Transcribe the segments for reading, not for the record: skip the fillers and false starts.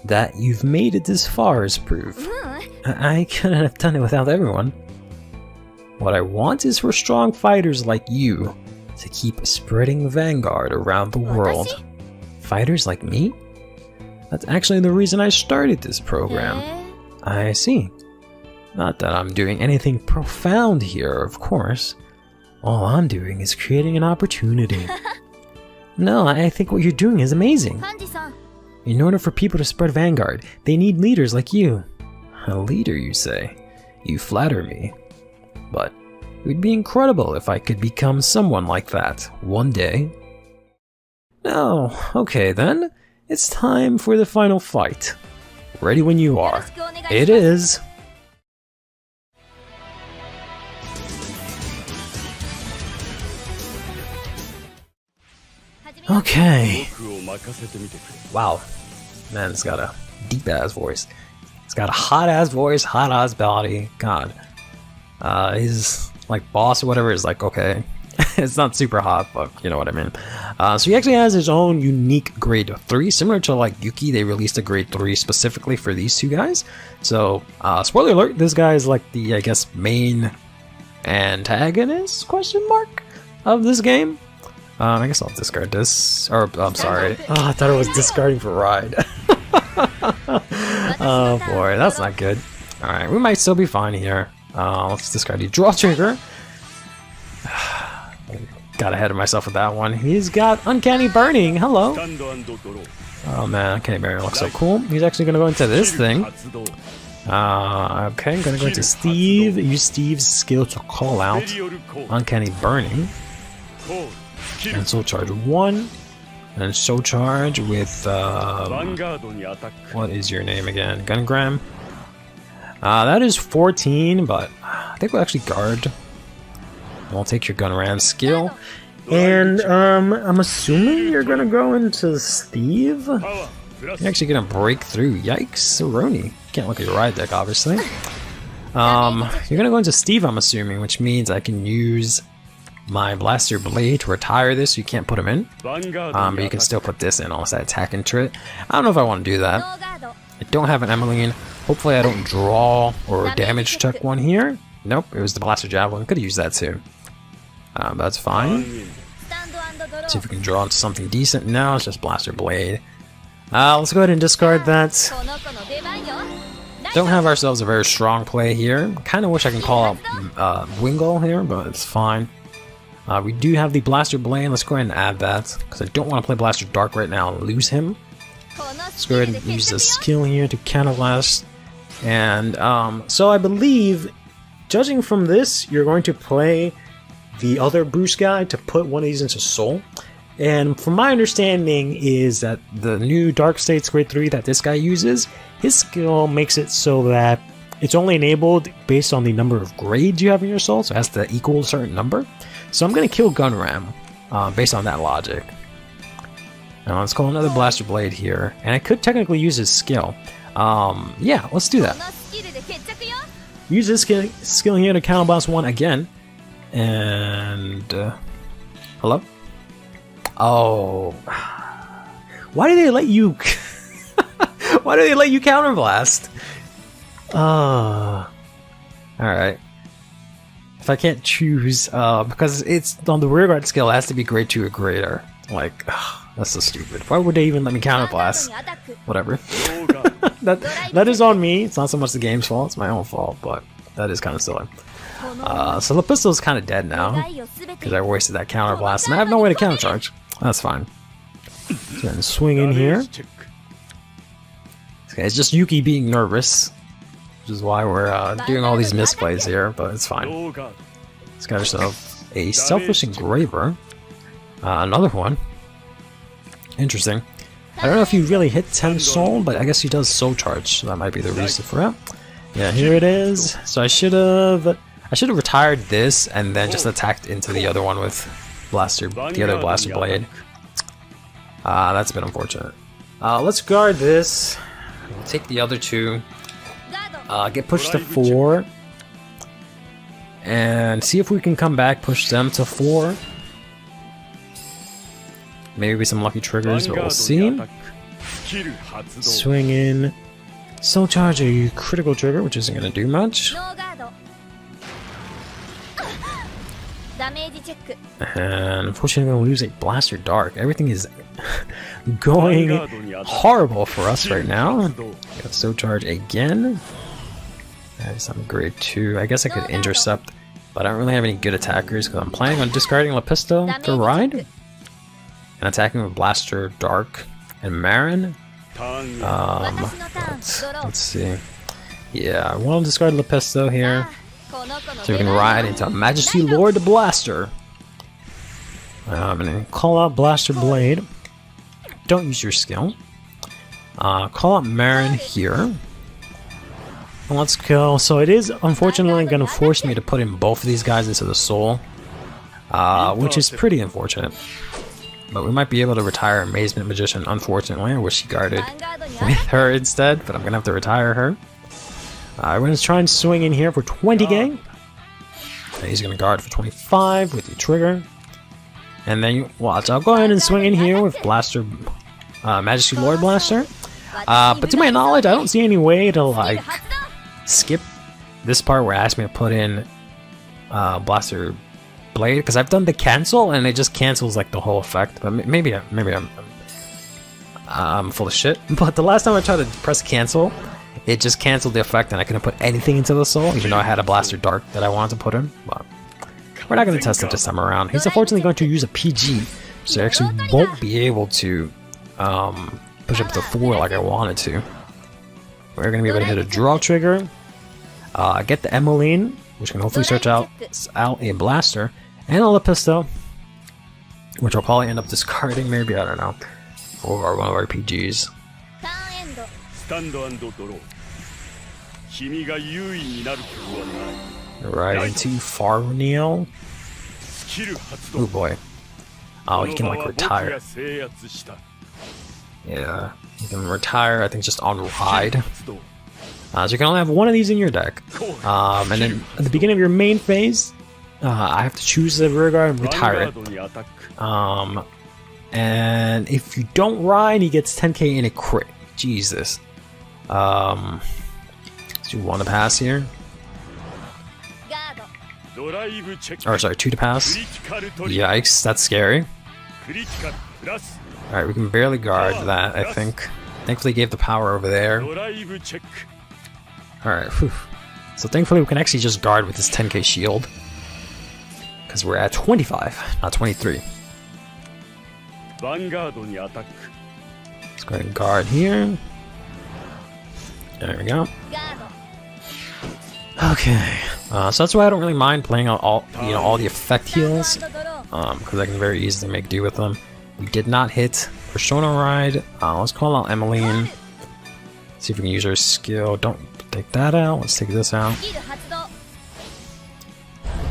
that you've made it this far is proof. I couldn't have done it without everyone. What I want is for strong fighters like you to keep spreading Vanguard around the world. Fighters like me? That's actually the reason I started this program. I see. Not that I'm doing anything profound here, of course. All I'm doing is creating an opportunity. No, I think what you're doing is amazing. In order for people to spread Vanguard, they need leaders like you. A leader, you say? You flatter me. But it would be incredible if I could become someone like that one day. No, okay then. It's time for the final fight. Ready when you are. It is. Okay. Wow. Man, it's got a deep ass voice. It's got a hot ass voice, hot ass body. God. His like boss or whatever is like, okay. It's not super hot, but you know what I mean. So he actually has his own unique grade 3, similar to like Yuki. They released a grade 3 specifically for these two guys. So, spoiler alert, this guy is like the, I guess, main antagonist, question mark, of this game. I guess I'll discard this. Or, I'm sorry. Oh, I thought it was discarding for Ride. Oh boy, that's not good. Alright, we might still be fine here. Let's discard the draw trigger. Got ahead of myself with that one. He's got Uncanny Burning. Hello. Oh man, Uncanny Burning looks so cool. He's actually going to go into this thing. Okay, I'm going to go into Steve. Use Steve's skill to call out Uncanny Burning. And Soul Charge 1. And Soul Charge with, what is your name again? Gungram? That is 14, but I think we'll actually guard. We'll take your Gunram skill. And, I'm assuming you're gonna go into Steve? You're actually gonna break through. Yikes, Roni. Can't look at your ride deck, obviously. You're gonna go into Steve, I'm assuming, which means I can use my Blaster Blade to retire this so you can't put him in. But you can still put this in unless I attack into it. I don't know if I want to do that. I don't have an Emmeline. Hopefully I don't draw or damage check one here. Nope, it was the Blaster Javelin. Could have used that too. That's fine. See if we can draw into something decent. No, it's just Blaster Blade. Let's go ahead and discard that. Don't have ourselves a very strong play here. Kind of wish I can call out Wingull here, but it's fine. We do have the Blaster Blade. Let's go ahead and add that, because I don't want to play Blaster Dark right now and lose him. Let's go ahead and use the skill here to counterblast. And so I believe, judging from this, you're going to play the other Bruce guy to put one of these into Soul. And from my understanding is that the new Dark States grade 3 that this guy uses, his skill makes it so that it's only enabled based on the number of grades you have in your Soul, so it has to equal a certain number. So I'm going to kill Gunram based on that logic. Now let's call another Blaster Blade here, and I could technically use his skill. Yeah, let's do that. Use this skill here to counterblast one again. And hello? Oh, why do they let you? Why do they let you counterblast? All right. If I can't choose, because it's on the rearguard skill, it has to be grade 2 or greater. Like, that's so stupid. Why would they even let me counterblast? Whatever. that is on me. It's not so much the game's fault. It's my own fault, but that is kind of silly. So the pistol's kind of dead now because I wasted that counterblast, and I have no way to countercharge. That's fine. So then swing in here. Okay, it's just Yuki being nervous, which is why we're doing all these misplays here, but it's fine. Let's got ourselves a Selfish Engraver. Another one. Interesting. I don't know if he really hit 10 soul, but I guess he does soul charge, so that might be the reason for it. Yeah, here it is. So I should have retired this and then just attacked into the other one with the other Blaster Blade. That's been unfortunate. Let's guard this. We'll take the other two. Get pushed to 4. And see if we can come back, push them to 4. Maybe some lucky triggers, but we'll see. Swing in. Soul Charge a critical trigger, which isn't going to do much. And unfortunately, I'm going to lose a Blaster Dark. Everything is going horrible for us right now. Got Soul Charge again. That is on grade 2. I guess I could intercept, but I don't really have any good attackers because I'm planning on discarding Lepisto for Ride and attacking with Blaster Dark and Marin. Let's see. Yeah, I want to discard Lepisto here, so we can ride into Majesty Lord Blaster. And then call out Blaster Blade. Don't use your skill. Call out Marin here. Let's go. So it is unfortunately going to force me to put in both of these guys into the soul, which is pretty unfortunate. But we might be able to retire Amazement Magician. Unfortunately, I wish he guarded with her instead, but I'm going to have to retire her. We're going to try and swing in here for 20k. He's going to guard for 25 with the trigger. And then, watch, I'll go ahead and swing in here with Blaster, Majesty Lord Blaster. But to my knowledge, I don't see any way to, like, skip this part where it asks me to put in Blaster Blade, because I've done the cancel and it just cancels like the whole effect. But maybe I'm full of shit. But the last time I tried to press cancel, it just canceled the effect and I couldn't put anything into the soul, even though I had a Blaster Dark that I wanted to put in. But we're not going to test it this time around. He's unfortunately going to use a PG, so I actually won't be able to push up to 4 like I wanted to. We're going to be able to hit a draw trigger, get the Emmeline, which can hopefully search out a Blaster, and a Lepisto, which I'll probably end up discarding, maybe, I don't know, for one of our PGs. Right into Farneal. Oh boy. Oh, he can like retire. Yeah, you can retire, I think, just on Ride. So you can only have one of these in your deck. And then at the beginning of your main phase, I have to choose the rear guard and retire it. And if you don't Ride, he gets 10k in a crit. Jesus. So you want to pass here? Or sorry, 2 to pass. Yikes, that's scary. Alright, we can barely guard that, I think. Thankfully gave the power over there. Alright, so thankfully we can actually just guard with this 10k shield. Because we're at 25, not 23. Let's go ahead and guard here. There we go. Okay, so that's why I don't really mind playing all the effect heals, because I can very easily make do with them. We did not hit Persona Ride. Let's call out Emmeline. See if we can use our skill. Don't take that out. Let's take this out.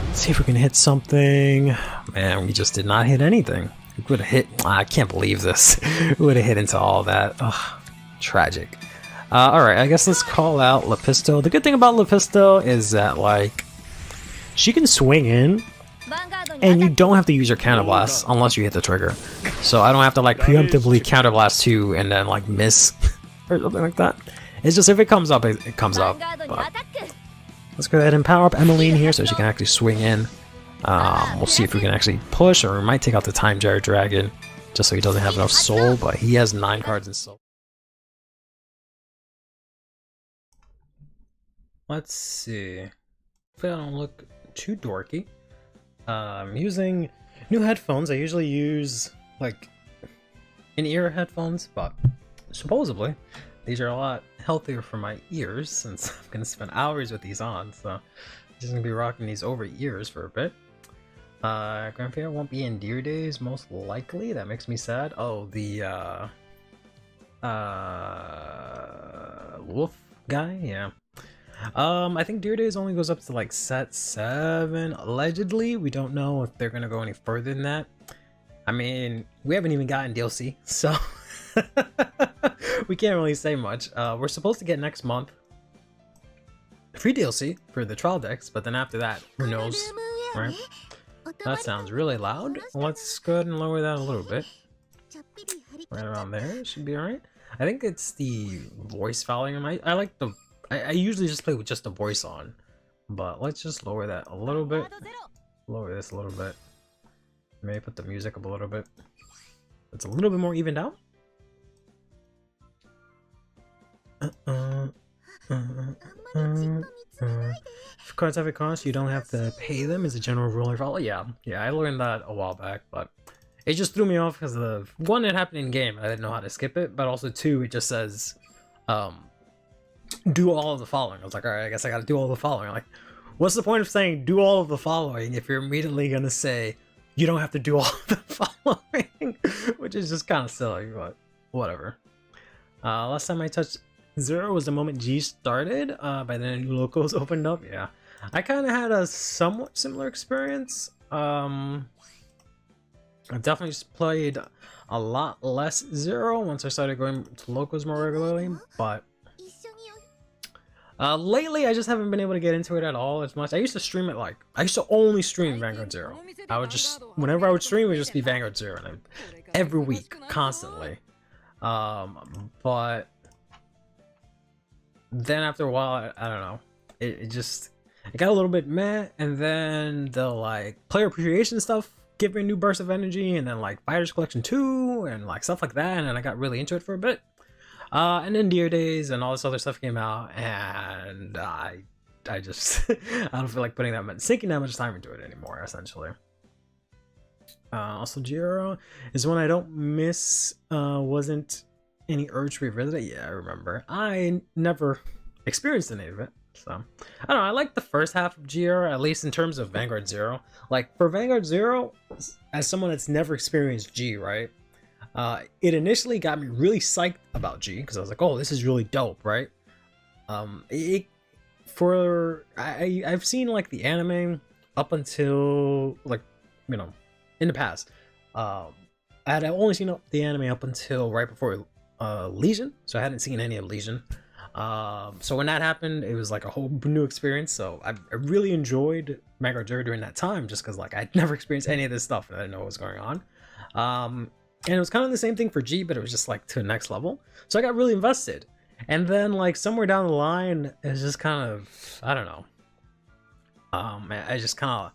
Let's see if we can hit something. Man, we just did not hit anything. We would have hit. I can't believe this. We would have hit into all that. Ugh, tragic. Alright, I guess let's call out Lepisto. The good thing about Lepisto is that, like, she can swing in, and you don't have to use your Counterblast unless you hit the trigger. So I don't have to, like, preemptively Counterblast 2 and then, like, miss or something like that. It's just if it comes up, it comes up. But let's go ahead and power up Emmeline here so she can actually swing in. We'll see if we can actually push, or we might take out the Time Jar Dragon just so he doesn't have enough soul, but he has 9 cards in soul. Let's see. Hopefully I don't look too dorky. I'm using new headphones. I usually use like in-ear headphones, but supposedly these are a lot healthier for my ears since I'm gonna spend hours with these on. So I'm just gonna be rocking these over ears for a bit. Grand Fair won't be in Deer Days most likely. That makes me sad. Oh, the wolf guy, yeah. I think Deer Days only goes up to like set 7, allegedly. We don't know if they're gonna go any further than that. I mean, we haven't even gotten DLC, so we can't really say much. We're supposed to get next month free DLC for the trial decks, but then after that, who knows, right? That sounds really loud. Let's go ahead and lower that a little bit. Right around there, should be alright. I think it's the voice volume. I like the. I usually just play with just the voice on, but let's just lower that a little bit. Lower this a little bit. Maybe put the music up a little bit. It's a little bit more evened out. If cards have a cost, you don't have to pay them as a general rule. Yeah, I learned that a while back, but it just threw me off because of one, it happened in game. I didn't know how to skip it, but also two, it just says, do all of the following. I was like, all right, I guess I got to do all the following. I'm like, what's the point of saying do all of the following if you're immediately gonna say you don't have to do all of the following, which is just kind of silly, but whatever. Last time I touched 0 was the moment G started. By then new locals opened up. Yeah, I kind of had a somewhat similar experience. I've definitely just played a lot less 0 once I started going to locals more regularly, but lately I just haven't been able to get into it at all as much. I used to stream it I used to only stream Vanguard 0. I would just, whenever I would stream, it would just be Vanguard 0, and every week, constantly. But then after a while, I don't know, it got a little bit meh, and then the player appreciation stuff give me a new burst of energy, and then Fighters Collection 2 and stuff like that, and I got really into it for a bit. And then Deer Days and all this other stuff came out, and I just I don't feel like sinking that much time into it anymore, essentially. Also, Giro is one I don't miss. Wasn't any urge to revisit it. Yeah, I remember. I never experienced any of it, so I don't know. I like the first half of Giro, at least in terms of Vanguard 0. For Vanguard 0, as someone that's never experienced G, right? It initially got me really psyched about G because I was like, oh, this is really dope, right? I've seen the anime up until in the past. I had only seen the anime up until right before Legion, so I hadn't seen any of Legion. So when that happened, it was a whole new experience. So I really enjoyed Vanguard 0 during that time, just because I'd never experienced any of this stuff and I didn't know what was going on. And it was kind of the same thing for G, but it was just to the next level. So I got really invested. And then somewhere down the line, it was just kind of, I don't know. I just kind of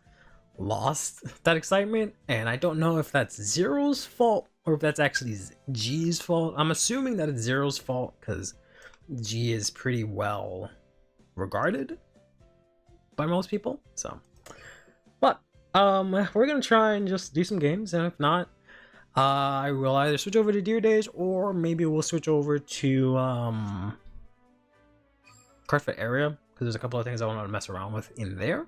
lost that excitement. And I don't know if that's Zero's fault or if that's actually G's fault. I'm assuming that it's Zero's fault because G is pretty well regarded by most people. So, but we're going to try and just do some games. And if not, I will either switch over to Deer Days, or maybe we'll switch over to Cartfit Area, because there's a couple of things I want to mess around with in there.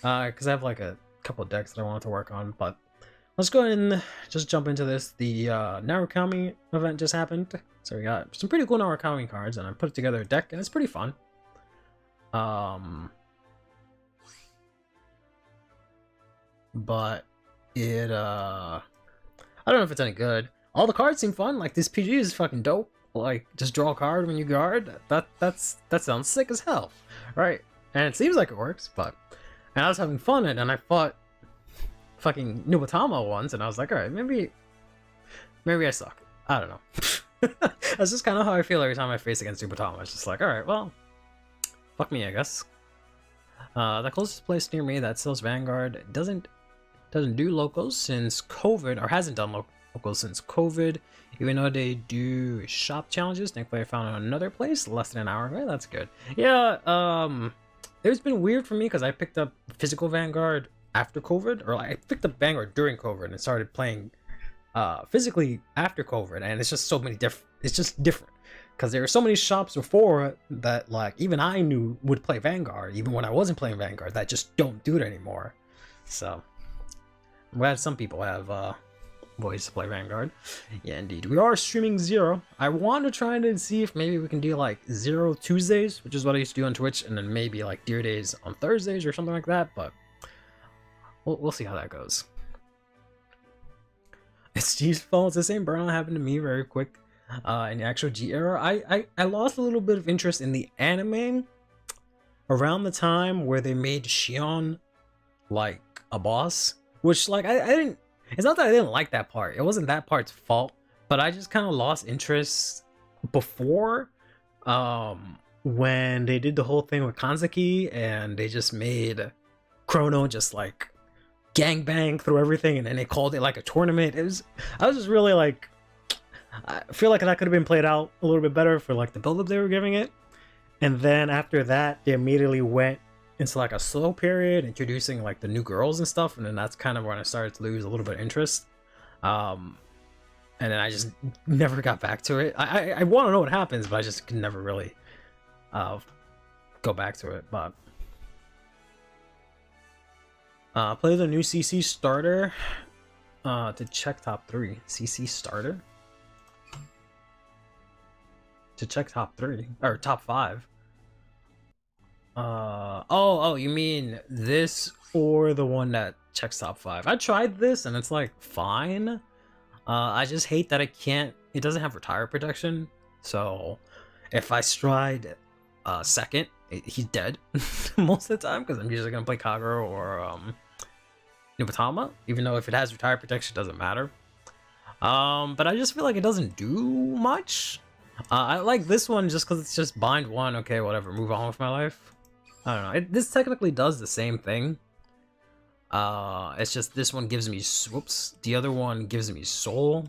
Because I have a couple of decks that I wanted to work on, but let's go ahead and just jump into this. The Narukami event just happened, so we got some pretty cool Narukami cards, and I put together a deck, and it's pretty fun. But it I don't know if it's any good. All the cards seem fun. This PG is fucking dope. Just draw a card when you guard. That sounds sick as hell, right? And it seems like it works. And I was having fun in it, and I fought fucking Nubatama once, and I was like, all right, maybe I suck. I don't know. That's just kind of how I feel every time I face against Nubatama. It's just all right, well, fuck me, I guess. The closest place near me that sells Vanguard doesn't do locals since COVID, or hasn't done locals since COVID, even though they do shop challenges. Thankfully I found another place less than an hour away. That's good. Yeah, it's been weird for me because I picked up physical Vanguard after COVID, or I picked up Vanguard during COVID and started playing physically after COVID, and it's just so many it's just different because there were so many shops before that even I knew would play Vanguard even when I wasn't playing Vanguard that just don't do it anymore. So I'm glad some people have ways to play Vanguard. Yeah, indeed. We are streaming 0. I want to try to see if maybe we can do 0 Tuesdays, which is what I used to do on Twitch, and then maybe Deer Days on Thursdays or something like that, but we'll see how that goes. It's G's fault. It's the same burnout happened to me very quick in the actual G era. I lost a little bit of interest in the anime around the time where they made Shion a boss, which I didn't. It's not that I didn't like that part. It wasn't that part's fault, but I just kind of lost interest before, when they did the whole thing with Kanzaki and they just made Chrono just like gangbang through everything, and then they called it like a tournament. I was just really like, I feel like that could have been played out a little bit better for like the build-up they were giving it. And then after that, they immediately went into like a slow period, introducing like the new girls and stuff, and then that's kind of when I started to lose a little bit of interest. And then I just never got back to it. I want to know what happens, but I just can never really go back to it. But play the new CC starter to check top 3. CC starter to check top 3 or top 5. Oh, you mean this or the one that checks top 5? I tried this and it's like fine. I just hate that it doesn't have retire protection. So if I stride second, he's dead most of the time, because I'm usually gonna play Kagero or Nubatama, even though if it has retire protection, it doesn't matter. But I just feel like it doesn't do much. I like this one just because it's just bind 1, okay, whatever, move on with my life. I don't know, this technically does the same thing. It's just this one gives me whoops, the other one gives me soul.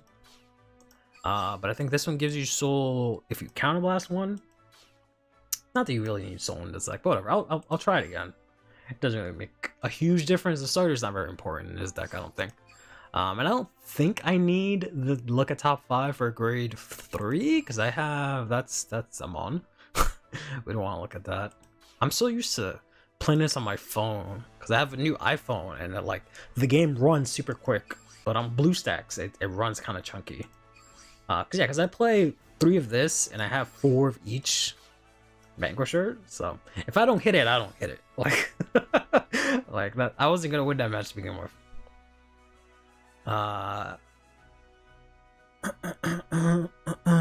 But I think this one gives you soul if you counterblast one. Not that you really need soul in this, like whatever. I'll try it again. It doesn't really make a huge difference. The starter's not very important in this deck, I don't think. And I don't think I need the look at top 5 for grade 3 because I have that's I'm on. We don't want to look at that. I'm so used to playing this on my phone because I have a new iPhone and like the game runs super quick, but on BlueStacks it runs kind of chunky. Because I play 3 of this and I have 4 of each Vanguard shirt, so if I don't hit it, I don't hit it. Like like that, I wasn't gonna win that match to begin with.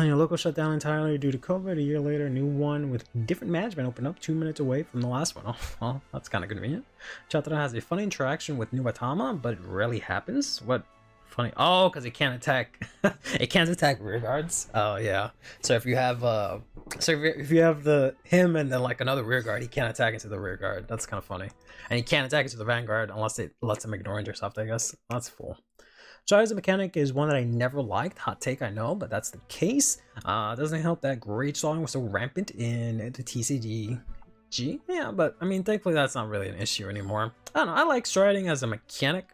Your local shut down entirely due to COVID. A year later, a new one with different management opened up 2 minutes away from the last one. Oh, well, that's kind of convenient. Chatara has a funny interaction with Nubatama, but it rarely happens. What funny? Oh, because it can't attack. It can't attack rear guards. Oh yeah. So if you have if you have him and then like another rear guard, he can't attack into the rear guard. That's kind of funny. And he can't attack into the Vanguard unless it lets him ignore intercept, I guess. That's full. Try as a mechanic is one that I never liked. Hot take, I know, but that's the case. Doesn't help that great stalling was so rampant in the TCG. Yeah, but I mean, thankfully that's not really an issue anymore. I don't know, I like striding as a mechanic.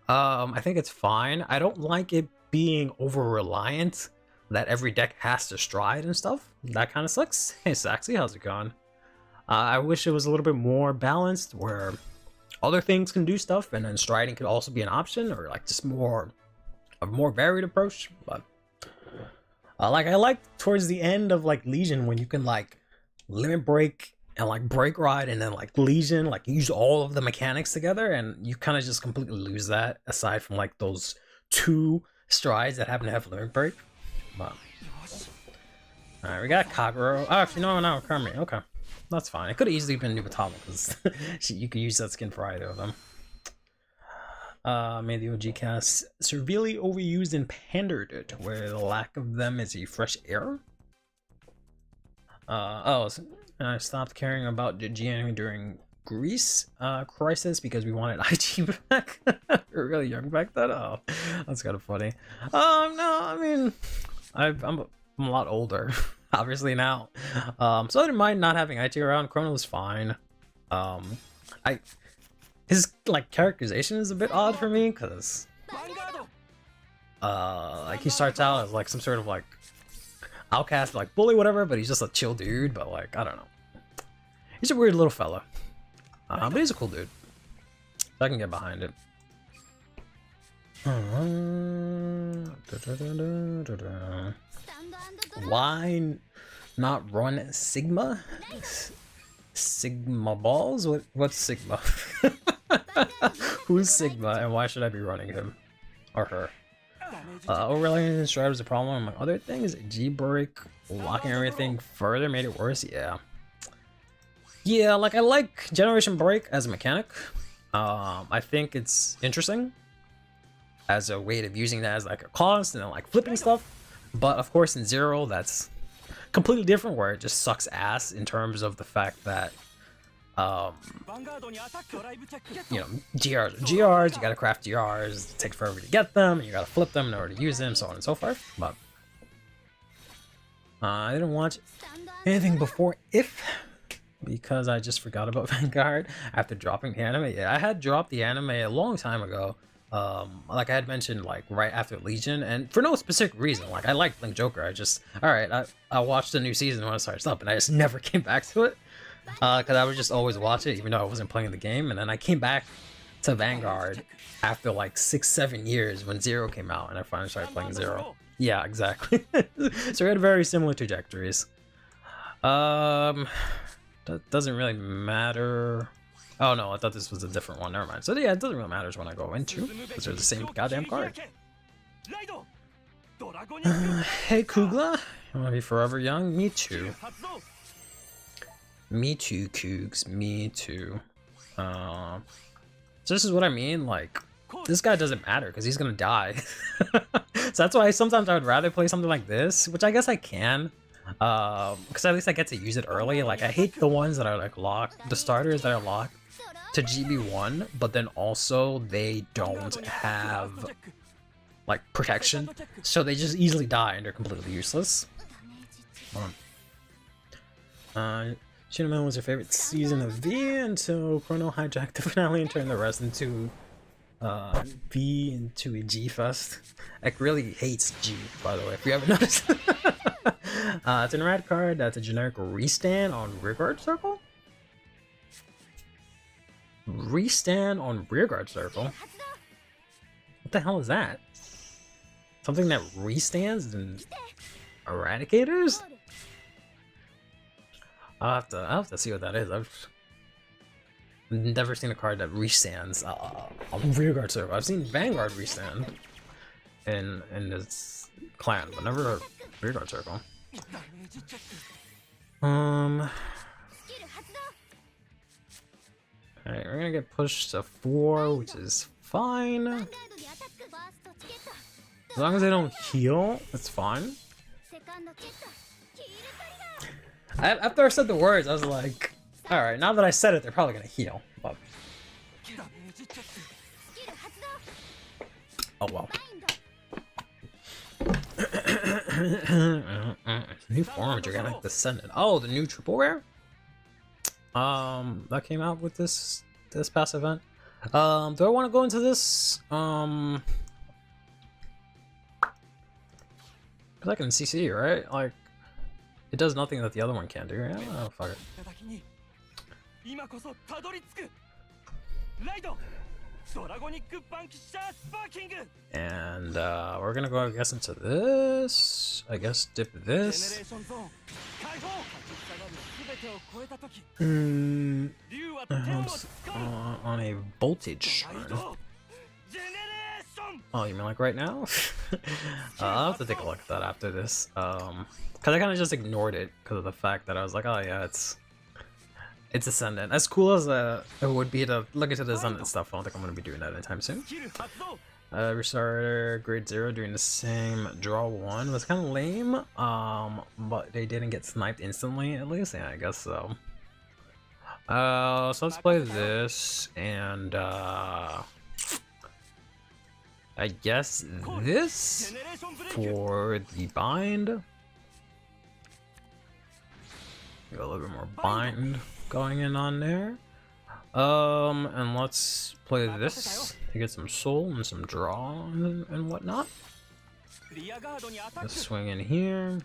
I think it's fine. I don't like it being over-reliant that every deck has to stride and stuff. That kind of sucks. Hey, Saxy, how's it going? I wish it was a little bit more balanced where other things can do stuff and then striding could also be an option, or like just a more varied approach. But like I like towards the end of like Legion when you can like limit break and like break ride and then like Legion, like use all of the mechanics together, and you kind of just completely lose that aside from like those 2 strides that happen to have limit break. But alright, we got Kagero. Oh, actually no, Karmi. Okay, that's fine. It could have easily been Nubatama because you could use that skin for either of them. Made the OG cast severely overused and pandered it, where the lack of them is a fresh error. So I stopped caring about the GN during Greece crisis because we wanted IG back. We were really young back then. Oh, that's kind of funny. No, I mean, I'm a lot older, obviously now. So I didn't mind not having IT around. Chrono was fine. His like characterization is a bit odd for me because like he starts out as like some sort of like outcast, like bully, whatever, but he's just a chill dude. But like I don't know, he's a weird little fella, but he's a cool dude. I can get behind it. Why not run Sigma? Sigma balls? What's Sigma? Who's Sigma and why should I be running him or her? Overlaying the stride was a problem. Among other things, G-break locking everything further made it worse. Yeah, like I like Generation Break as a mechanic. I think it's interesting. as a way of using that as like a cost and then like flipping stuff. But of course in Zero, that's completely different, where it just sucks ass in terms of the fact that you know, GRs are GRs, you gotta craft GRs, it takes forever to get them, and you gotta flip them in order to use them, so on and so forth. But I didn't watch anything before If, because I just forgot about Vanguard after dropping the anime. Yeah, I had dropped the anime a long time ago. Like I had mentioned, like right after Legion, and for no specific reason. Like I liked Link Joker, I just, alright, I watched the new season when it starts up, and I just never came back to it. Because I would just always watch it, even though I wasn't playing the game. And then I came back to Vanguard after like 6-7 years when Zero came out, and I finally started playing Zero. Yeah, exactly. So we had very similar trajectories. That doesn't really matter. Oh no, I thought this was a different one. Never mind. So yeah, it doesn't really matter when I go into, because they're the same goddamn card. Hey Kugla, you wanna be forever young? Me too. Me too, Cougs. Me too. So this is what I mean. Like, this guy doesn't matter because he's gonna die. So that's why sometimes I would rather play something like this, which I guess I can, because at least I get to use it early. Like, I hate the ones that are like locked, the starters that are locked to GB1, but then also they don't have like protection, so they just easily die and they're completely useless. Gimme was your favorite season of V until Chrono hijacked the finale and turned the rest into V into a G fest. Ek really hates G, by the way, if you haven't noticed. It's an rad card. That's a generic restand on rearguard circle. Restand on rearguard circle? What the hell is that? Something that restands in eradicators? I'll have to see what that is. I've never seen a card that restands on rearguard circle. I've seen Vanguard restand in this clan, but never a rearguard circle. Alright, we're gonna get pushed to 4, which is fine. As long as they don't heal, it's fine. After I said the words, I was like, alright, now that I said it, they're probably gonna heal. But... oh well. New forms, you're gonna Descendant. Oh, the new triple rare? That came out with this past event. Do I want to go into this? Cause I can CC, right? Like, it does nothing that the other one can do, right? Oh, fuck it. And we're gonna go, I guess, into this. I guess dip this. On a voltage shrine. Oh, you mean like right now? I'll have to take a look at that after this. Cause I kind of just ignored it because of the fact that I was like, oh yeah, it's Ascendant. As cool as it would be to look into the Ascendant stuff, I don't think I'm gonna be doing that anytime soon. Restarter grade 0 doing the same. Draw 1 was kind of lame, but they didn't get sniped instantly, at least. Yeah, I guess so. So let's play this, and I guess this for the bind. Got a little bit more bind going in on there. And let's play this to get some soul and some draw and whatnot. Let's swing in here,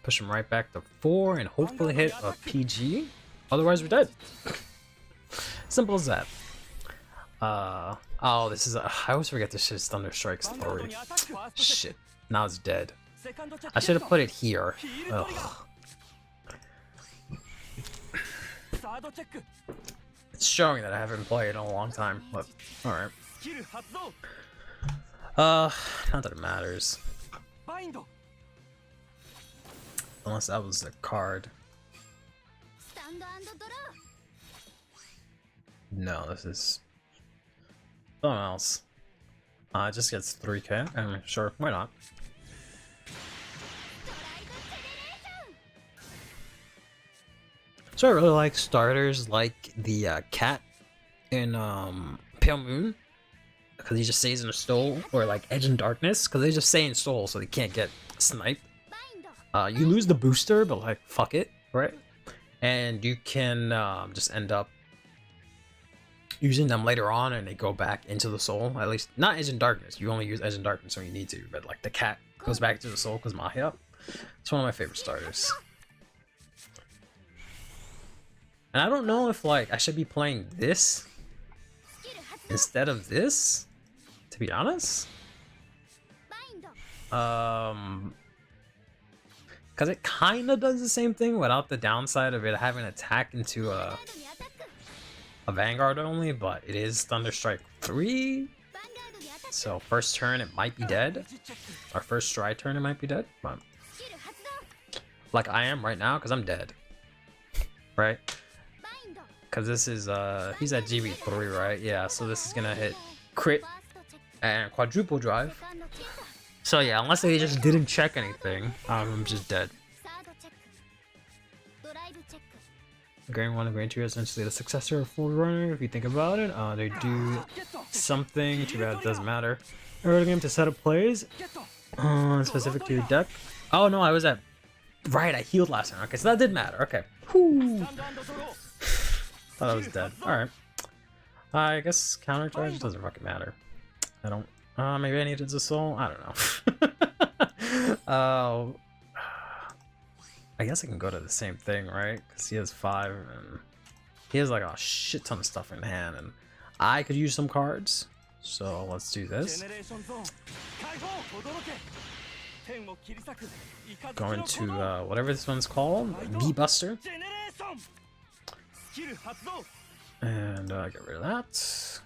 push him right back to 4, and hopefully hit a PG. Otherwise, we're dead. Simple as that. Oh, this is I always forget this shit's Thunderstrike story. Shit, now it's dead. I should have put it here. Ugh. It's showing that I haven't played in a long time, but alright. Not that it matters. Unless that was the card. No, this is something else. It just gets 3k. I mean, sure, why not? So I really like starters like the cat in Pale Moon, because he just stays in a stole, or like Edge in Darkness, because they just stay in stole so they can't get sniped. You lose the booster, but like fuck it, right? And you can just end up using them later on, and they go back into the soul. At least not Edge in Darkness. You only use Edge in Darkness when you need to, but like the cat goes back to the soul because Mahia. It's one of my favorite starters. And I don't know if like I should be playing this instead of this, to be honest. Because it kind of does the same thing without the downside of it having attack into a Vanguard only, but it is Thunderstrike 3. So first turn it might be dead. Or first stride turn it might be dead. But like I am right now, because I'm dead. Right? Because this is, he's at GB3, right? Yeah, so this is gonna hit crit and quadruple drive. So yeah, unless they just didn't check anything, I'm just dead. Grade 1 and Grade 2 are essentially the successor of Forerunner, if you think about it. They do something, too bad it doesn't matter. Early game to set up plays, specific to your deck. Oh no, I was at... Right, I healed last time. Okay, so that did matter. Okay. Whew. Thought I was dead. Alright. I guess counter charge doesn't fucking matter. I don't... maybe I needed a soul? I don't know. I guess I can go to the same thing, right? Because he has 5 and he has like a shit ton of stuff in hand, and I could use some cards. So let's do this. Going to whatever this one's called, V-Buster. And get rid of that.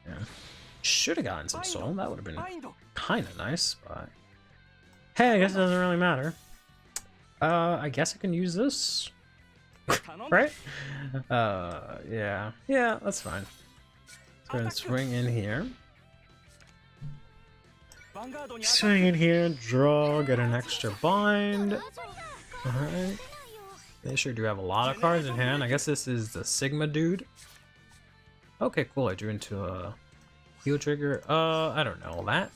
Yeah. Should have gotten some soul. That would have been kind of nice, but hey, I guess it doesn't really matter. I guess I can use this, right? Yeah, that's fine. So we're gonna swing in here. Swing in here, draw, get an extra bind. Alright. They sure do have a lot of cards in hand. I guess this is the Sigma dude. Okay, cool. I drew into a heal trigger. I don't know that.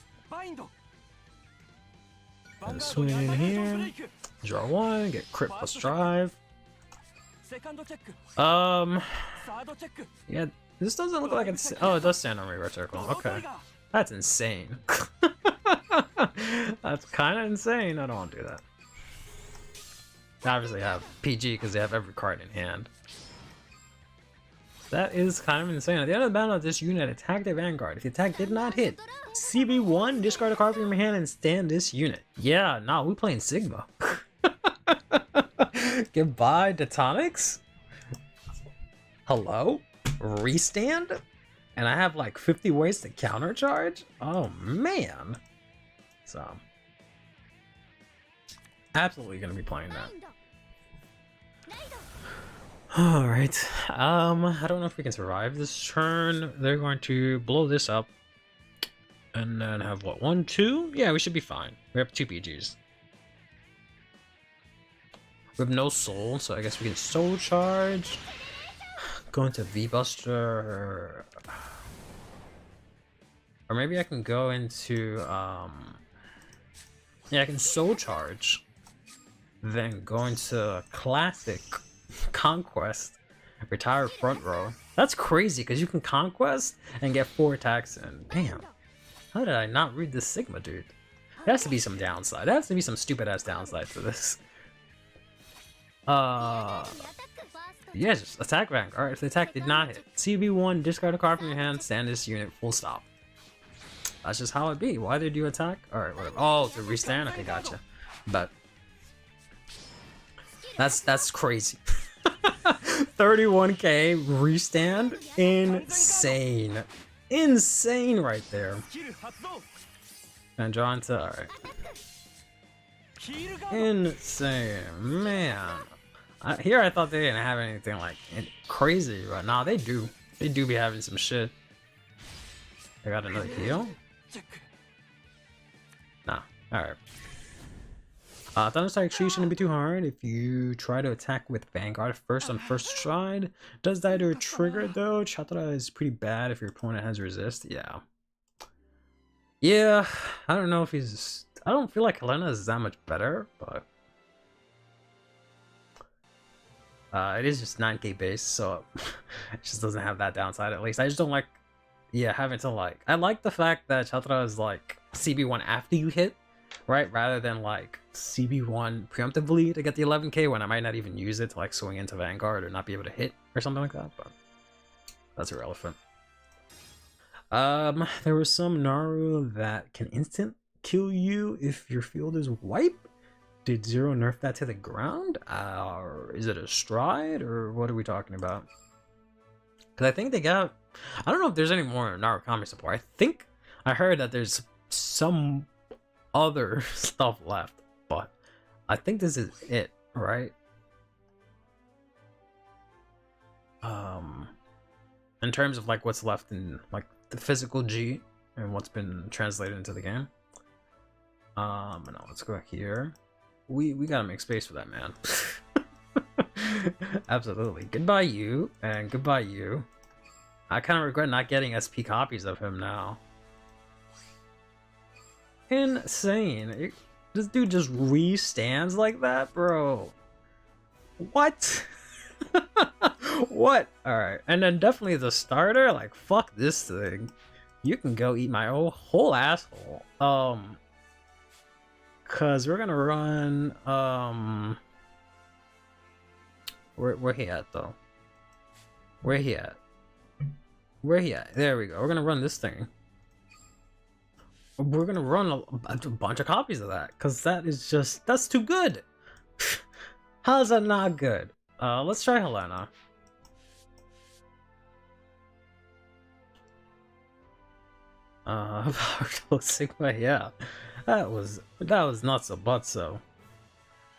And swing in here. Draw 1, get crit plus drive. Yeah, this doesn't look like it's... Oh, it does stand on reverse circle. Okay. That's insane. That's kind of insane. I don't want to do that. They obviously have PG because they have every card in hand. That is kind of insane. At the end of the battle, this unit attacked the Vanguard. If the attack did not hit, CB1, discard a card from your hand and stand this unit. Yeah, nah, we playing Sigma. Goodbye, Detonics? Hello? Restand? And I have like 50 ways to countercharge? Oh, man. So, absolutely gonna be playing that. Alright, I don't know if we can survive this turn. They're going to blow this up. And then have what, 1, 2? Yeah, we should be fine. We have 2 PGs. We have no soul, so I guess we can soul charge. Go into V-Buster. Or maybe I can go into, yeah, I can soul charge. Then go into Classic. Conquest, retire front row. That's crazy because you can conquest and get 4 attacks in. Damn, how did I not read this Sigma dude? There has to be some downside. There has to be some stupid ass downside to this. Yeah, just attack Vanguard. Alright, if the attack did not hit, CB1, discard a card from your hand, stand this unit, full stop. That's just how it be. Why did you attack? Alright, whatever. Oh, to restand? Okay, gotcha. But that's crazy. 31k restand, insane, insane right there. And draw into, alright, insane, man. Here I thought they didn't have anything like crazy, but nah, they do be having some shit. I got another heal? Nah, alright. Thunder Strike Tree shouldn't be too hard if you try to attack with Vanguard first on first stride. Does die to a trigger though? Chatra is pretty bad if your opponent has resist. Yeah. Yeah, I don't know if he's... I don't feel like Helena is that much better, but... it is just 9k base, so it just doesn't have that downside at least. I just don't like... Yeah, having to like... I like the fact that Chatra is like CB1 after you hit, right? Rather than like CB1 preemptively to get the 11k when I might not even use it to like swing into Vanguard or not be able to hit or something like that, but that's irrelevant. There was some Naru that can instant kill you if your field is wiped. Did Zero nerf that to the ground? Or is it a stride, or what are we talking about? Because I think they got... I don't know if there's any more Narukami support. I think I heard that there's some other stuff left, but I think this is it, right? In terms of like what's left in like the physical G and what's been translated into the game. No, let's go here. We gotta make space for that, man. Absolutely. Goodbye you, and goodbye you. I kind of regret not getting SP copies of him now. Insane. This dude just re-stands like that, bro. What? What? Alright, and then definitely the starter, like, fuck this thing. You can go eat my whole asshole. Cause we're gonna run, where he at, though? Where he at? Where he at? There we go. We're gonna run this thing. We're gonna run a bunch of copies of that, cause that is just, that's too good. How's that not good? Let's try Helena. Powerful Sigma, yeah. That was nuts a butt so.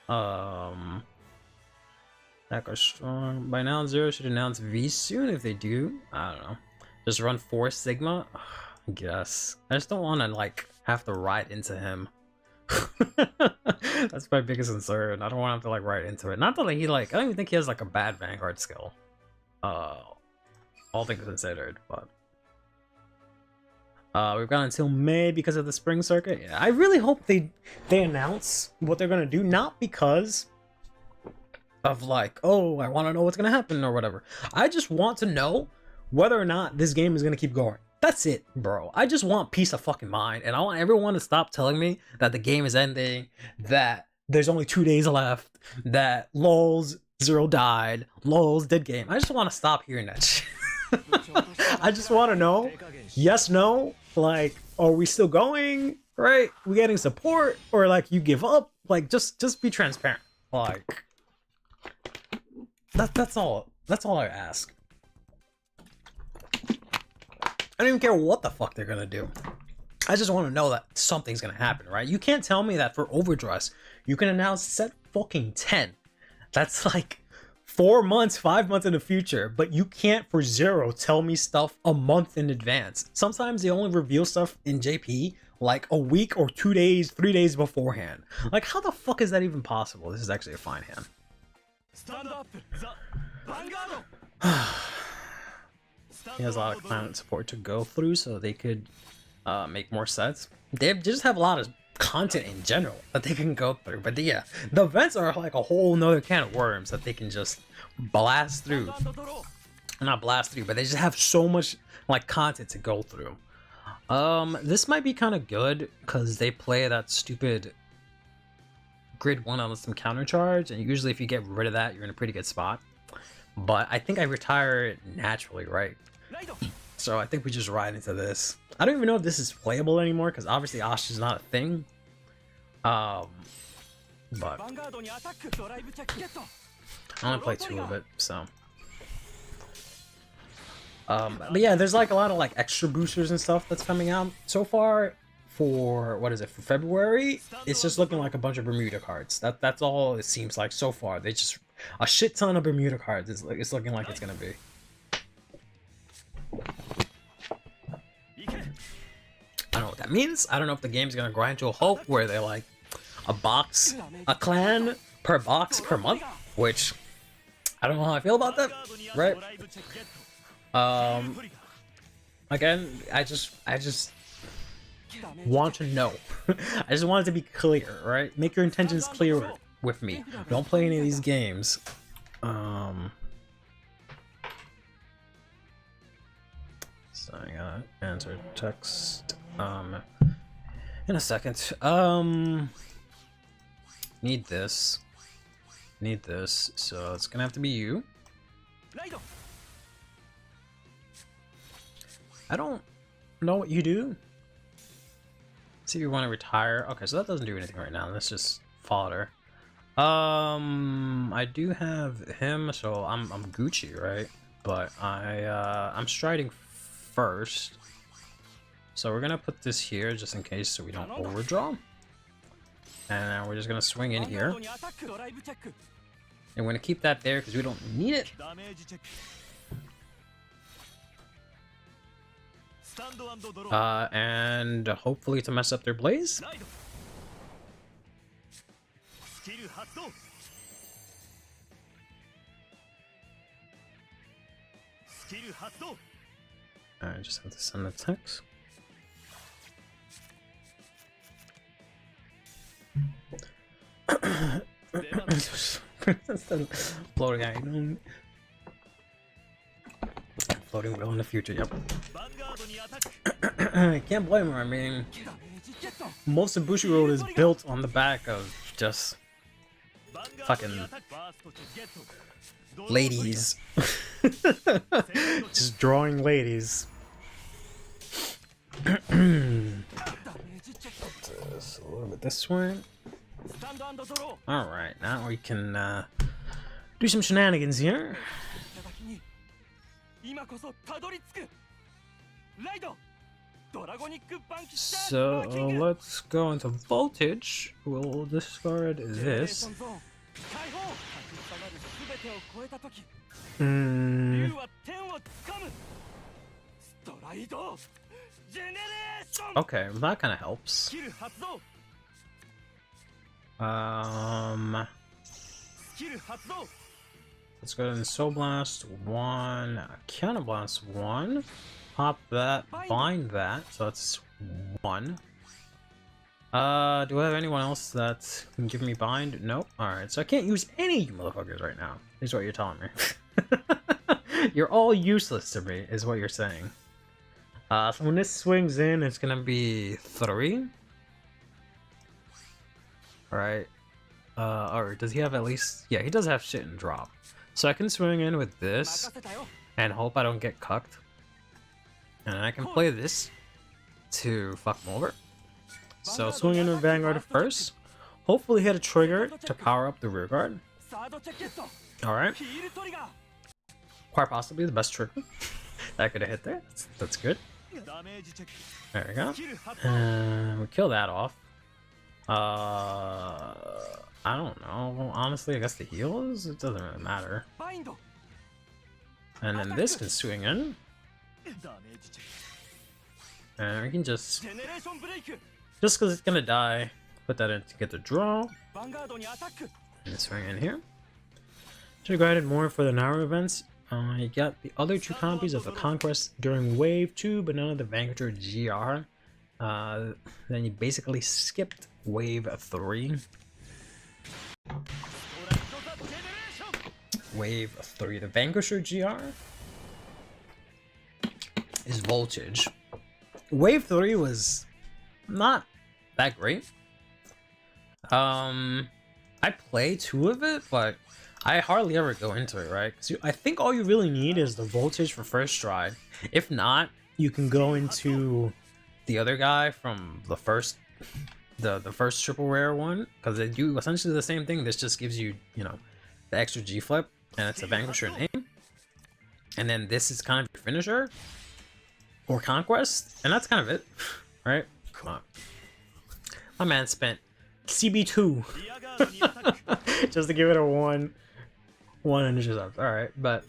That goes strong. By now, Zero should announce V soon if they do. I don't know. Just run 4 Sigma? I guess. I just don't want to, like, have to ride into him. That's my biggest concern. I don't want to have to, like, ride into it. Not that, like, he, like, I don't even think he has, like, a bad Vanguard skill. All things considered, but... we've got until May because of the spring circuit. Yeah, I really hope they announce what they're gonna do, not because of like, oh, I want to know what's gonna happen or whatever. I just want to know whether or not this game is gonna keep going. That's it, bro. I just want peace of fucking mind, and I want everyone to stop telling me that the game is ending, that there's only 2 days left, that lols Zero died, lols dead game. I just want to stop hearing that shit. I just want to know, yes, no, like, are we still going, right? We getting support, or like you give up? Like, just be transparent. Like, that's all I ask. I don't even care what the fuck they're gonna do. I just want to know that something's gonna happen, right? You can't tell me that for Overdress you can announce set fucking 10. That's like 4 months, 5 months in the future, but you can't for Zero tell me stuff a month in advance. Sometimes they only reveal stuff in JP like a week or 2 days, 3 days beforehand. Like, how the fuck is that even possible? This is actually a fine hand. Stand up, the Vanguard. He has a lot of client support to go through, so they could make more sets. They just have a lot of content in general that they can go through, but yeah, the events are like a whole nother can of worms that they can just blast through. Not blast through, but they just have so much like content to go through. This might be kind of good because they play that stupid grid 1 on some counter charge, and usually if you get rid of that, you're in a pretty good spot. But I think I retire it naturally, right? So I think we just ride into this. I don't even know if this is playable anymore because obviously Ash is not a thing. But I only play 2 of it, so. But yeah, there's like a lot of like extra boosters and stuff that's coming out so far. For what is it, for February? It's just looking like a bunch of Bermuda cards. That's all it seems like so far. They just a shit ton of Bermuda cards. It's looking like it's gonna be. that means. I don't know if the game's gonna grind to a halt where they like a clan per box per month, which I don't know how I feel about that, right? Again, I just want to know. I just want it to be clear, right? Make your intentions clear with me. Don't play any of these games. So I gotta answer text in a second. Need this, so it's gonna have to be you. I don't know what you do. See if you want to retire. Okay, so that doesn't do anything right now. That's just fodder. I do have him, so I'm Gucci, right? But I'm striding first. So we're gonna put this here just in case so we don't overdraw. And we're just gonna swing in here. And we're gonna keep that there because we don't need it. And hopefully to mess up their blaze. I just have to send a text. Floating item. Floating will in the future, yep. I can't blame her, I mean, most of Bushiroad is built on the back of just fucking ladies. Just drawing ladies. Just a little bit this way. Alright, now we can do some shenanigans here. So let's go into voltage. We'll discard this. Okay, well, that kind of helps. Let's go ahead and Soul Blast 1, Counter Blast 1, pop that, bind that, so that's 1. Do I have anyone else that can give me bind? Nope. Alright, so I can't use any of you motherfuckers right now, is what you're telling me. You're all useless to me, is what you're saying. So when this swings in, it's gonna be 3. Alright. Or does he have at least... Yeah, he does have shit in drop. So I can swing in with this and hope I don't get cucked. And I can play this to fuck him over. So swing in with Vanguard first. Hopefully hit a trigger to power up the rear guard. Alright. Quite possibly the best trigger that could have hit there. That's good. There we go. And we kill that off. I don't know. Honestly, I guess the heals? It doesn't really matter. And then this can swing in. And we can just because it's gonna die, put that in to get the draw. And swing in here. Should have grinded more for the Naru events. You got the other 2 copies of the Conquest during Wave 2, but none of the Vanguard GR. Then you basically skipped Wave 3. Wave 3. The Vanquisher GR is voltage. Wave 3 was not that great. I play 2 of it, but I hardly ever go into it, right? Because I think all you really need is the voltage for first stride. If not, you can go into the other guy from the first triple rare one, because they do essentially the same thing. This just gives you, you know, the extra G flip, and it's a Vanquisher name. And then this is kind of your finisher or conquest, and that's kind of it, right? Come on, my man spent CB2 just to give it a one initiative. All right, but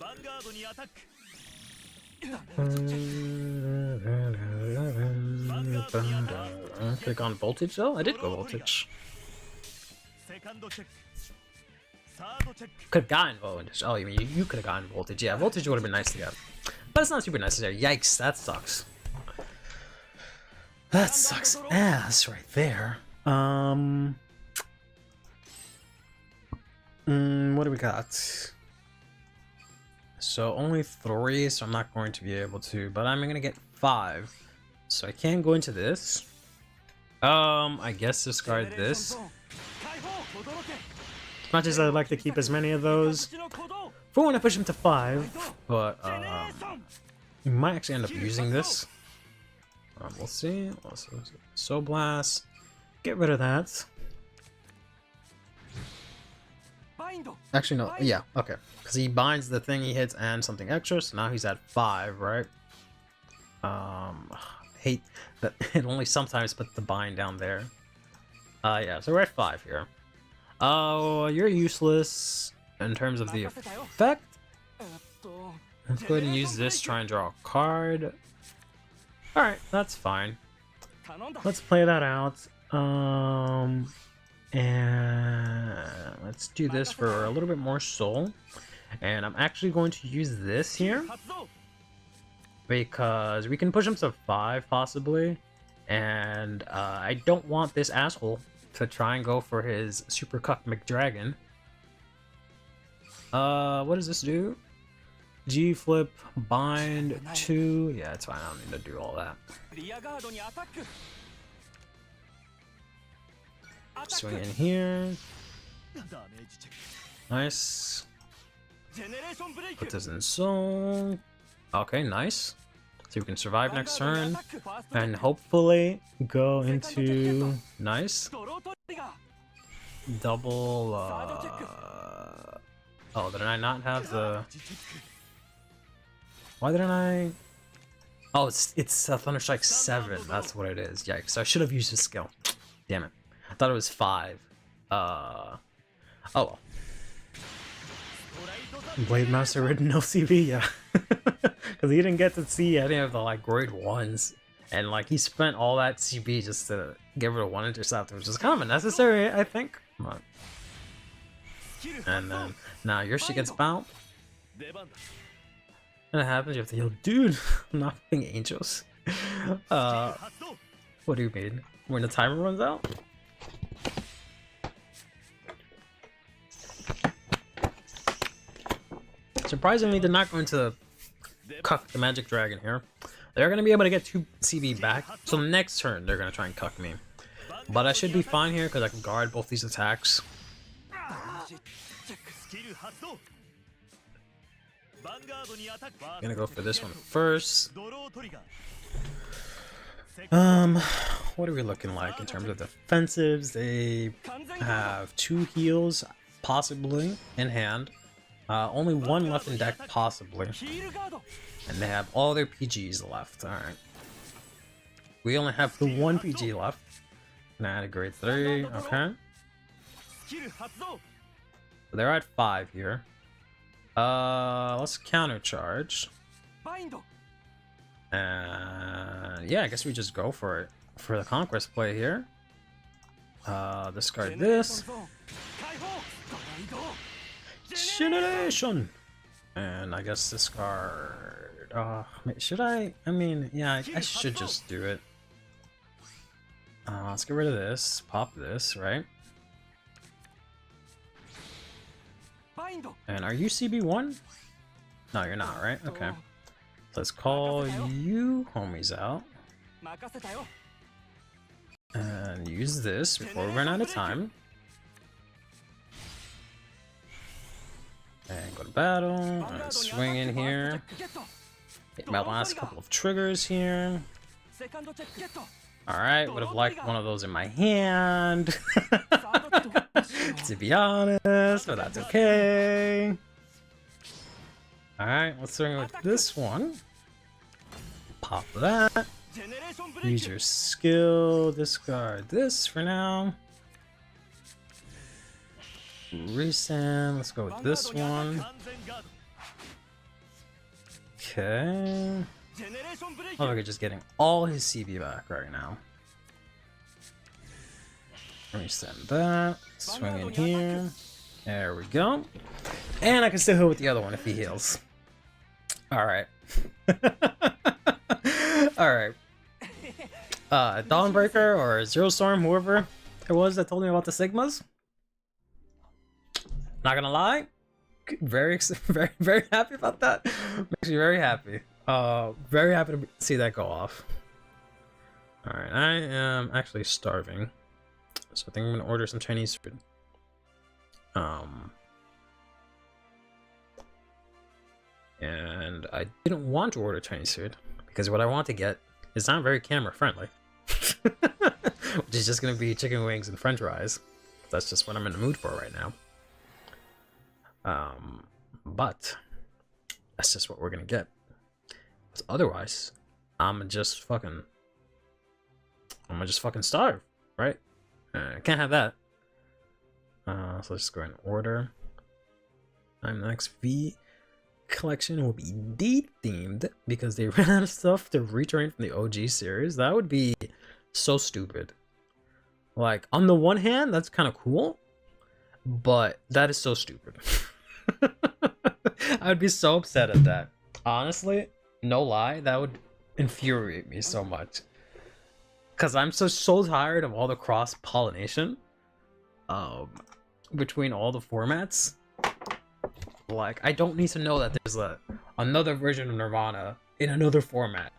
Click on voltage though? I did go voltage. Could have gotten voltage. Oh, you mean you could have gotten voltage. Yeah, voltage would have been nice to get. But it's not super necessary. Yikes, that sucks. That sucks ass right there. What do we got? So only 3, so I'm not going to be able to, but I'm gonna get 5. So I can go into this. I guess discard this. As much as I'd like to keep as many of those, we want to push him to 5, but we might actually end up using this. We'll see. Also, Soul Blast. Get rid of that. Actually, no. Yeah, okay. Because he binds the thing he hits and something extra, so now he's at 5, right? Hate that it only sometimes puts the bind down there. Yeah, so we're at 5 here. Oh, you're useless in terms of the effect. Let's go ahead and use this, try and draw a card. Alright, that's fine. Let's play that out. And let's do this for a little bit more soul. And I'm actually going to use this here because we can push him to 5 possibly. And I don't want this asshole to try and go for his Super Cuck McDragon. What does this do? G flip, bind 2. Yeah, it's fine. I don't need to do all that. Swing in here. Nice. Put this in soul. Okay, nice. So we can survive next turn and hopefully go into nice double. Oh, did I not have the? Why didn't I? Oh, it's Thunderstrike 7. That's what it is. Yikes! I should have used his skill. Damn it! I thought it was 5. Oh well. Blade Master with no CV, yeah. Because he didn't get to see any of the like grade 1s. And like he spent all that CB just to get rid of 1 intercept, which is kind of unnecessary, I think. But... And then now your shit gets bound. And it happens, you have to heal. Dude, I'm not playing angels. What do you mean? When the timer runs out? Surprisingly, they're not going to cuck the magic dragon here. They're going to be able to get 2 CB back. So next turn, they're going to try and cuck me. But I should be fine here because I can guard both these attacks. I'm going to go for this one first. What are we looking like in terms of defensives? They have 2 heals, possibly, in hand. Only 1 left in deck, possibly. And they have all their PGs left. Alright. We only have the 1 PG left. And I had a grade 3. Okay. They're at 5 here. Let's counter charge. And yeah, I guess we just go for it. For the Conquest play here. Discard this. Generation! And I guess discard. Should I? I mean, yeah, I should just do it. Let's get rid of this. Pop this, right? And are you CB1? No, you're not, right? Okay. Let's call you homies out. And use this before we run out of time. And go to battle, and swing in here. Hit my last couple of triggers here. Alright, would have liked one of those in my hand. To be honest, but that's okay. Alright, let's swing with this one. Pop that. Use your skill, discard this for now. Resend, let's go with this one. Okay. ジェネレーションブレイキ Oh, look at just getting all his CB back right now. Let me send that. Swing in here. There we go. And I can still hit with the other one if he heals. Alright. Alright. Dawnbreaker or Zero Storm, whoever it was that told me about the Sigmas. Not gonna lie. Very happy about that. Makes me very happy. Very happy to see that go off. Alright, I am actually starving. So I think I'm gonna order some Chinese food. And I didn't want to order Chinese food because what I want to get is not very camera friendly. Which is just gonna be chicken wings and french fries. That's just what I'm in the mood for right now. But that's just what we're gonna get. Because otherwise, I'm gonna just fucking starve, right? Can't have that. So let's just go ahead and order. The next V collection will be D themed because they ran out of stuff to retrain from the OG series. That would be so stupid. Like, on the one hand, that's kind of cool, but that is so stupid. I would be so upset at that. Honestly, no lie, that would infuriate me so much. Because I'm so tired of all the cross-pollination between all the formats. Like, I don't need to know that there's another version of Nirvana in another format.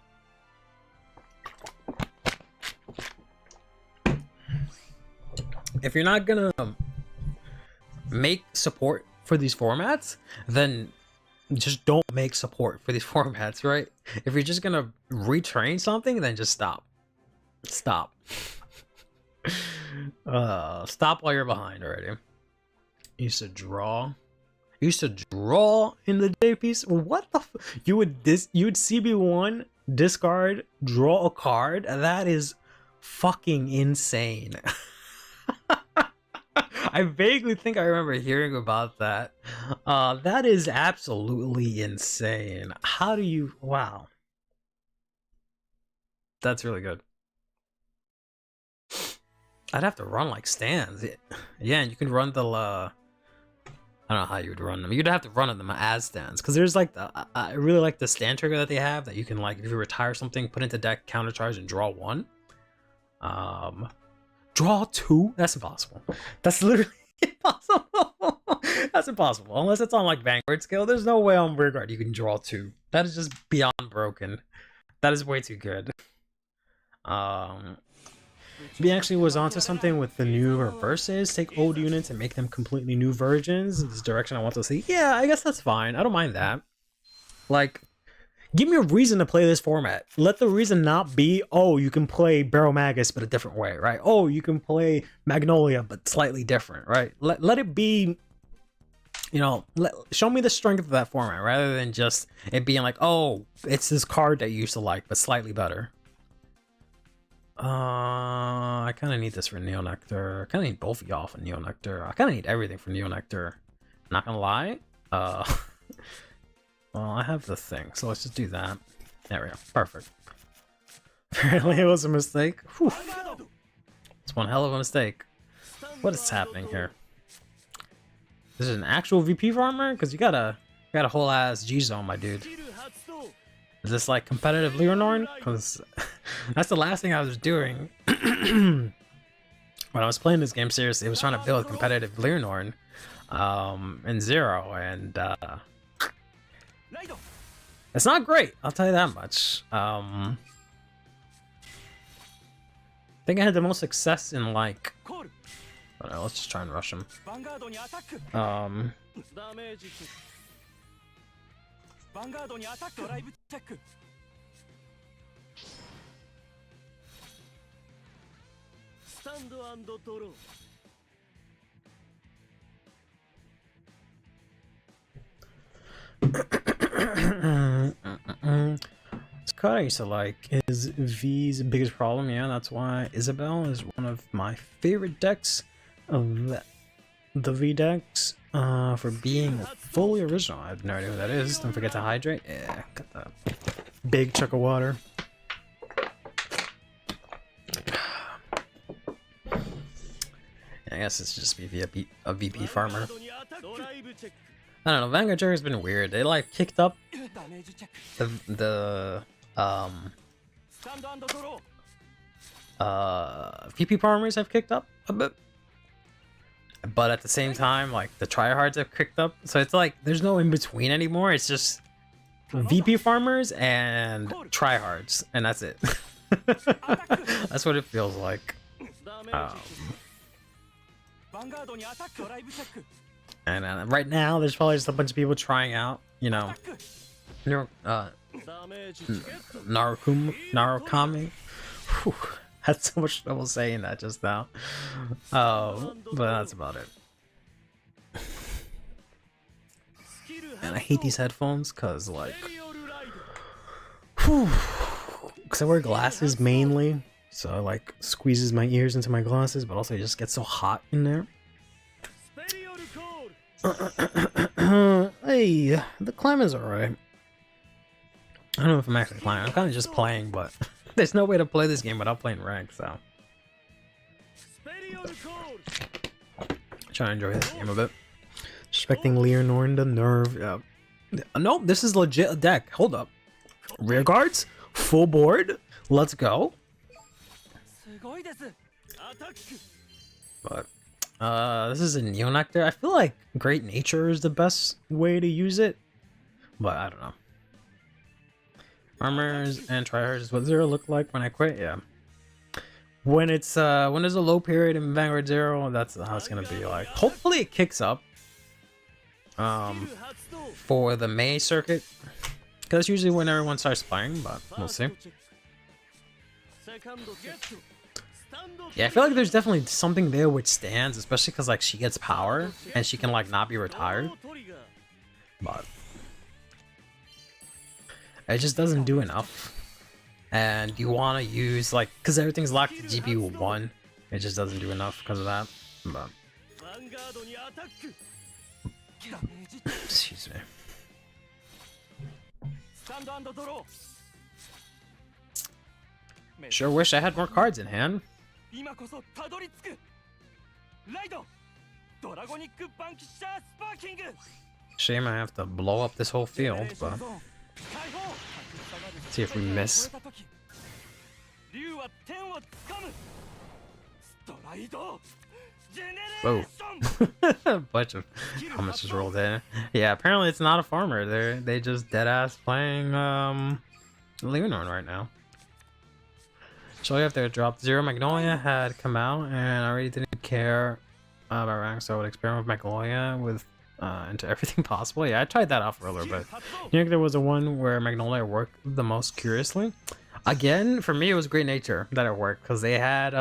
If you're not gonna make support for these formats, then just don't make support for these formats, right? If you're just gonna retrain something, then just stop. Stop. Stop while you're behind already. Used to draw in the day piece. What the you would CB1 discard, draw a card? That is fucking insane. I vaguely think I remember hearing about that. That is absolutely insane. How do you... Wow. That's really good. I'd have to run like stands. Yeah, and you can run the... I don't know how you would run them. You'd have to run them as stands. Because there's like the... I really like the stand trigger that they have. That you can, like, if you retire something, put into deck, countercharge, and draw one. Draw two? That's impossible. That's literally impossible. That's impossible. Unless it's on like Vanguard scale. There's no way on Vanguard you can draw two. That is just beyond broken. That is way too good. B actually was onto something with the new reverses. Take old units and make them completely new versions. This direction I want to see. Yeah, I guess that's fine. I don't mind that. Like, give me a reason to play this format. Let the reason not be, oh, you can play Barrow Magus, but a different way, right? Oh, you can play Magnolia, but slightly different, right? Let it be, you know, show me the strength of that format, rather than just it being like, oh, it's this card that you used to like, but slightly better. I kind of need this for Neo Nectar. I kind of need both of y'all for Neo Nectar. I kind of need everything for Neo Nectar. Not gonna lie. Well, I have the thing, so let's just do that. There we go. Perfect. Apparently it was a mistake. Whew. It's one hell of a mistake. What is happening here? This is an actual VP farmer? Because you got a whole ass G-zone, my dude. Is this like competitive Leonorn? Because that's the last thing I was doing when I was playing this game seriously. I was trying to build competitive Leonorn in Zero, and it's not great, I'll tell you that much. I think I had the most success in like... Alright, let's just try and rush him. This card I used to like is V's biggest problem. Yeah, that's why Isabel is one of my favorite decks of the VDEX for being fully original. I have no idea who that is. Don't forget to hydrate. Yeah, got that big chunk of water. I guess it's just a VP farmer. I don't know, Vanguard Jerry has been weird. They like kicked up the VP farmers have kicked up a bit. But at the same time, like the tryhards have kicked up. So it's like there's no in between anymore. It's just VP farmers and tryhards, and that's it. That's what it feels like. And right now, there's probably just a bunch of people trying out, you know, Narukami. Whew, had so much trouble saying that just now. But that's about it. And I hate these headphones because, like, because I wear glasses mainly, so it, like, squeezes my ears into my glasses, but also it just gets so hot in there. Hey, the climb is alright. I don't know if I'm actually climbing. I'm kind of just playing, but there's no way to play this game without playing rank, so. Trying to enjoy this game a bit. Expecting Leonor the nerve. Yeah. Nope, this is legit a deck. Hold up. Rear guards, full board. Let's go. But this is a Neonectar. I feel like Great Nature is the best way to use it, but I don't know. Armors and tryhards is what Zero look like when I quit. Yeah. When it's when there's a low period in Vanguard Zero, that's how it's gonna be like. Hopefully it kicks up for the May circuit, because that's usually when everyone starts playing, but we'll see. Yeah, I feel like there's definitely something there which stands, especially because like she gets power and she can like not be retired, but it just doesn't do enough. And you want to use like, because everything's locked to GPU 1, it just doesn't do enough because of that. But excuse me. Sure wish I had more cards in hand. Shame I have to blow up this whole field, but see if we miss. Whoa. A bunch of comments just rolled in. Yeah, apparently it's not a farmer. They just dead ass playing Leonor right now. So you have to drop Zero Magnolia had come out, and I really didn't care about rank, so I would experiment with Magnolia with into everything possible. Yeah, I tried that out for a little bit. You think there was a one where Magnolia worked the most curiously? Again, for me, it was Great Nature that it worked, because they had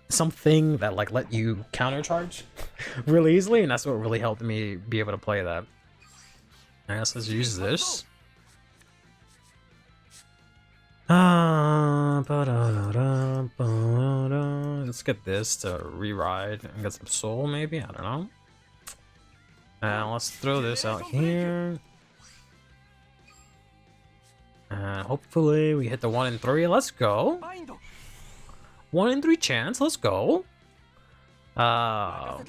something that like let you countercharge really easily, and that's what really helped me be able to play that. I guess let's use this. Let's get this to re-ride and get some soul, maybe? I don't know. And let's throw this out here. And hopefully we hit the 1 in 3. Let's go. 1 in 3 chance. Let's go.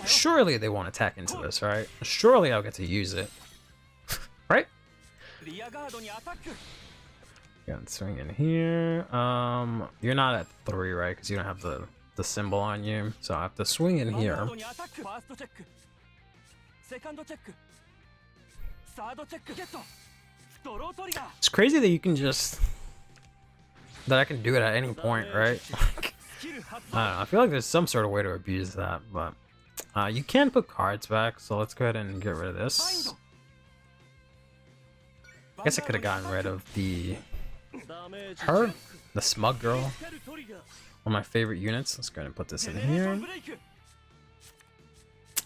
Surely they won't attack into this, right? Surely I'll get to use it. Right? Got swing in here. You're not at 3, right? Because you don't have the symbol on you. So I have to swing in here. It's crazy that you can just I can do it at any point, right? I don't know, I feel like there's some sort of way to abuse that, but you can put cards back, so let's go ahead and get rid of this. I guess I could have gotten rid of the smug girl, one of my favorite units. Let's go ahead and put this in here.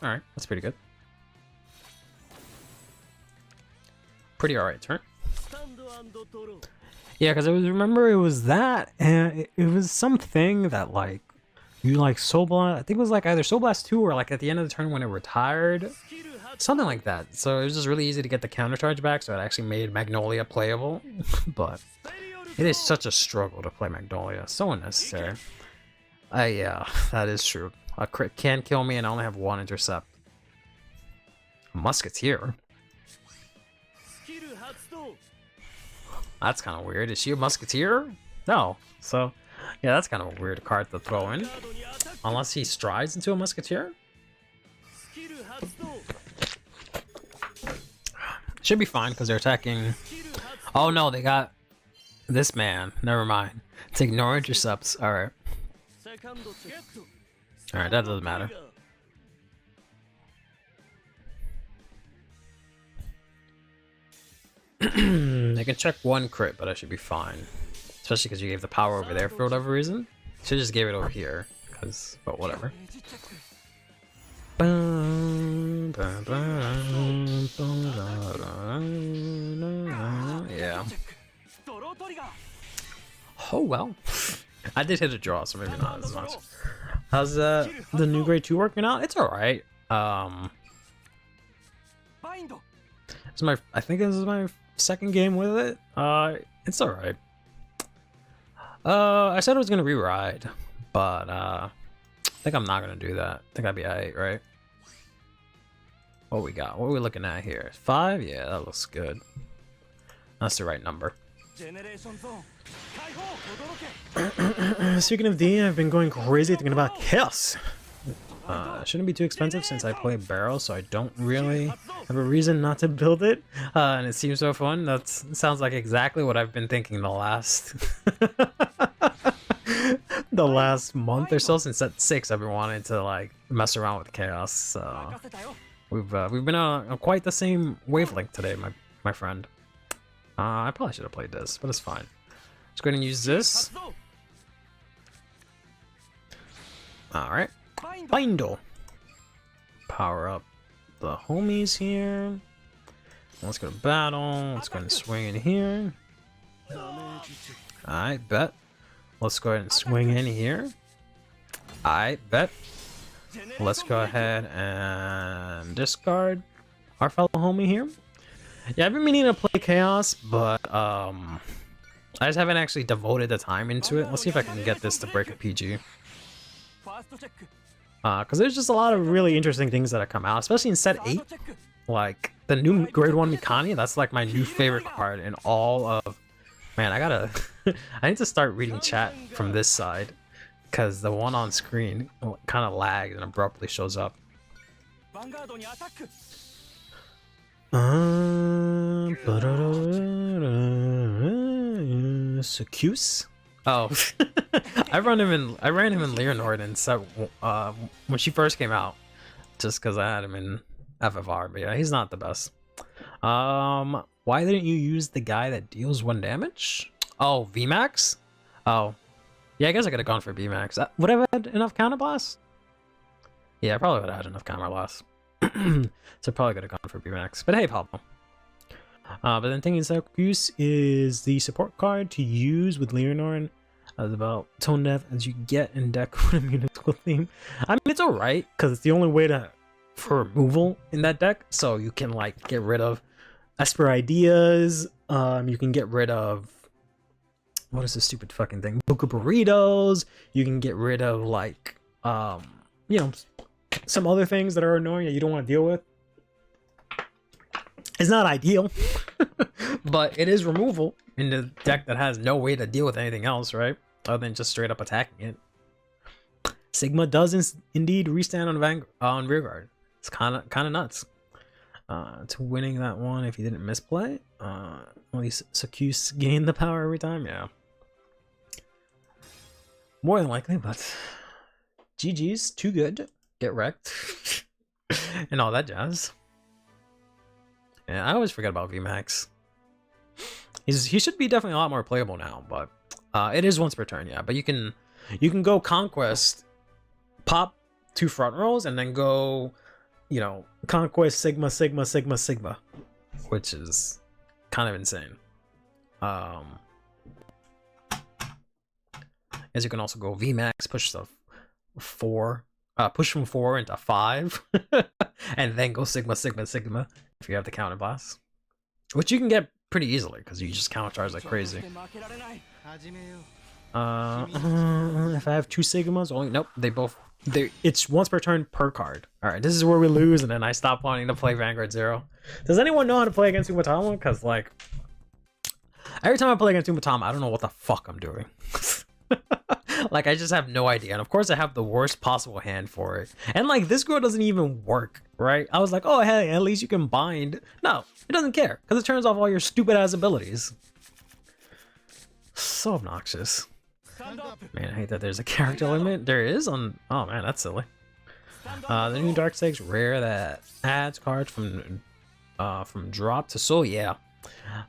Alright, that's pretty good. Pretty alright turn. Yeah, because I remember it was that, and it was something that like You like Soul Blast? I think it was like either Soul Blast 2 or like at the end of the turn when it retired. Something like that. So it was just really easy to get the counter charge back, so it actually made Magnolia playable. But it is such a struggle to play Magnolia. So unnecessary. Yeah, that is true. A crit can kill me and I only have 1 intercept. A Musketeer? That's kind of weird. Is she a Musketeer? No. So, yeah, that's kind of a weird card to throw in. Unless he strides into a Musketeer? Should be fine because they're attacking. Oh no, they got this man. Never mind. It's ignore intercepts. Alright. Alright, that doesn't matter. They can check 1 crit, but I should be fine. Especially because you gave the power over there for whatever reason. Should just gave it over here, but whatever. Yeah. Oh well. I did hit a draw, so maybe not as much. How's the new grade 2 working out? It's alright. I think this is my 2nd game with it. It's alright. I said I was gonna re-ride, but I think I'm not gonna do that. I think I'd be alright, right? What we got? What are we looking at here? 5? Yeah, that looks good. That's the right number. Speaking of D, I've been going crazy thinking about Chaos. Shouldn't be too expensive since I play Barrel, so I don't really have a reason not to build it. And it seems so fun. That sounds like exactly what I've been thinking the last the last month or so. Since set 6, I've been wanting to like mess around with Chaos. So we've been on quite the same wavelength today, my friend. I probably should have played this, but it's fine. Let's go ahead and use this. Alright. Bindle. Power up the homies here. Let's go to battle. Let's go ahead and swing in here. I bet. Let's go ahead and swing in here. I bet. Let's go ahead and discard our fellow homie here. Yeah, I've been meaning to play Chaos, but I just haven't actually devoted the time into it. Let's see if I can get this to break a PG. Because there's just a lot of really interesting things that have come out, especially in set 8. Like, the new grade 1 Mikani, that's like my new favorite card in all of... Man, I gotta... I need to start reading chat from this side, because the one on screen kind of lags and abruptly shows up. Secuse? Oh, I ran him in Leonord and set when she first came out, just because I had him in FFR. But yeah, he's not the best. Why didn't you use the guy that deals 1 damage? Oh, VMAX? Oh, yeah, I guess I could have gone for VMAX. Would I have had enough counterblast? Yeah, I probably would have had enough counterblast. So probably could have gone for VMAX. But hey, Pablo. But then thinking Secuse is the support card to use with Leonor as about tone deaf as you get in deck with a musical theme. I mean, it's alright because it's the only way for removal in that deck. So you can like get rid of Esper Ideas. You can get rid of what is this stupid fucking thing? Buka Burritos. You can get rid of like you know, some other things that are annoying that you don't want to deal with. It's not ideal, but it is removal in the deck that has no way to deal with anything else, right? Other than just straight up attacking it. Sigma does indeed restand on Vanguard. It's kind of nuts. To winning that one if you didn't misplay. At least Secuse gained the power every time. Yeah, more than likely, but GG's, too good. Get wrecked and all that jazz. Yeah, I always forget about VMAX. He should be definitely a lot more playable now, but it is once per turn, yeah. But you can go Conquest, pop 2 front rows, and then go, you know, Conquest Sigma, which is kind of insane. As you can also go VMAX, push stuff 4, push from 4 into 5, and then go Sigma, Sigma, Sigma if you have the counter blast, which you can get pretty easily because you just counter charge like crazy. If I have 2 Sigmas, only nope, it's once per turn per card. All right, this is where we lose, and then I stop wanting to play Vanguard 0. Does anyone know how to play against Umatama? Because like every time I play against Umatama, I don't know what the fuck I'm doing. Like I just have no idea, and of course I have the worst possible hand for it. And like this girl doesn't even work, right? I was like, oh hey, at least you can bind. No, it doesn't care because it turns off all your stupid ass abilities. So obnoxious. Man, I hate that there's a character limit. There is on. Oh man, that's silly. The new Dark Stakes rare that adds cards from drop to soul. Yeah.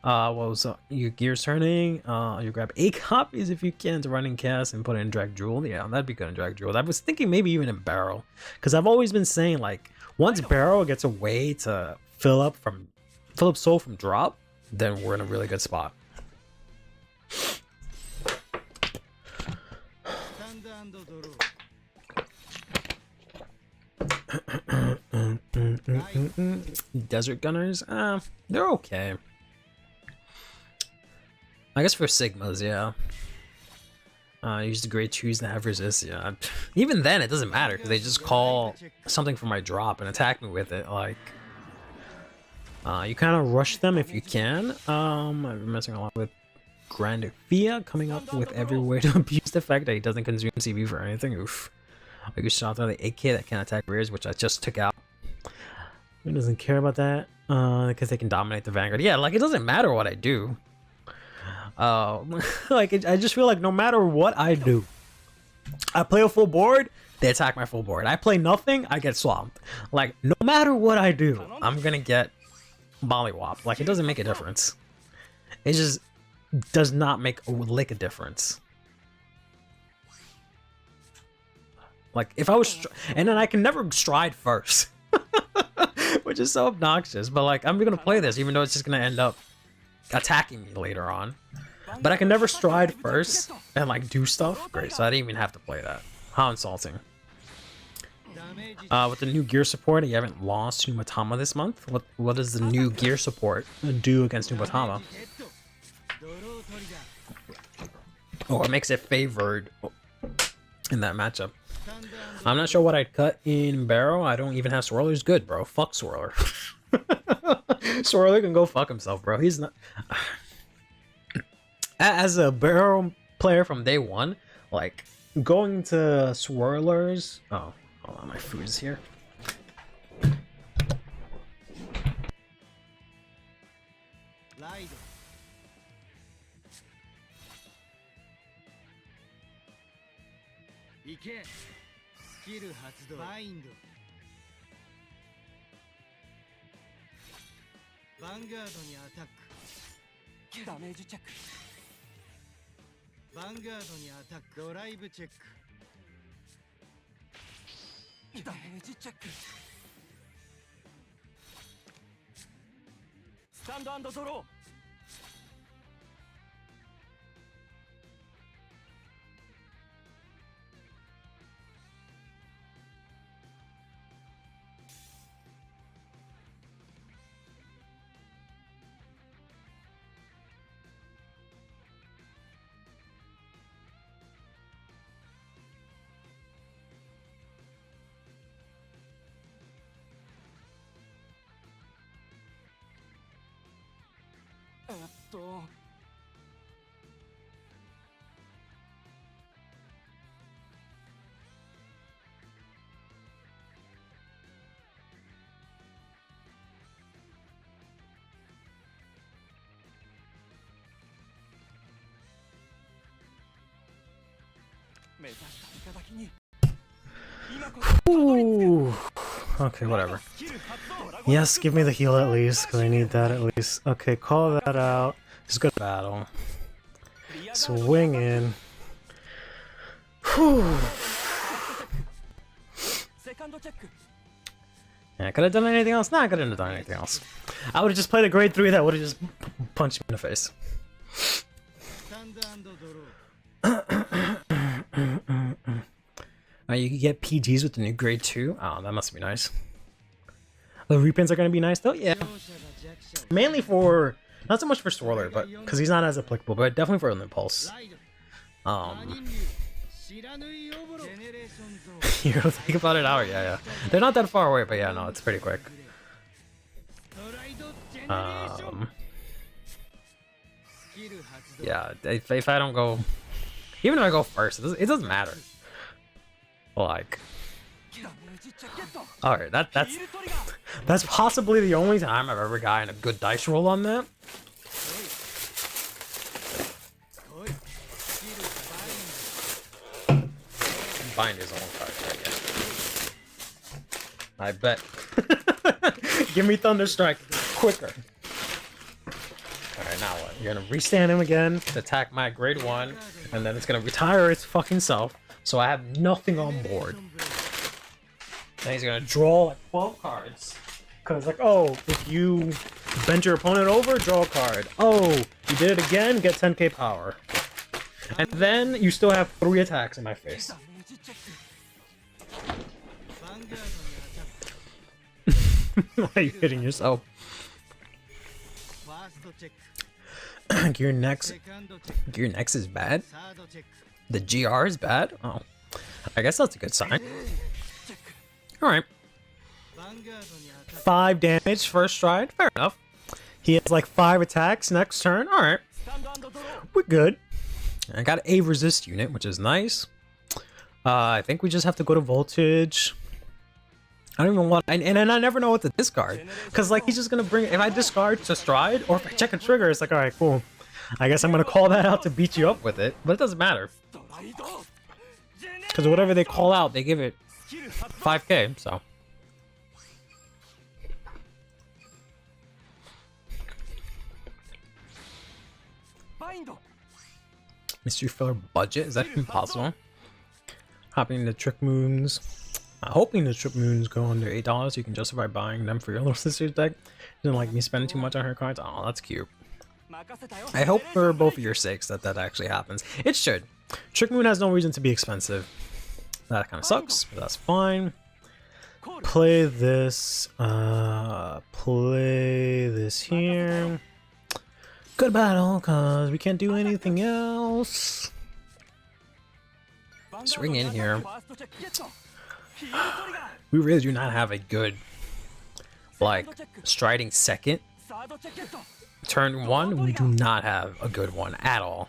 Your gear's turning. You grab 8 copies if you can to running cast and put it in Drag Jewel. Yeah, that'd be good in Drag Jewel. I was thinking maybe even in Barrel, because I've always been saying like once Barrel gets a way to fill up soul from drop, then we're in a really good spot. Desert Gunners, they're okay. I guess for Sigmas, yeah. Use the grade 2s that have resist, yeah. Even then, it doesn't matter because they just call something for my drop and attack me with it. Like, you kind of rush them if you can. I've been messing a lot with Grandifia, coming up with every way to abuse the fact that he doesn't consume CV for anything. Oof. I use shot the 8K that can attack rears, which I just took out. Who doesn't care about that? Because they can dominate the Vanguard. Yeah, like it doesn't matter what I do. Like I just feel like no matter what I do, I play a full board, they attack my full board. I play nothing, I get swamped. Like no matter what I do, I'm gonna get mollywopped. Like it doesn't make a difference. It just does not make a lick of difference. Like if I was, and then I can never stride first, which is so obnoxious. But like I'm gonna play this, even though it's just gonna end up attacking me later on. But I can never stride first and like do stuff. Great, so I didn't even have to play that. How insulting. With the new gear support, you haven't lost Umatama this month. What does the new gear support do against Umatama? Oh, it makes it favored in that matchup. I'm not sure what I'd cut in Barrow. I don't even have Swirler's good, bro. Fuck Swirler. Swirler can go fuck himself, bro. He's not. As a Barrow player from day one, like going to Swirlers. Oh, hold on, my food is here. Vanguard にアタック。ダメージチェック。Vanguard にアタック。ドライブチェック。ダメージチェック。スタンド&ドロー。Ooh. Okay, whatever. Yes, give me the heal at least, because I need that at least. Okay, call that out. It's a good battle. Swing in. Whew. Yeah, I could have done anything else? Nah, I couldn't have done anything else. I would have just played a grade 3 that would have just punched me in the face. You can get PGs with the new grade 2. Oh, that must be nice. The repins are going to be nice though? Yeah. Mainly for, not so much for Swirler, but because he's not as applicable, but definitely for an Impulse. You don't think about it out? Yeah. They're not that far away, but yeah, no, it's pretty quick. Yeah, if I don't go, even if I go first, it doesn't matter. Like, all right, that's possibly the only time I've ever gotten a good dice roll on that. Bind his own card, I bet. Give me Thunderstrike quicker. Alright, now what? You're gonna restand him again to attack my grade 1, and then it's gonna retire its fucking self, so I have nothing on board. And he's gonna draw like 12 cards. Cause like, oh, if you bend your opponent over, draw a card. Oh, you did it again, get 10k power. And then you still have 3 attacks in my face. Why are you hitting yourself? Gear next is bad? The GR is bad? Oh. I guess that's a good sign. Alright. 5 damage first stride. Fair enough. He has like 5 attacks next turn. Alright. We're good. I got a resist unit, which is nice. I think we just have to go to voltage. I don't even want, and I never know what to discard, because like he's just gonna bring, if I discard to stride or if I check a trigger, it's like, all right, cool, I guess I'm gonna call that out to beat you up with it, but it doesn't matter, because whatever they call out, they give it 5k. So mystery filler budget, is that even possible? Hopping into Trick Moons. Hoping the Trick Moons go under $8 so you can justify buying them for your little sister's deck. Didn't like me spending too much on her cards. Oh, that's cute. I hope for both of your sakes that actually happens. It should. Trick Moon has no reason to be expensive. That kind of sucks, but that's fine. Play this. Play this here. Good battle, cause we can't do anything else. Swing in here. We really do not have a good, like, striding second. Turn 1, we do not have a good one at all.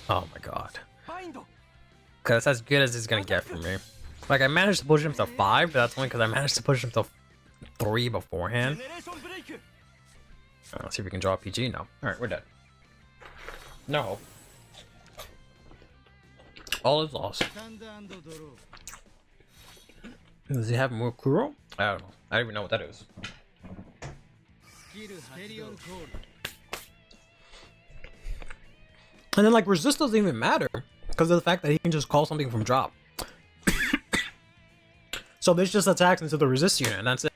Oh my god. Because that's as good as it's gonna get for me. Like, I managed to push him to 5, but that's only because I managed to push him to 3 beforehand. Let's see if we can draw a PG. No. Alright, we're dead. No hope. All is lost. Does he have more Kuro? I don't know. I don't even know what that is. And then like resist doesn't even matter because of the fact that he can just call something from drop. So this just attacks into the resist unit and that's it.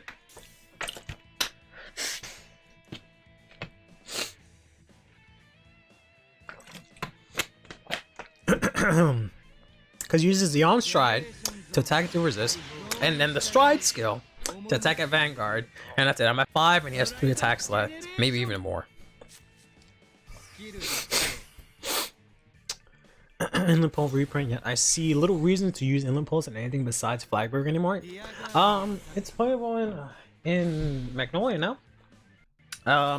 Because he uses the on stride to attack through resist, and then the stride skill to attack at Vanguard, and that's it. I'm at 5, and he has 3 attacks left, maybe even more. Inland Pulse reprint. Yet I see little reason to use Inland Pulse in anything besides Flagberg anymore. It's playable in Magnolia now.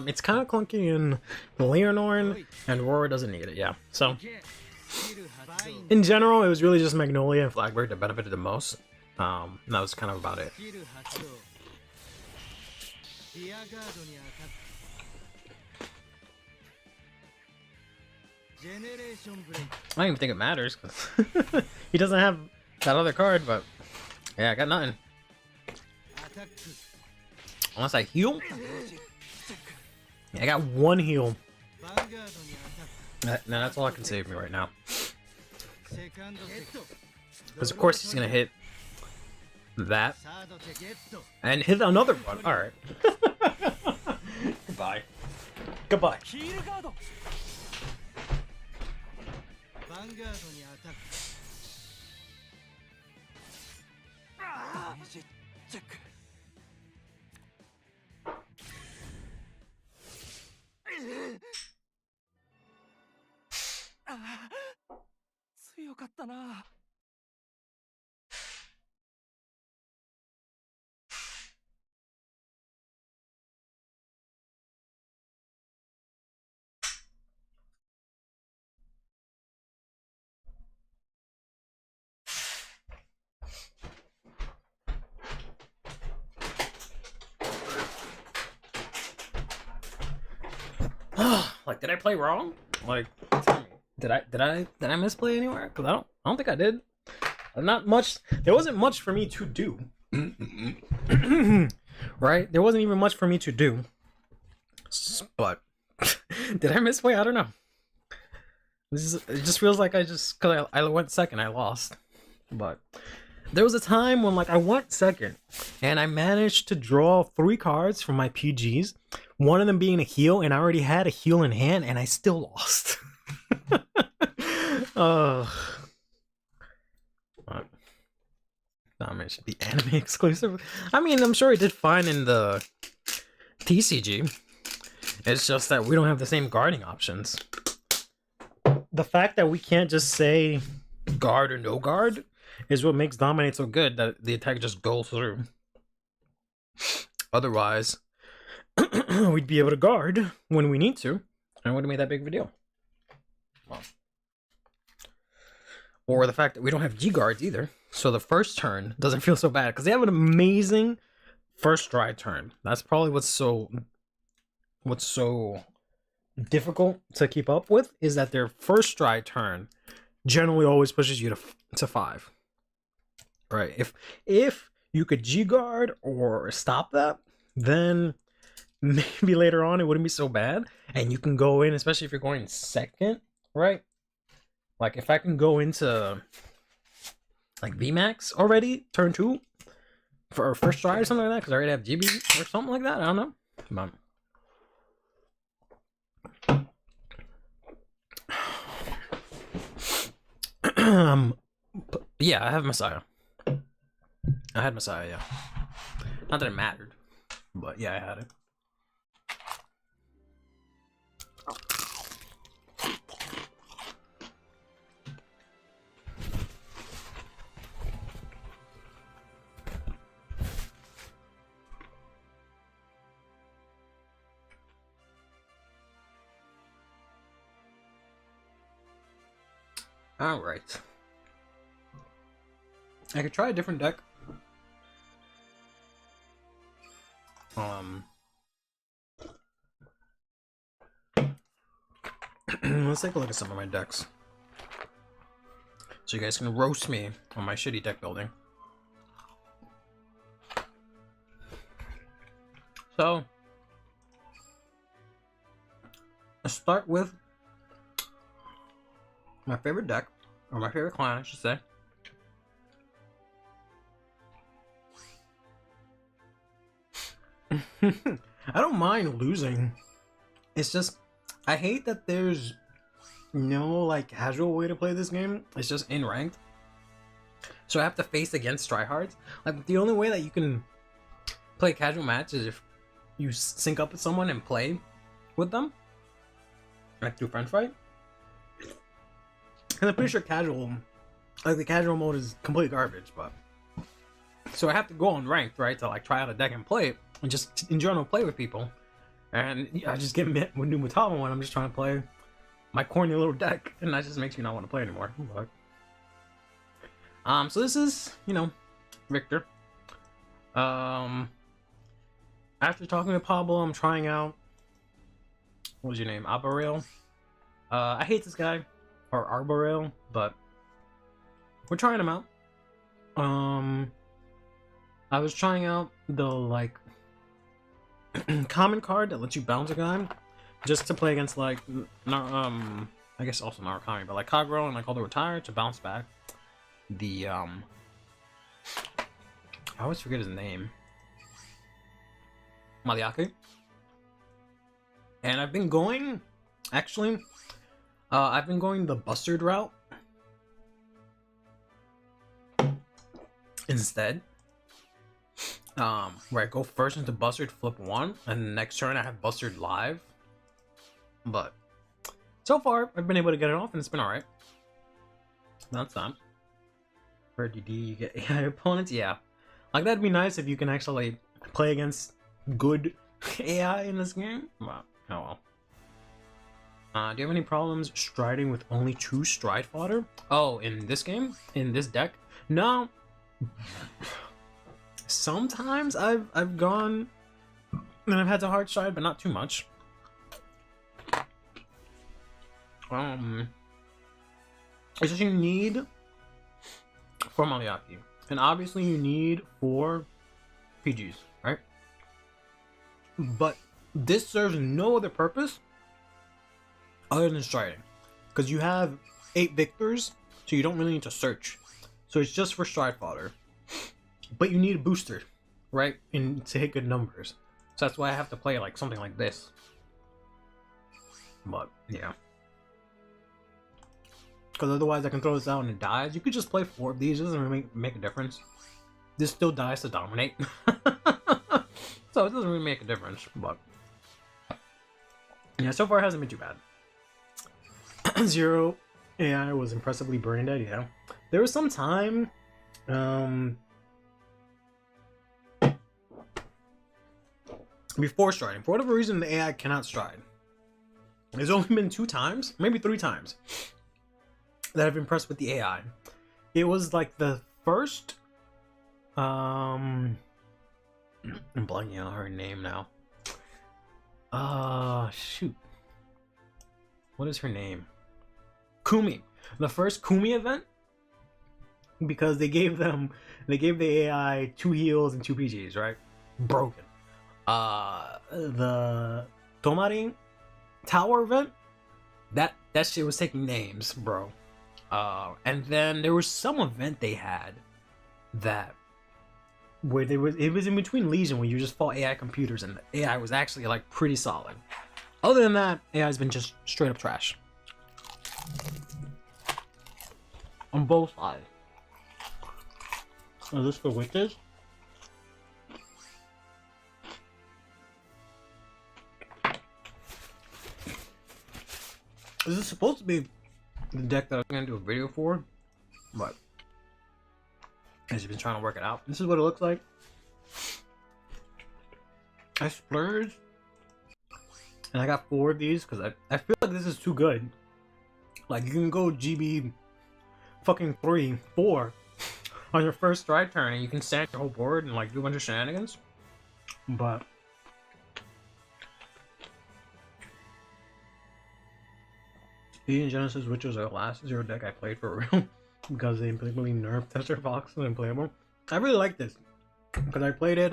It's kind of clunky in Leonorn, and Aurora doesn't need it. Yeah, so. In general, it was really just Magnolia and Flagberg that benefited the most. That was kind of about it. I don't even think it matters because he doesn't have that other card, but yeah, I got nothing. Unless I heal? Yeah, I got 1 heal. Now that's all I can save me right now. Because of course he's gonna hit that and hit another one. All right. Goodbye. Goodbye. ヴァンガードにアタック。ダメージチェック。強かったな。Like, did I play wrong? Like, tell me, did I misplay anywhere? Cause I don't think I did. Not much. There wasn't much for me to do. Right? There wasn't even much for me to do. But did I misplay? I don't know. It just feels like cause I went second, I lost. But there was a time when like I went second and I managed to draw 3 cards from my PGs. One of them being a heal, and I already had a heal in hand, and I still lost. Nah, man, it should be anime exclusive. I mean, I'm sure it did fine in the TCG. It's just that we don't have the same guarding options. The fact that we can't just say guard or no guard is what makes Dominate so good, that the attack just goes through. Otherwise, we'd be able to guard when we need to, and it wouldn't make that big of a deal. Well. Or the fact that we don't have G guards either, so the first turn doesn't feel so bad, because they have an amazing first dry turn. That's probably what's so difficult to keep up with, is that their first dry turn generally always pushes you to 5. Right? If you could G guard or stop that, then maybe later on it wouldn't be so bad, and you can go in, especially if you're going second, right? Like if I can go into like VMAX already, turn 2 for our first try or something like that, because I already have GB or something like that. I don't know. Come on. Yeah, I have Messiah. I had Messiah, yeah. Not that it mattered, but yeah, I had it. Alright. I could try a different deck. Let's take a look at some of my decks, so you guys can roast me on my shitty deck building. So, let's start with my favorite deck, or my favorite clan, I should say. I don't mind losing. It's just, I hate that there's no like casual way to play this game. It's just in ranked, so I have to face against tryhards. Like the only way that you can play a casual match is if you sync up with someone and play with them, like through friend fight. And I'm pretty sure casual, like the casual mode is complete garbage, but so I have to go on ranked, right, to like try out a deck and play it, and just in general play with people. And I just get met with Numatama when I'm just trying to play my corny little deck, and that just makes me not want to play anymore. But, so this is, you know, Victor. After talking to Pablo, I'm trying out, what was your name, Arboreal? I hate this guy, or Arboreal, but we're trying him out. I was trying out the like common card that lets you bounce a guy, just to play against like I guess also Narukami, but like Kagero and like all the retired to bounce back. The I always forget his name. Maliaki. And I've been going, actually, I've been going the Bustard route instead. Where I go first into Bustard, flip 1, and the next turn I have Bustard live. But so far, I've been able to get it off, and it's been alright. That's that. For DD, you get AI opponents? Yeah. Like, that'd be nice if you can actually play against good AI in this game. But, oh well. Do you have any problems striding with only 2 stride fodder? Oh, in this game? In this deck? No. Sometimes I've gone and I've had to hard stride, but not too much. It's just you need 4 Maliaki, and obviously you need 4 PGs, right? But this serves no other purpose other than striding, because you have 8 victors, so you don't really need to search. So it's just for stride fodder. But you need a booster, right? And to hit good numbers. So that's why I have to play like something like this. But yeah. Because otherwise I can throw this out and it dies. You could just play 4 of these, it doesn't really make a difference. This still dies to dominate. So it doesn't really make a difference, but yeah, so far it hasn't been too bad. 0 AI was impressively brain dead, yeah. There was some time before striding. For whatever reason, the AI cannot stride. There's only been 2 times, maybe 3 times, that I've impressed with the AI. It was like the first, I'm blanking on her name now. Shoot. What is her name? Kumi. The first Kumi event, because they gave the AI 2 heals and 2 PGs, right? Broken. The Tomari Tower event, that shit was taking names, bro. And then there was some event they had that where it was in between Legion, where you just fought AI computers and the AI was actually like pretty solid. Other than that, AI has been just straight up trash on both sides. Is this for witches? This is supposed to be the deck that I'm gonna do a video for, but I've just been trying to work it out. This is what it looks like. I splurged, and I got 4 of these because I feel like this is too good. Like, you can go GB fucking 3, 4 on your first stride turn, and you can stand your whole board and like do a bunch of shenanigans. But Speed and Genesis, which was the last 0 deck I played for real, because they completely nerfed Tester Fox and unplayable. I really like this because I played it.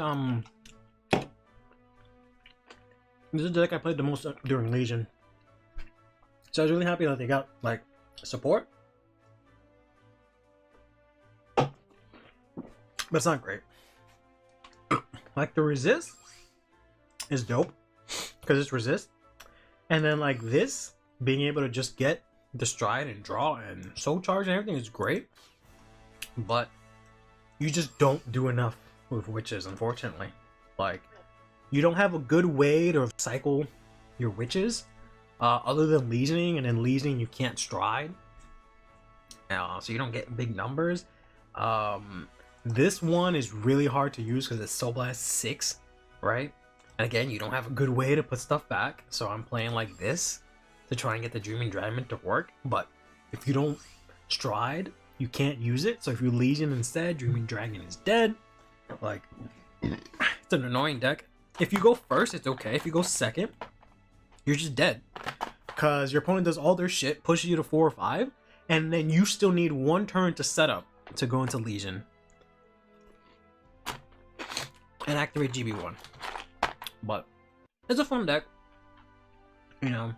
This is the deck I played the most during Legion, so I was really happy that they got like support. But it's not great. Like, the resist is dope because it's resist, and then like this, being able to just get the stride and draw and soul charge and everything is great, but you just don't do enough with witches, unfortunately. Like, you don't have a good way to cycle your witches other than legioning, and then legioning you can't stride, so you don't get big numbers. This one is really hard to use because it's Soul Blast 6, right? And again, you don't have a good way to put stuff back, so I'm playing like this to try and get the Dreaming Dragon to work. But if you don't stride, you can't use it. So if you Legion instead, Dreaming Dragon is dead. Like, it's an annoying deck. If you go first, it's okay. If you go second, you're just dead, because your opponent does all their shit, pushes you to 4 or 5, and then you still need 1 turn to set up to go into Legion and activate GB1. But it's a fun deck, you know.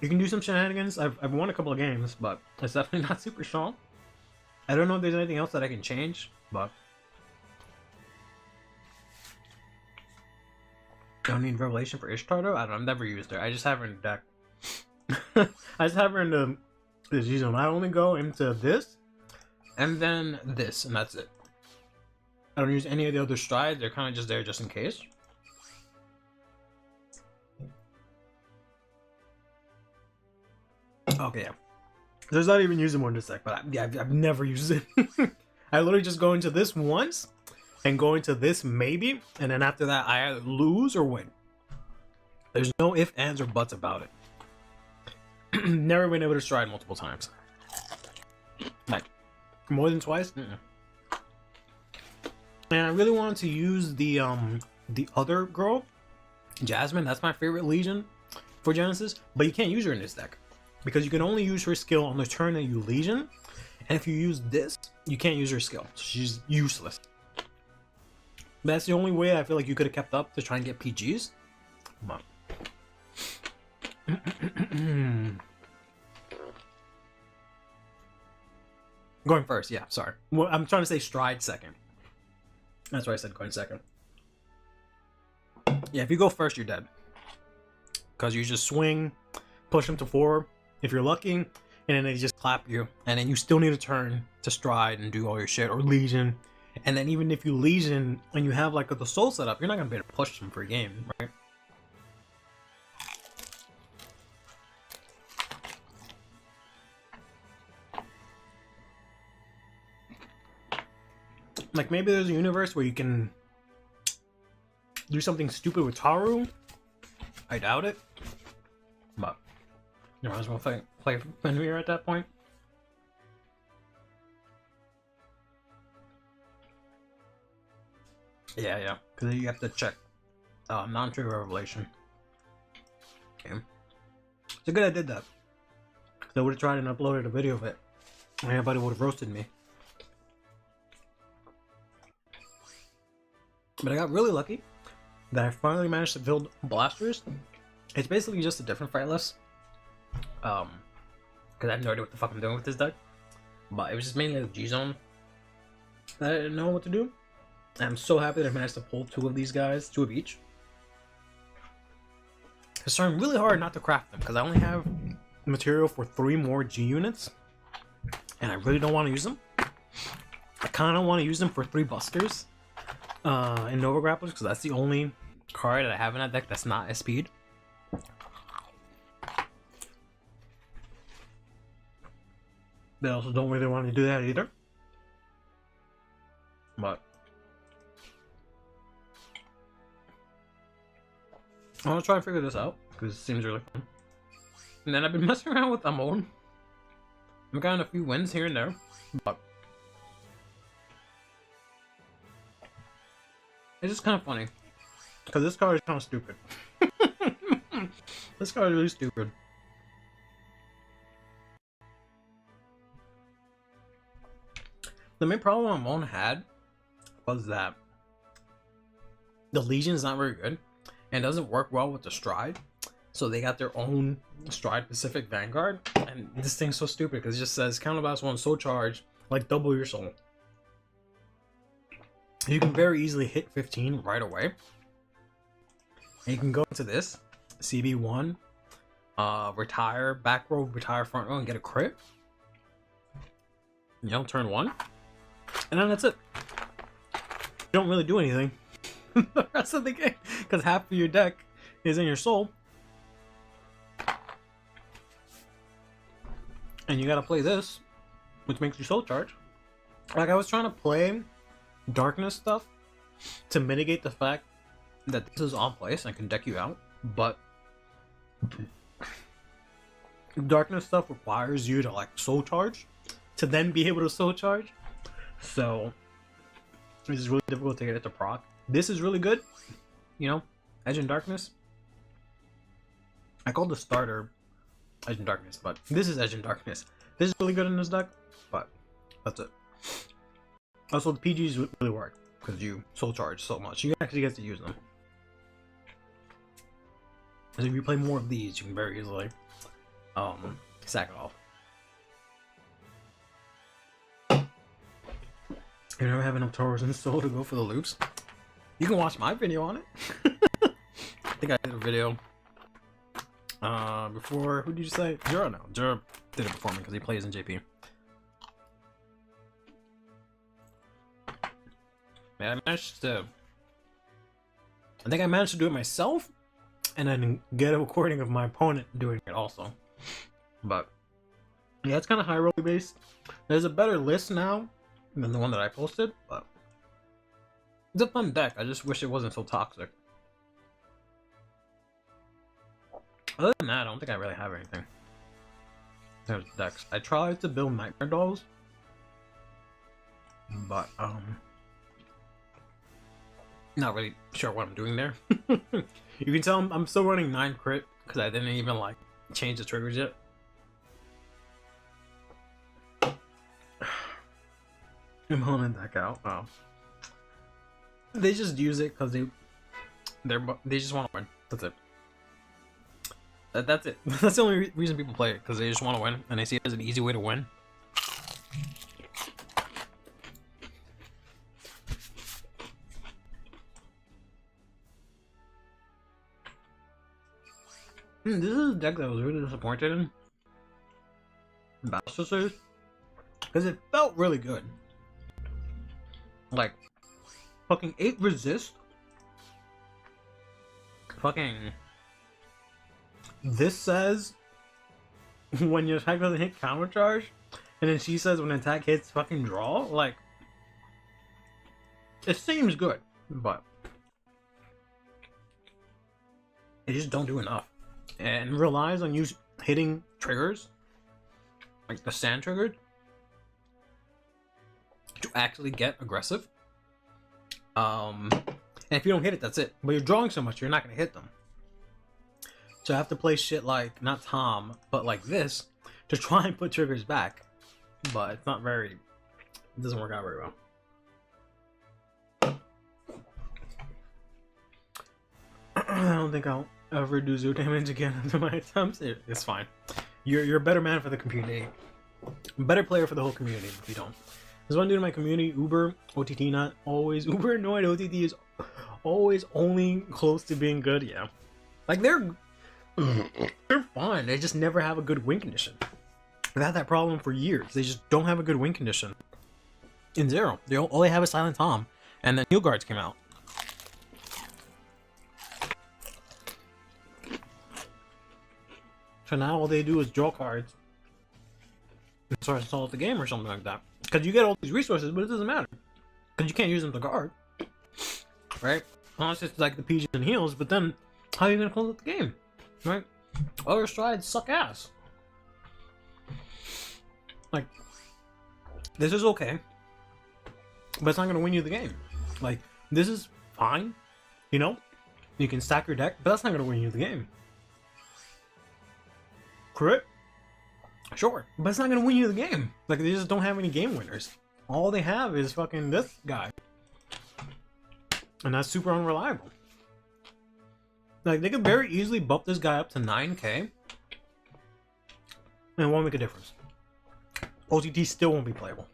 You can do some shenanigans. I've won a couple of games, but it's definitely not super strong. I don't know if there's anything else that I can change, but I don't need Revelation for Ishtar though. I don't know, I've never used her. I just have her in the deck. I just have her in the season. I only go into this and then this, and that's it. I don't use any of the other strides. They're kind of just there just in case. Okay, yeah. There's not even using more in this deck, but I've never used it. I literally just go into this once, and go into this maybe, and then after that I either lose or win. There's no ifs, ands, or buts about it. Never been able to stride multiple times. Like, more than twice? And I really wanted to use the other girl, Jasmine. That's my favorite Legion for Genesis, but you can't use her in this deck because you can only use her skill on the turn that you Legion, and if you use this, you can't use her skill. So she's useless. That's the only way I feel like you could have kept up to try and get PGs. Come on. Going first, yeah, sorry. Well, I'm trying to say stride second. That's why I said going second. Yeah, if you go first, you're dead. Because you just swing, push them to 4, if you're lucky, and then they just clap you. And then you still need a turn to stride and do all your shit, or Legion. And then even if you Legion and you have like the soul set up, you're not going to be able to push them for a game, right? Like, maybe there's a universe where you can do something stupid with Taru. I doubt it. But you might as well play Vanguard at that point. Yeah, because you have to check non-true revelation. Okay. It's good I did that. Because I would have tried and uploaded a video of it, and everybody would have roasted me. But I got really lucky that I finally managed to build blasters. It's basically just a different fight list. Because I have no idea what the fuck I'm doing with this deck. But it was just mainly the G-Zone that I didn't know what to do. And I'm so happy that I managed to pull 2 of these guys, 2 of each. It's trying really hard not to craft them, because I only have material for 3 more G units. And I really don't want to use them. I kind of want to use them for 3 busters. And Nova Grapplers, because that's the only card that I have in that deck that's not SP'd. They also don't really want to do that either. But I want to try and figure this out, because it seems really fun. And then I've been messing around with Amon. I've gotten a few wins here and there, but it's just kind of funny, because this card is kind of stupid. This card is really stupid. The main problem Amon had was that the Legion is not very good and doesn't work well with the Stride. So they got their own Stride-specific Vanguard, and this thing's so stupid because it just says counterblast 1 soul charge, like double your soul. You can very easily hit 15 right away. And you can go into this CB1, retire back row, retire front row, and get a crit. You know, turn 1, and then that's it. You don't really do anything the rest of the game because half of your deck is in your soul, and you gotta play this, which makes you soul charge. Like, I was trying to play darkness stuff to mitigate the fact that this is on place and can deck you out, but darkness stuff requires you to like soul charge to then be able to soul charge, so this is really difficult to get it to proc. This is really good, you know, Edge and Darkness. I called the starter Edge and Darkness, but this is Edge and Darkness. This is really good in this deck, but that's it. Also, the PGs really work because you soul charge so much. You actually get to use them. So if you play more of these, you can very easily sack it off. You never have enough Tauros in soul to go for the loops? You can watch my video on it. I think I did a video before. Who did you say? Jura? No, Jura did it before me because he plays in JP. Man, I managed to. I think I managed to do it myself, and then get a recording of my opponent doing it also. But yeah, it's kind of high roll based. There's a better list now than the one that I posted, but it's a fun deck. I just wish it wasn't so toxic. Other than that, I don't think I really have anything. There's decks. I tried to build Nightmare Dolls, but not really sure what I'm doing there. You can tell I'm still running 9 crit because I didn't even like change the triggers yet. I'm holding that deck out. Wow. They just use it because they just want to win. That's it. That's it. That's the only reason people play it, because they just want to win and they see it as an easy way to win. This is a deck that I was really disappointed in Battle Sisters, because it felt really good. Like, fucking 8 resist. Fucking. This says when your attack doesn't hit counter charge, and then she says when an attack hits fucking draw. Like, it seems good, but they just don't do enough, and relies on you hitting triggers, like the sand triggered, to actually get aggressive. And if you don't hit it, that's it. But you're drawing so much, you're not gonna hit them. So I have to play shit like, not Tom, but like this, to try and put triggers back. But it's not very, it doesn't work out very well. I don't think I'll ever do 0 damage again to my attempts. It's fine. You're a better man for the community. Better player for the whole community if you don't. There's one dude in my community, Uber, OTT not always. Uber annoyed, OTT is always only close to being good, yeah. Like, they're fine, they just never have a good win condition. They've had that problem for years. They just don't have a good win condition. In 0, all they have is Silent Tom, and then Heal Guards came out. So now all they do is draw cards and start to solve the game or something like that. Because you get all these resources, but it doesn't matter. Because you can't use them to guard. Right? Unless it's like the PGs and heals, but then how are you going to close out the game? Right? Other strides suck ass. Like, this is okay, but it's not going to win you the game. Like, this is fine. You know? You can stack your deck, but that's not going to win you the game. Crit? Sure, but it's not going to win you the game. Like, they just don't have any game winners. All they have is fucking this guy. And that's super unreliable. Like, they could very easily bump this guy up to 9k. And it won't make a difference. OTT still won't be playable.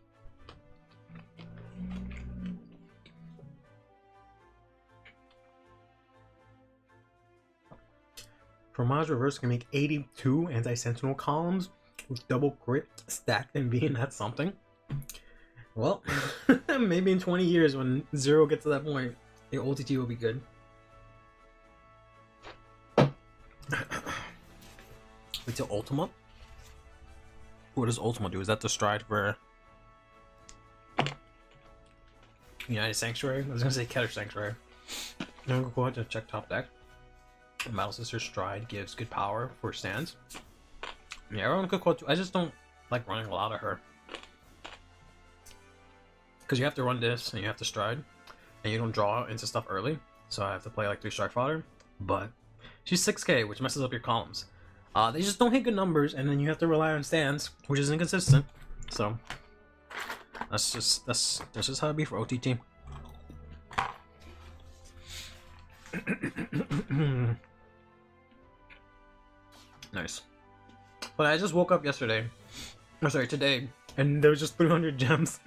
Fromage Reverse can make 82 anti-sentinel columns with double crit stacked and being that's something. Well, maybe in 20 years when 0 gets to that point, the OTT will be good. Wait till Ultima? What does Ultima do? Is that the stride for United Sanctuary? I was gonna say Keter Sanctuary. I'm gonna go ahead and check top deck. Battle Sister Stride gives good power for stands. Yeah, everyone could quote. I just don't like running a lot of her. Because you have to run this and you have to stride. And you don't draw into stuff early. So I have to play like 3 strike fodder. But she's 6k, which messes up your columns. They just don't hit good numbers, and then you have to rely on stands, which is inconsistent. So that's just how it be for OTT. Nice. But I just woke up yesterday, or sorry, today, and there was just 300 gems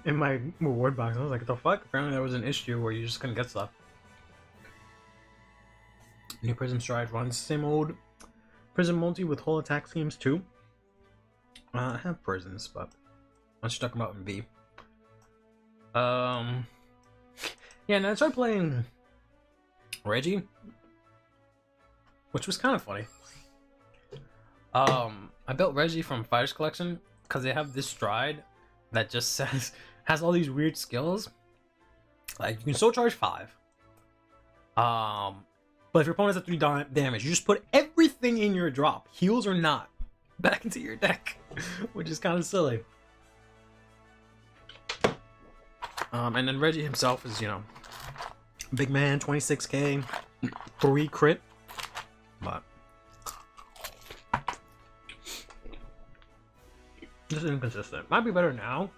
in my reward box. I was like, what the fuck? Apparently there was an issue where you just couldn't get stuff. New Prism Stride runs same old Prism multi with whole attack schemes too. I have prisons, but I'm just talking about in B. Yeah, and I started playing Reggie, which was kind of funny. I built Reggie from Fighters Collection because they have this stride that just has all these weird skills. Like you can still charge 5. But if your opponent has a 3 damage, you just put everything in your drop, heals or not, back into your deck, which is kind of silly. And then Reggie himself is, you know, big man, 26k, 3 crit, but just inconsistent. Might be better now.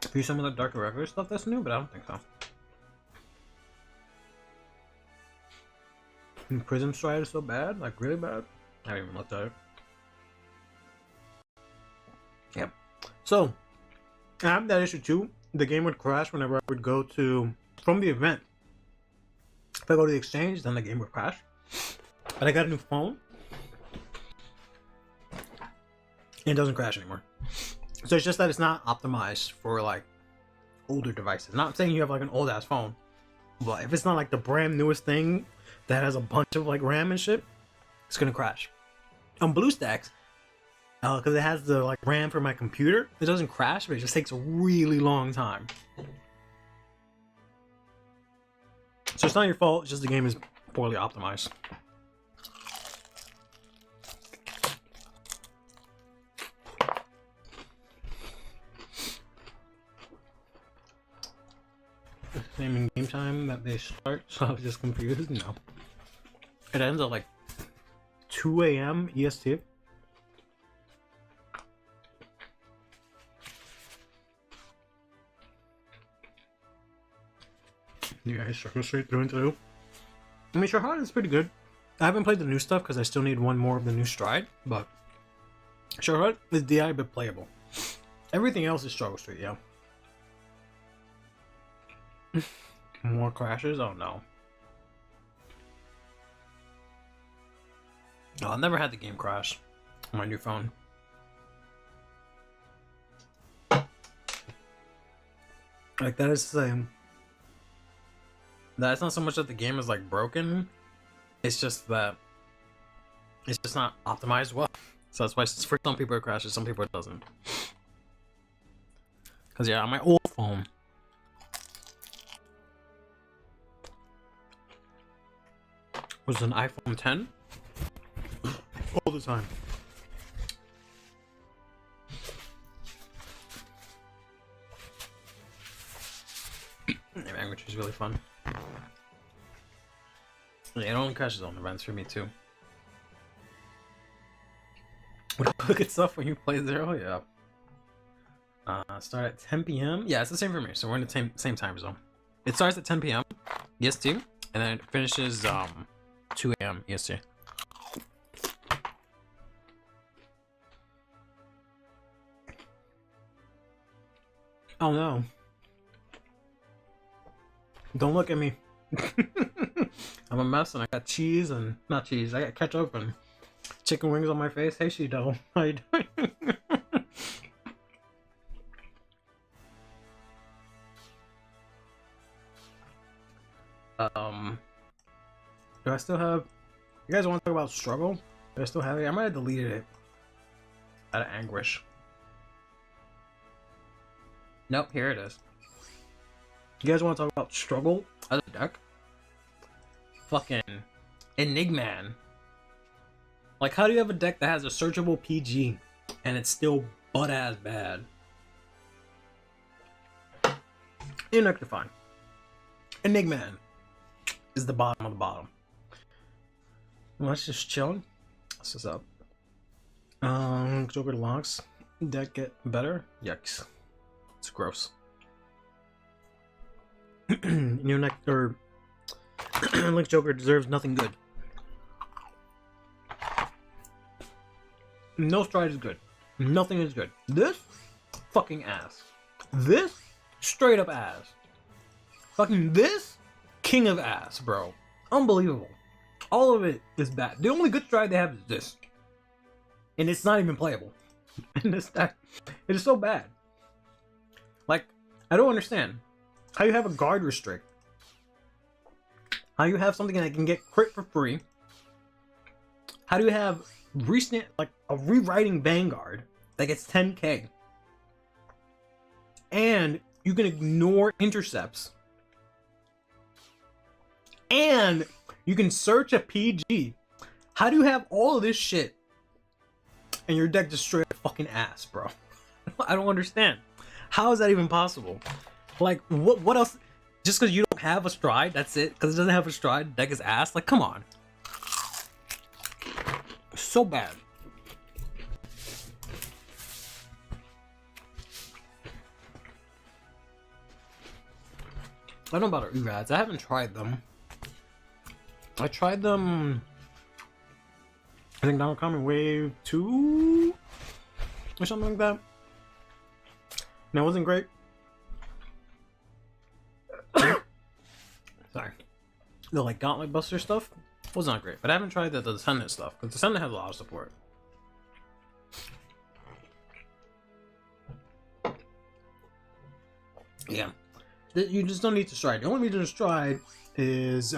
If you some of the Darker Record stuff that's new, but I don't think so. And Prism Stride is so bad, like really bad. I haven't even looked at it. Yep. So I have that issue too. The game would crash whenever I would go to from the event. If I go to the exchange, then the game would crash. But I got a new phone. And it doesn't crash anymore. So it's just that it's not optimized for like older devices. Not saying you have like an old ass phone, but if it's not like the brand newest thing that has a bunch of like RAM and shit, it's gonna crash. On BlueStacks, because it has the like RAM for my computer, it doesn't crash, but it just takes a really long time. So it's not your fault, it's just the game is poorly optimized. Same in game time that they start, so I was just confused. No, it ends at like 2 a.m. EST. You guys struggle straight through and through. I mean, Shahad is pretty good. I haven't played the new stuff because I still need one more of the new stride, but Shahad is DI but playable. Everything else is struggle straight, yeah. More crashes? Oh no. Oh, I've never had the game crash on my new phone. Like that is the same. That's not so much that the game is like broken. It's just that it's just not optimized well. So that's why for some people it crashes, some people it doesn't. Cause yeah, on my old phone, was an iPhone 10 all the time. Which is really fun. Yeah, it only crashes on events for me too. Look at stuff when you play Zero, yeah. Start at 10 p.m. Yeah, it's the same for me. So we're in the same time zone. It starts at 10 p.m. EST, and then it finishes 2 a.m. EST. Oh no. Don't look at me. I'm a mess and I got cheese and not cheese, I got ketchup and chicken wings on my face. Hey Shido, how you doing? Do I still have, you guys want to talk about struggle? Do I still have it? I might have deleted it out of anguish. Nope, here it is. You guys want to talk about struggle as a deck? Fucking Enigman. Like, how do you have a deck that has a searchable PG and it's still butt-ass bad? Fine. Enigman is the bottom of the bottom. Let's just chilling. This is up. Joker locks. Deck get better? Yikes. It's gross. Your neck or Link Joker deserves nothing good. No stride is good. Nothing is good. This fucking ass. This straight up ass. Fucking this king of ass, bro. Unbelievable. All of it is bad. The only good stride they have is this. And it's not even playable. And this deck, it is so bad. Like, I don't understand. How you have a guard restrict? How you have something that can get crit for free? How do you have recent, like a rewriting Vanguard that gets 10k? And you can ignore intercepts. And you can search a PG. How do you have all of this shit and your deck just straight fucking ass, bro? I don't understand. How is that even possible? Like, what else? Just because you don't have a stride, that's it? Because it doesn't have a stride, deck is ass? Like, come on. So bad. I don't know about erads. I haven't tried them. I tried them. I think now coming wave 2 or something like that. And it wasn't great. Sorry. The like Gauntlet Buster stuff was not great, but I haven't tried the Descendant stuff because Descendant has a lot of support. Yeah, you just don't need to stride. The only reason to stride is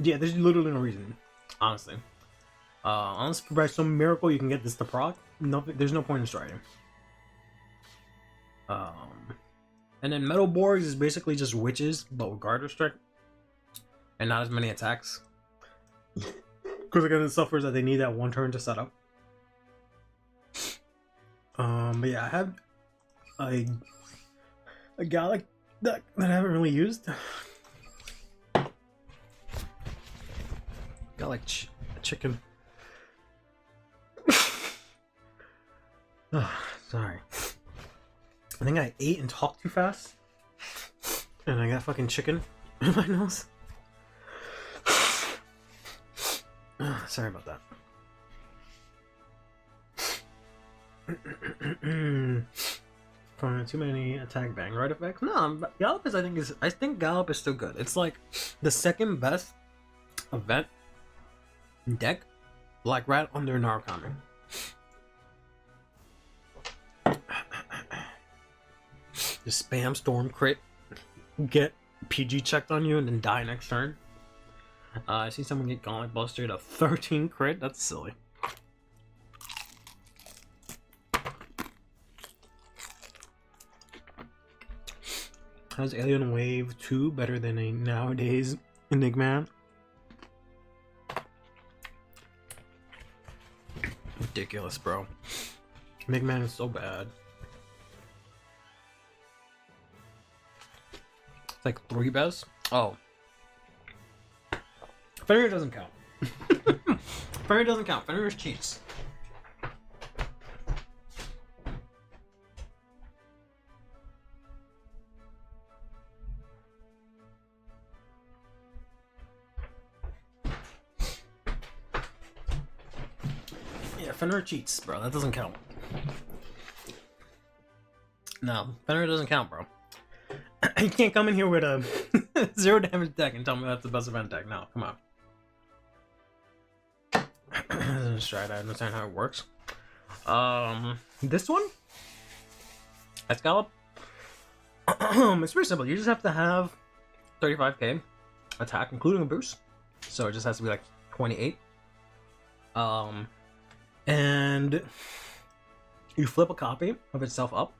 yeah, there's literally no reason, honestly. Unless by some miracle you can get this to proc, there's no point in striding. And then Metal Borgs is basically just witches, but with guard restrict and not as many attacks. Because again, it suffers that they need that one turn to set up. But yeah, I have a Gallic deck that I haven't really used. Got like chicken. Oh, sorry. I think I ate and talked too fast. And I got fucking chicken in my nose. Oh, sorry about that. Too many attack Vanguard effects. No, Gallop is I think Gallop is still good. It's like the second best event deck, like right under Narcomic. Just spam Storm crit, get PG checked on you, and then die next turn. I see someone get Gauntlet Buster to 13 crit. That's silly. How's Alien Wave 2 better than a nowadays Enigma? Ridiculous, bro. Enigma is so bad. It's like 3 best? Oh. Fenrir doesn't count. Fenrir doesn't count. Fenrir is cheats. Yeah, Fenrir cheats, bro. That doesn't count. No, Fenrir doesn't count, bro. You can't come in here with a 0 damage deck and tell me that's the best event deck. No, come on. Let's try to understand how it works. This one? Escalop? It's very simple. You just have to have 35k attack, including a boost. So it just has to be like 28. And you flip a copy of itself up,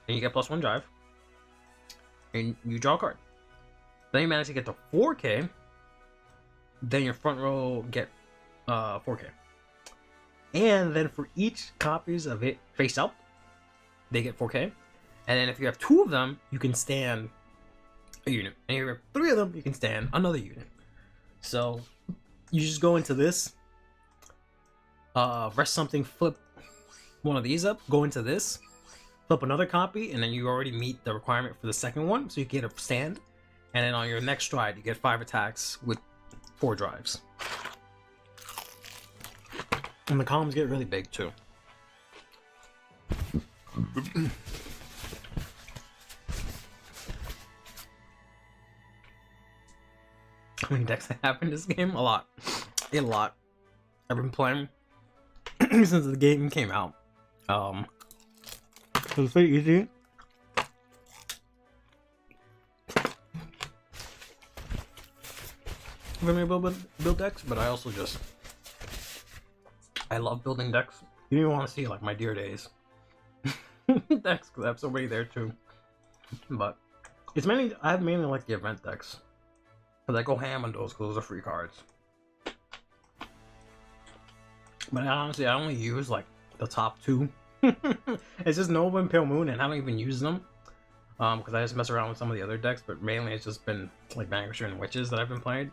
and you get +1 drive. And you draw a card. Then you manage to get to 4k. Then your front row get 4k. And then for each copies of it face up, they get 4k. And then if you have 2 of them, you can stand a unit. And if you have 3 of them, you can stand another unit. So you just go into this, rest something, flip one of these up, go into this, flip another copy, and then you already meet the requirement for the second one, so you get a stand. And then on your next stride, you get 5 attacks with 4 drives. And the columns get really big too. How many decks I have in this game? A lot. A lot. I've been playing since the game came out. It's pretty easy. For me to build decks, but I also just I love building decks. You don't even want to see like my dear days decks because I have so many there too. But it's mainly I mainly like the event decks because I go ham on those because those are free cards. But honestly, I only use like the top two. It's just Nova and Pale Moon, and I don't even use them because I just mess around with some of the other decks. But mainly, it's just been like Vanguard and Witches that I've been playing.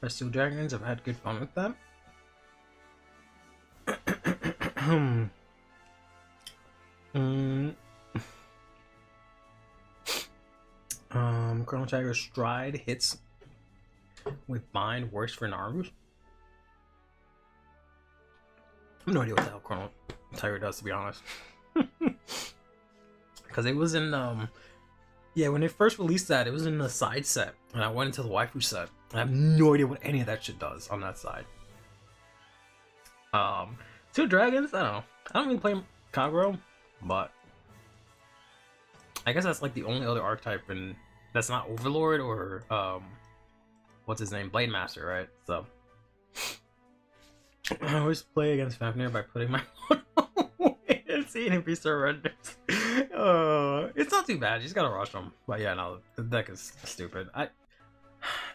Steel Dragons, I've had good fun with that. Chrono Tiger Stride hits with Bind, works for Naru. I have no idea what the hell Chrono Tiger does, to be honest. Because it was in, yeah, when they first released that, it was in the side set, and I went into the waifu set. I have no idea what any of that shit does on that side. Two Dragons, I don't know. I don't really play Kagero, but I guess that's like the only other archetype in that's not Overlord or what's his name, Blade Master, right? So I always play against Fafnir by putting my away and seeing if he surrenders. It's not too bad. You just gotta rush him. But yeah, no, the deck is stupid.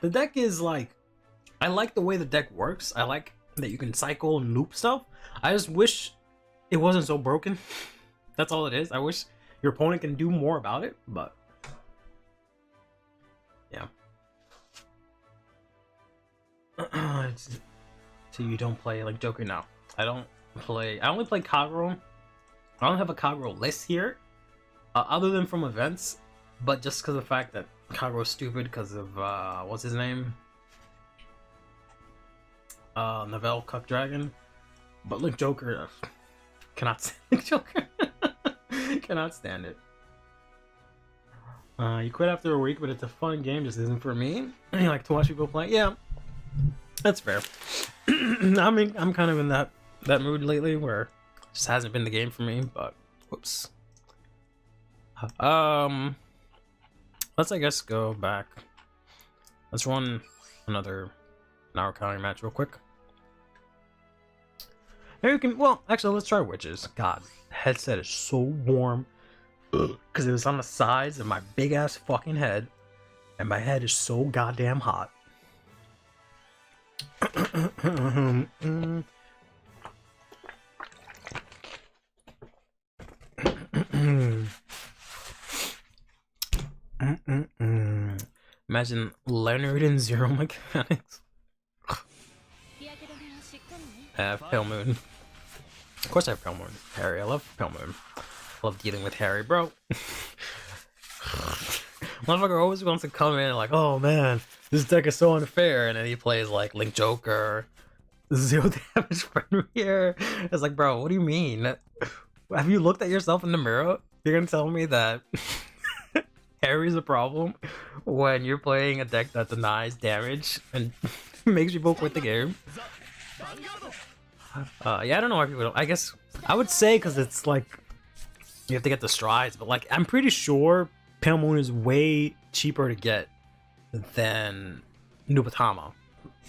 The deck is like, I like the way the deck works. I like that you can cycle and loop stuff. I just wish it wasn't so broken. That's all it is. I wish your opponent can do more about it, but yeah. So you don't play like Joker now. I only play Kagero. I don't have a Kagero list here, other than from events, but just because of the fact that Kagero's stupid because of what's his name? Novell Cuck Dragon. But Link Joker, cannot stand Link Joker. Cannot stand it. You quit after a week, but it's a fun game, just isn't for me. You like to watch people play? Yeah, that's fair. I mean, I'm kind of in that mood lately where it just hasn't been the game for me. But whoops. Let's I guess go back. Let's run another Naru County match real quick. Maybe we can. Well, actually, let's try Witches. God, the headset is so warm because it was on the sides of my big ass fucking head, and my head is so goddamn hot. Imagine Leonard in Zero Mechanics. I have Pale Moon. Of course I have Pale Moon. Harry, I love Pale Moon. I love dealing with Harry, bro. Motherfucker always wants to come in like, oh man, this deck is so unfair, and then he plays like Link Joker, Zero Damage Friend here. It's like, bro, what do you mean? Have you looked at yourself in the mirror? You're gonna tell me that Harry's a problem when you're playing a deck that denies damage and makes people quit the game? Yeah, I don't know why people don't. I guess I would say because it's like you have to get the strides, but like I'm pretty sure Pale Moon is way cheaper to get than Nubatama,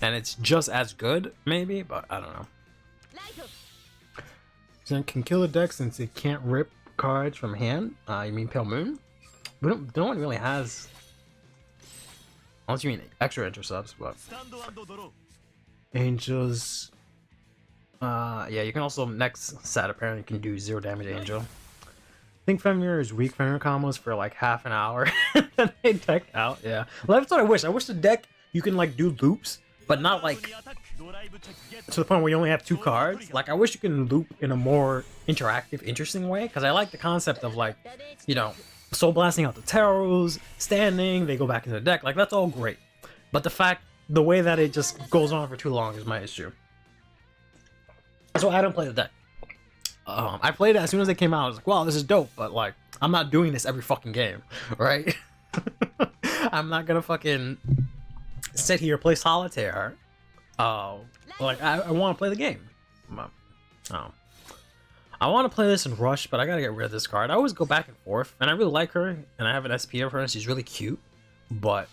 and it's just as good, maybe, but I don't know. So it can kill a deck since it can't rip cards from hand. You mean Pale Moon? No one really has, unless you mean extra subs, but Angels. Yeah, you can also next set apparently you can do 0 damage Angel. I think Fenrir is weak Fenrir combos for like half an hour and they decked out. Yeah, well, that's what I wish. I wish the deck you can like do loops, but not like to the point where you only have 2 cards. Like I wish you can loop in a more interactive, interesting way, because I like the concept of like, you know, soul blasting out the tarots, standing, they go back into the deck. Like that's all great, but the way that it just goes on for too long is my issue. So I don't play the deck. I played it as soon as it came out. I was like, wow, this is dope, but like, I'm not doing this every fucking game, right? I'm not gonna fucking sit here play solitaire. Like I want to play the game. Oh. I want to play this in Rush, but I gotta get rid of this card. I always go back and forth, and I really like her, and I have an SP of her, and she's really cute. But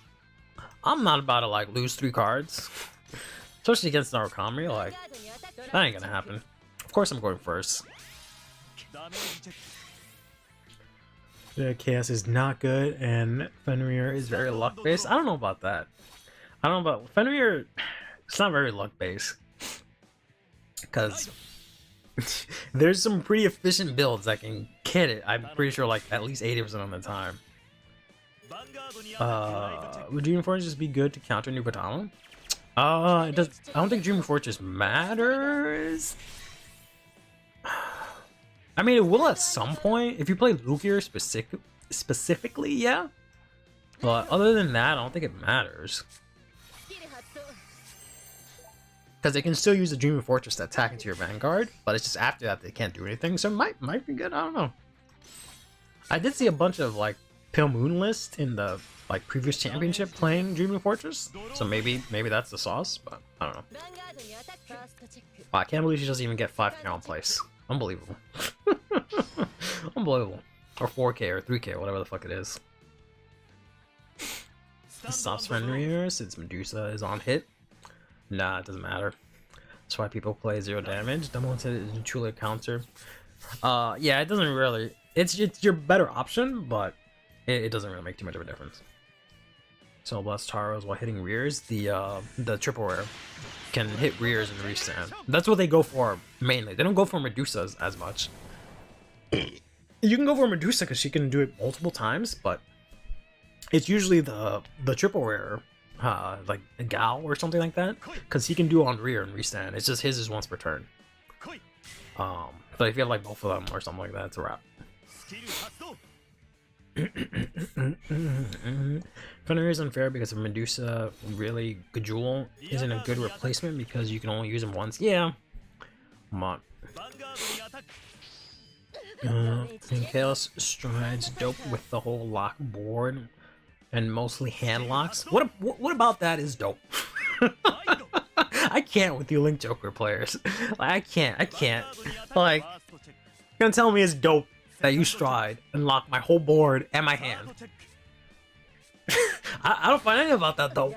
I'm not about to like lose 3 cards, especially against Narukami. Like that ain't gonna happen. Of course, I'm going first. The Chaos is not good, and Fenrir is very luck based. I don't know about that. I don't know about Fenrir. It's not very luck based, because there's some pretty efficient builds that can get it. I'm pretty sure like at least 80% of the time. Would Dreaming Fortress be good to counter New Batalo? It does. I don't think Dreaming Fortress matters. I mean, it will at some point if you play Lugier specifically, yeah. But other than that, I don't think it matters. Because they can still use the Dreaming Fortress to attack into your Vanguard, but it's just after that they can't do anything. So it might be good. I don't know. I did see a bunch of like Pale Moon list in the like previous championship playing Dreaming Fortress. So maybe that's the sauce, but I don't know. Wow, I can't believe she doesn't even get 5K on place. Unbelievable. Unbelievable. Or 4K or 3K, whatever the fuck it is. Stops Fenrir since Medusa is on hit. Nah, it doesn't matter. That's why people play 0 damage. Double into it is truly a counter. Yeah, it doesn't really. It's your better option, but it doesn't really make too much of a difference. So blast Taros while hitting rears. The triple rare can hit rears and restand. That's what they go for mainly. They don't go for Medusas as much. You can go for Medusa because she can do it multiple times, but it's usually the triple rare, like a Gal or something like that, because he can do on rear and restand. It's just his is once per turn. But if you have like both of them or something like that, it's a wrap. Fenrir is unfair because of Medusa. Really, Gajul isn't a good replacement because you can only use him once. Yeah. Come on. And Chaos strides dope with the whole lock board and mostly hand locks. What about that is dope? I can't with you Link Joker players. Like, I can't. Like, you're gonna tell me it's dope that you stride and lock my whole board and my hand. I don't find anything about that though.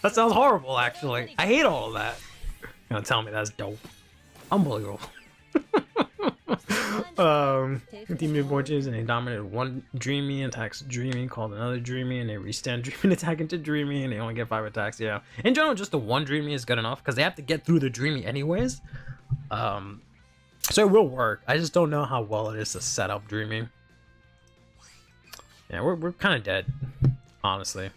That sounds horrible, actually. I hate all of that. You're gonna tell me that's dope. Unbelievable. Team New Fortunes and they dominated one Dreamy, attacks Dreamy, called another Dreamy, and they restand Dreamy, attack into Dreamy, and they only get 5 attacks. Yeah, in general, just the one Dreamy is good enough because they have to get through the Dreamy anyways. So it will work. I just don't know how well it is to set up Dreamy. Yeah, we're kind of dead, honestly.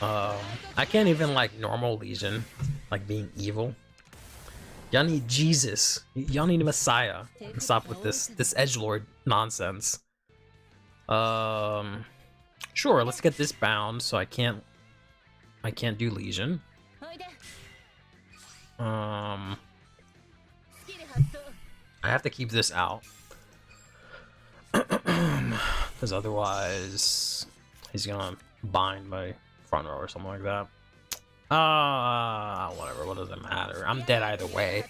I can't even like normal Legion, like being evil. Y'all need Jesus. Y'all need a Messiah. And stop with this edgelord nonsense. Sure, let's get this bound so I can't do Legion. I have to keep this out. Because otherwise he's gonna bind my front row or something like that. Whatever, what does it matter? I'm dead either way.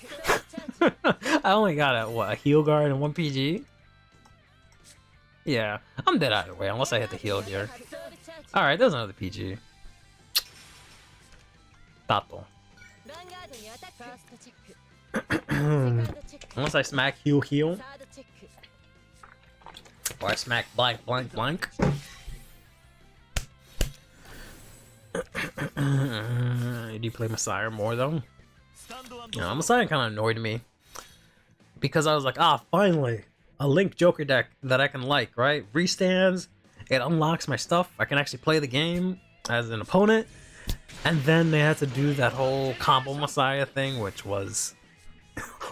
I only got a heal guard and 1 PG? Yeah, I'm dead either way, unless I hit the heal here. Alright, there's another PG. Tato. Unless I smack heal. Or I smack blank. Do you play Messiah more though? Yeah, Messiah kind of annoyed me because I was like, finally a Link Joker deck that I can like, right? Restands, it unlocks my stuff. I can actually play the game as an opponent, and then they had to do that whole combo Messiah thing, which was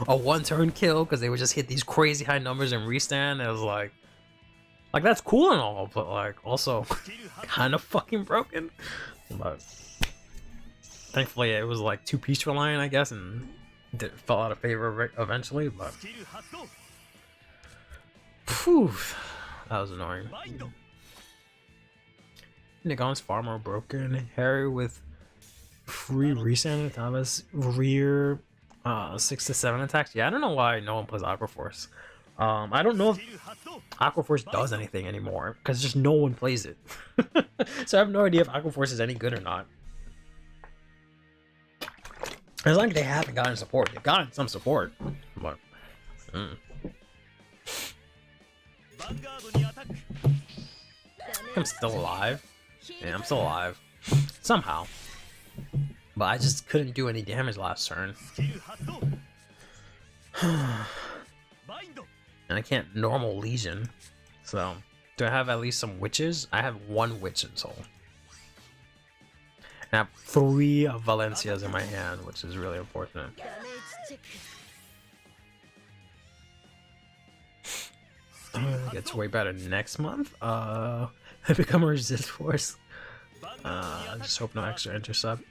a 1-turn kill because they would just hit these crazy high numbers and restand. It was like that's cool and all, but like also kind of fucking broken. But thankfully it was like too piece reliant, I guess, and it fell out of favor eventually. But phew, that was annoying. Nigon's far more broken. Harry with free reset Thomas rear 6 to 7 attacks. Yeah, I don't know why no one plays Aqua Force. I don't know if Aqua Force does anything anymore because just no one plays it. So I have no idea if Aqua Force is any good or not. It's like they haven't gotten support. They've gotten some support, but I'm still alive. Yeah, I'm still alive somehow, but I just couldn't do any damage last turn. And I can't normal Legion. So, do I have at least some witches? I have 1 witch in soul. And I have 3 Valencias in my hand, which is really unfortunate. It gets way better next month. I become a resist force. I just hope no extra intercept.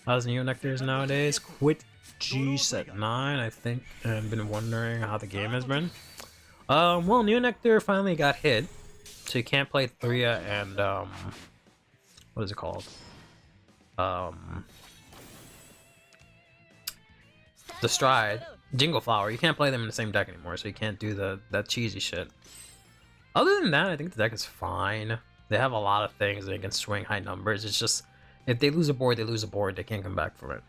How's Neo Nectars nowadays? Quit G set 9, I think, and I've been wondering how the game has been. Well, Neo Nectar finally got hit, so you can't play Thria and what is it called? The Stride, Jingle Flower. You can't play them in the same deck anymore, so you can't do that cheesy shit. Other than that, I think the deck is fine. They have a lot of things they can swing high numbers. It's just if they lose a board, they lose a board. They can't come back from it.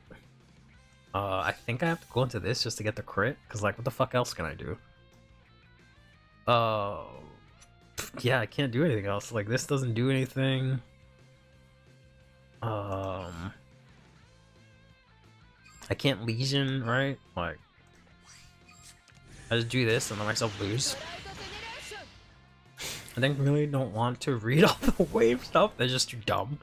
I think I have to go into this just to get the crit, because like, what the fuck else can I do? Yeah, I can't do anything else. Like, this doesn't do anything. I can't Legion, right? Like, I just do this and let myself lose. I think I really don't want to read all the wave stuff. They're just too dumb.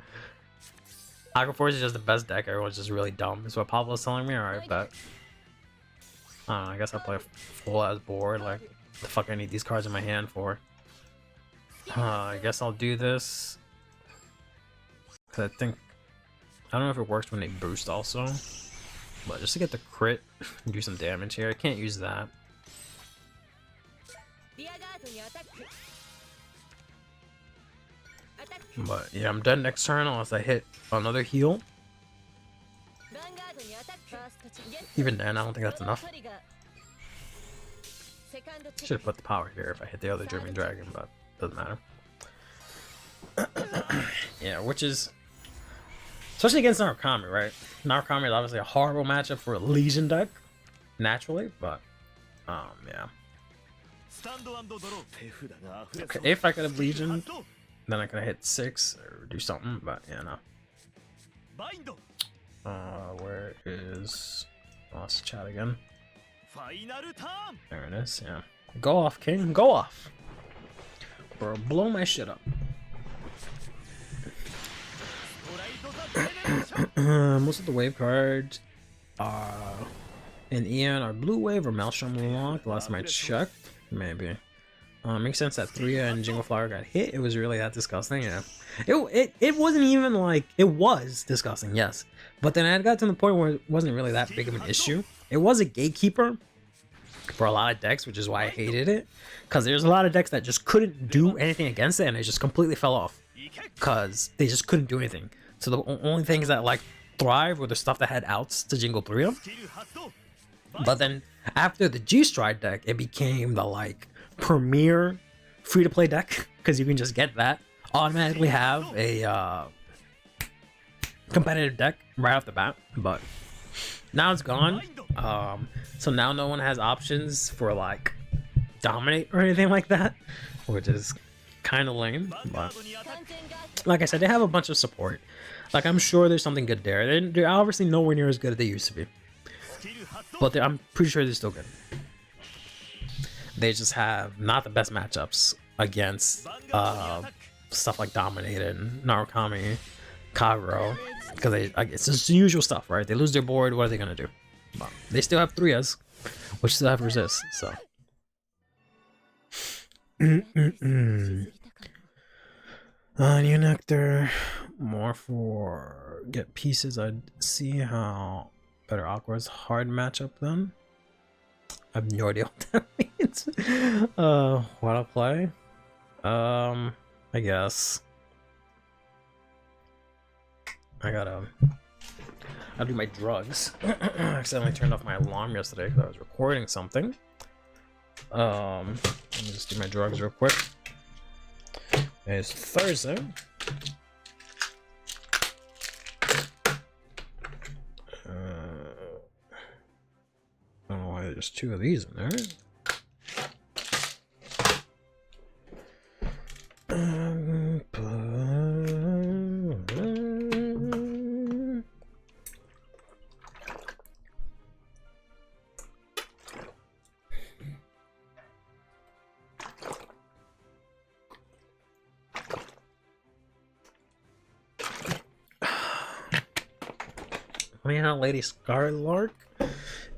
Aqua Force is just the best deck. Everyone's just really dumb. Is what Pablo's telling me. Alright, bet. I guess I'll play a full ass board. Like, the fuck I need these cards in my hand for? I guess I'll do this. Cause I think I don't know if it works when they boost also, but just to get the crit and do some damage here. I can't use that. But yeah, I'm done next turn unless I hit another heal. Even then, I don't think that's enough. Should have put the power here if I hit the other German Dragon, but doesn't matter. Yeah, which is especially against Narukami, right? Narukami is obviously a horrible matchup for a Legion deck, naturally, but yeah. Okay, if I could have Legion, then I could have hit 6 or do something, but yeah, no. Where is... Oh, let's chat again. There it is, yeah. Go off, King, go off! Or blow my shit up. Most of the wave cards in Eon are blue wave or Maelstrom locked. Last time I checked, maybe. Makes sense that Thria and Jingle Flower got hit. It was really that disgusting, yeah. It wasn't even like, it was disgusting, yes. But then I got to the point where it wasn't really that big of an issue. It was a gatekeeper for a lot of decks, which is why I hated it. Because there's a lot of decks that just couldn't do anything against it, and it just completely fell off. Because they just couldn't do anything. So the only things that like thrive were the stuff that had outs to Jingle Thria. But then after the G-Stride deck, it became the like premier free-to-play deck, because you can just get that, automatically have a competitive deck right off the bat. But now it's gone, so now no one has options for like dominate or anything like that, which is kind of lame. But like I said, they have a bunch of support. Like, I'm sure there's something good there. They're obviously nowhere near as good as they used to be, but I'm pretty sure they're still good. They just have not the best matchups against stuff like Dominate and Narukami, Kagero, because it's just the usual stuff, right? They lose their board, what are they gonna do? Well, they still have Thrias, which still have resist, so. New Nectar, more for get pieces. I'd see how better Aqua's hard matchup then. I have no idea what that means. What I'll play? I guess. I'll do my drugs. I accidentally turned off my alarm yesterday because I was recording something. Let me just do my drugs real quick. It's Thursday. I don't know why there's two of these in there. Funny how Lady Scarlark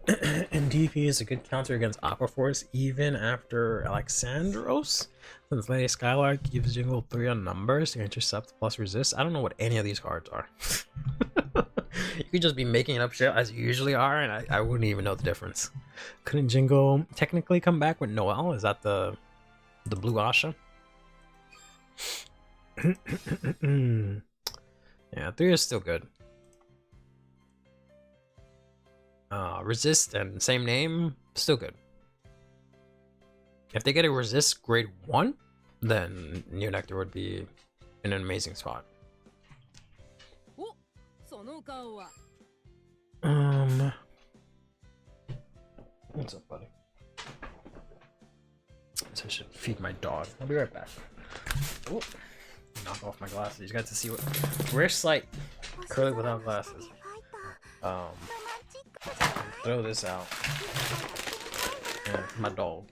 and DP is a good counter against Aquaforce even after Alexandros. Since Lady Skylark gives Jingle 3 on numbers to intercept plus resist. I don't know what any of these cards are. You could just be making up shit as you usually are, and I wouldn't even know the difference. Couldn't Jingle technically come back with Noelle? Is that the blue Asha? Yeah, 3 is still good. Resist and same name, still good. If they get a resist grade 1, then New Nectar would be in an amazing spot. What's up, buddy? So I should feed my dog. I'll be right back. Ooh, knock off my glasses. You got to see what rare sight. Curly without glasses. Throw this out. Yeah, my dog.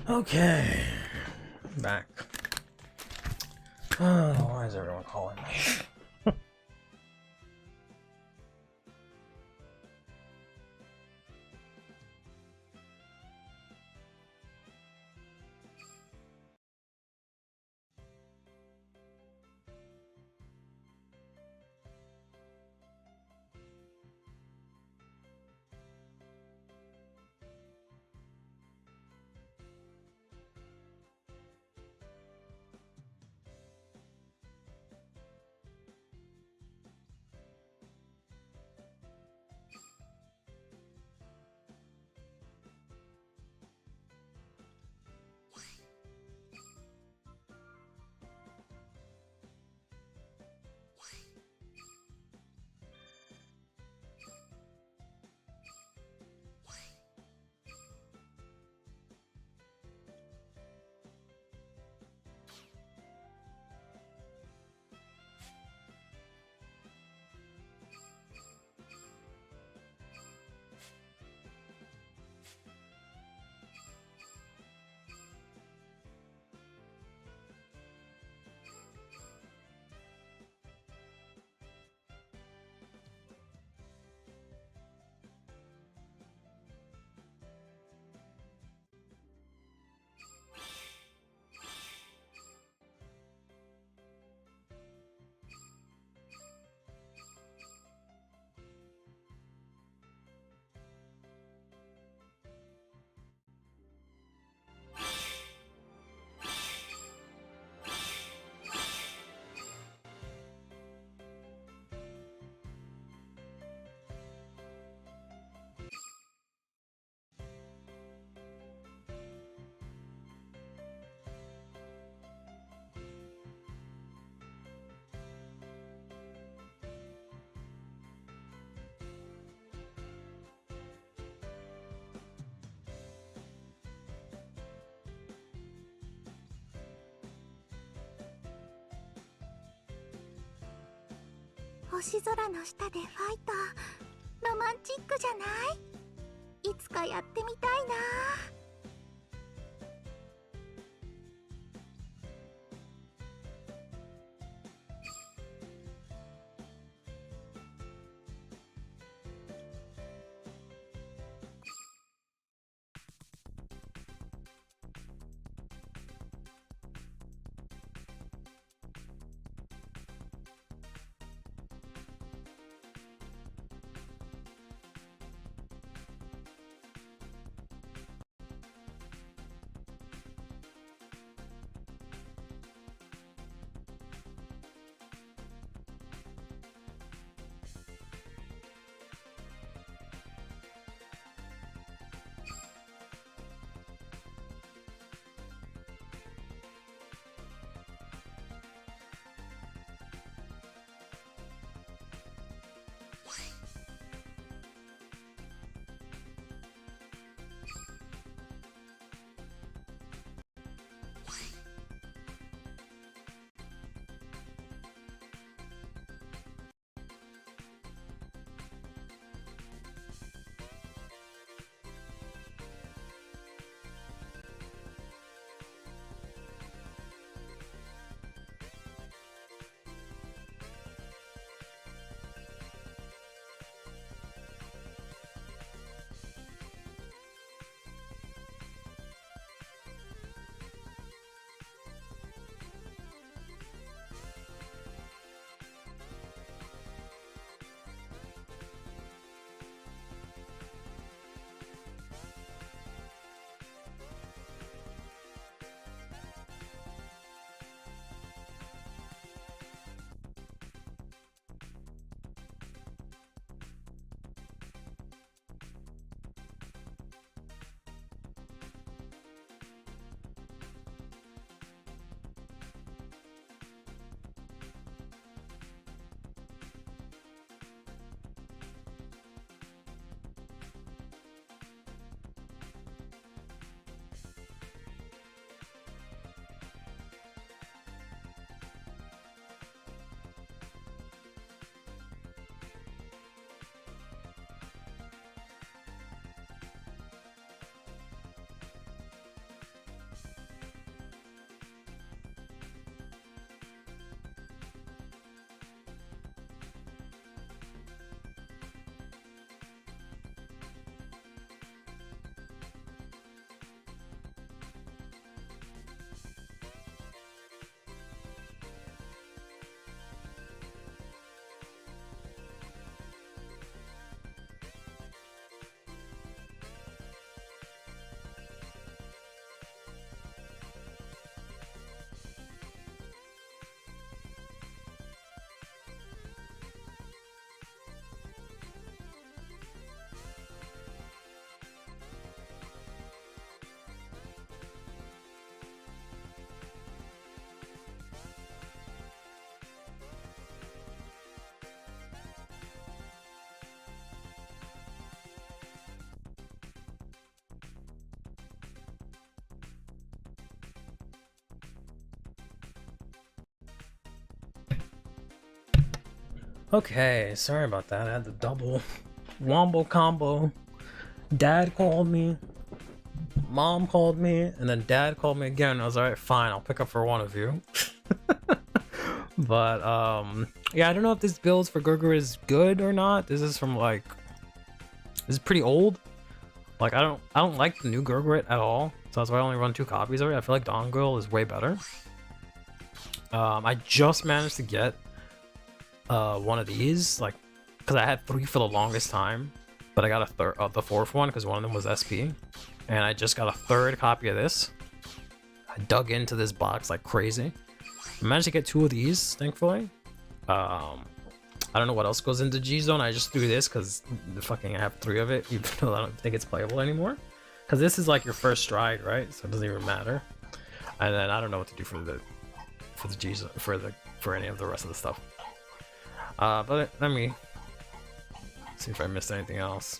Okay, back. Oh, why is everyone calling me? 星空の下でファイト、ロマンチックじゃない？いつかやってみたいな。Okay, sorry about that. I had the double wombo combo. Dad called me, mom called me, and then dad called me again. I was alright, fine, I'll pick up for one of you. But yeah, I don't know if this build for Gurgur is good or not. This is from like, this is pretty old. Like I don't like the new Gurgur at all. So that's why I only run 2 copies of it. I feel like Dongul is way better. I just managed to get one of these, like, because I had 3 for the longest time, but I got the 4th one because one of them was SP, and I just got a 3rd copy of this. I dug into this box like crazy. I managed to get 2 of these, thankfully. I don't know what else goes into G-Zone. I just threw this because I have 3 of it, even though I don't think it's playable anymore. Because this is like your first stride, right? So it doesn't even matter. And then I don't know what to do for the G-Zone, for any of the rest of the stuff. But let me see if I missed anything else.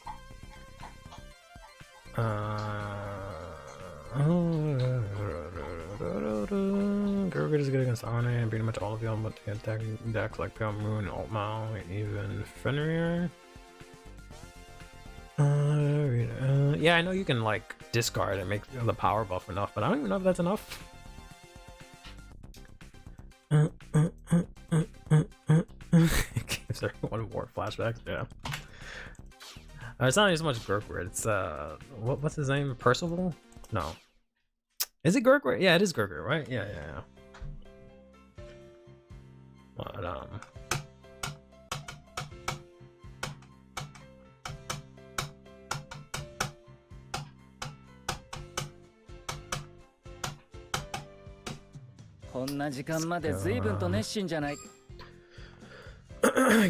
Gurgit is good against Arne and pretty much all of them, but they attack decks like Pale Moon, Alt Mao, and even Fenrir. Yeah, I know you can like discard and make the power buff enough, but I don't even know if that's enough. Gives everyone more flashbacks. Yeah. It's not even so much Gurgit. It's what's his name? Percival? No. Is it Gurgit? Yeah, it is Gurgit, right? Yeah. But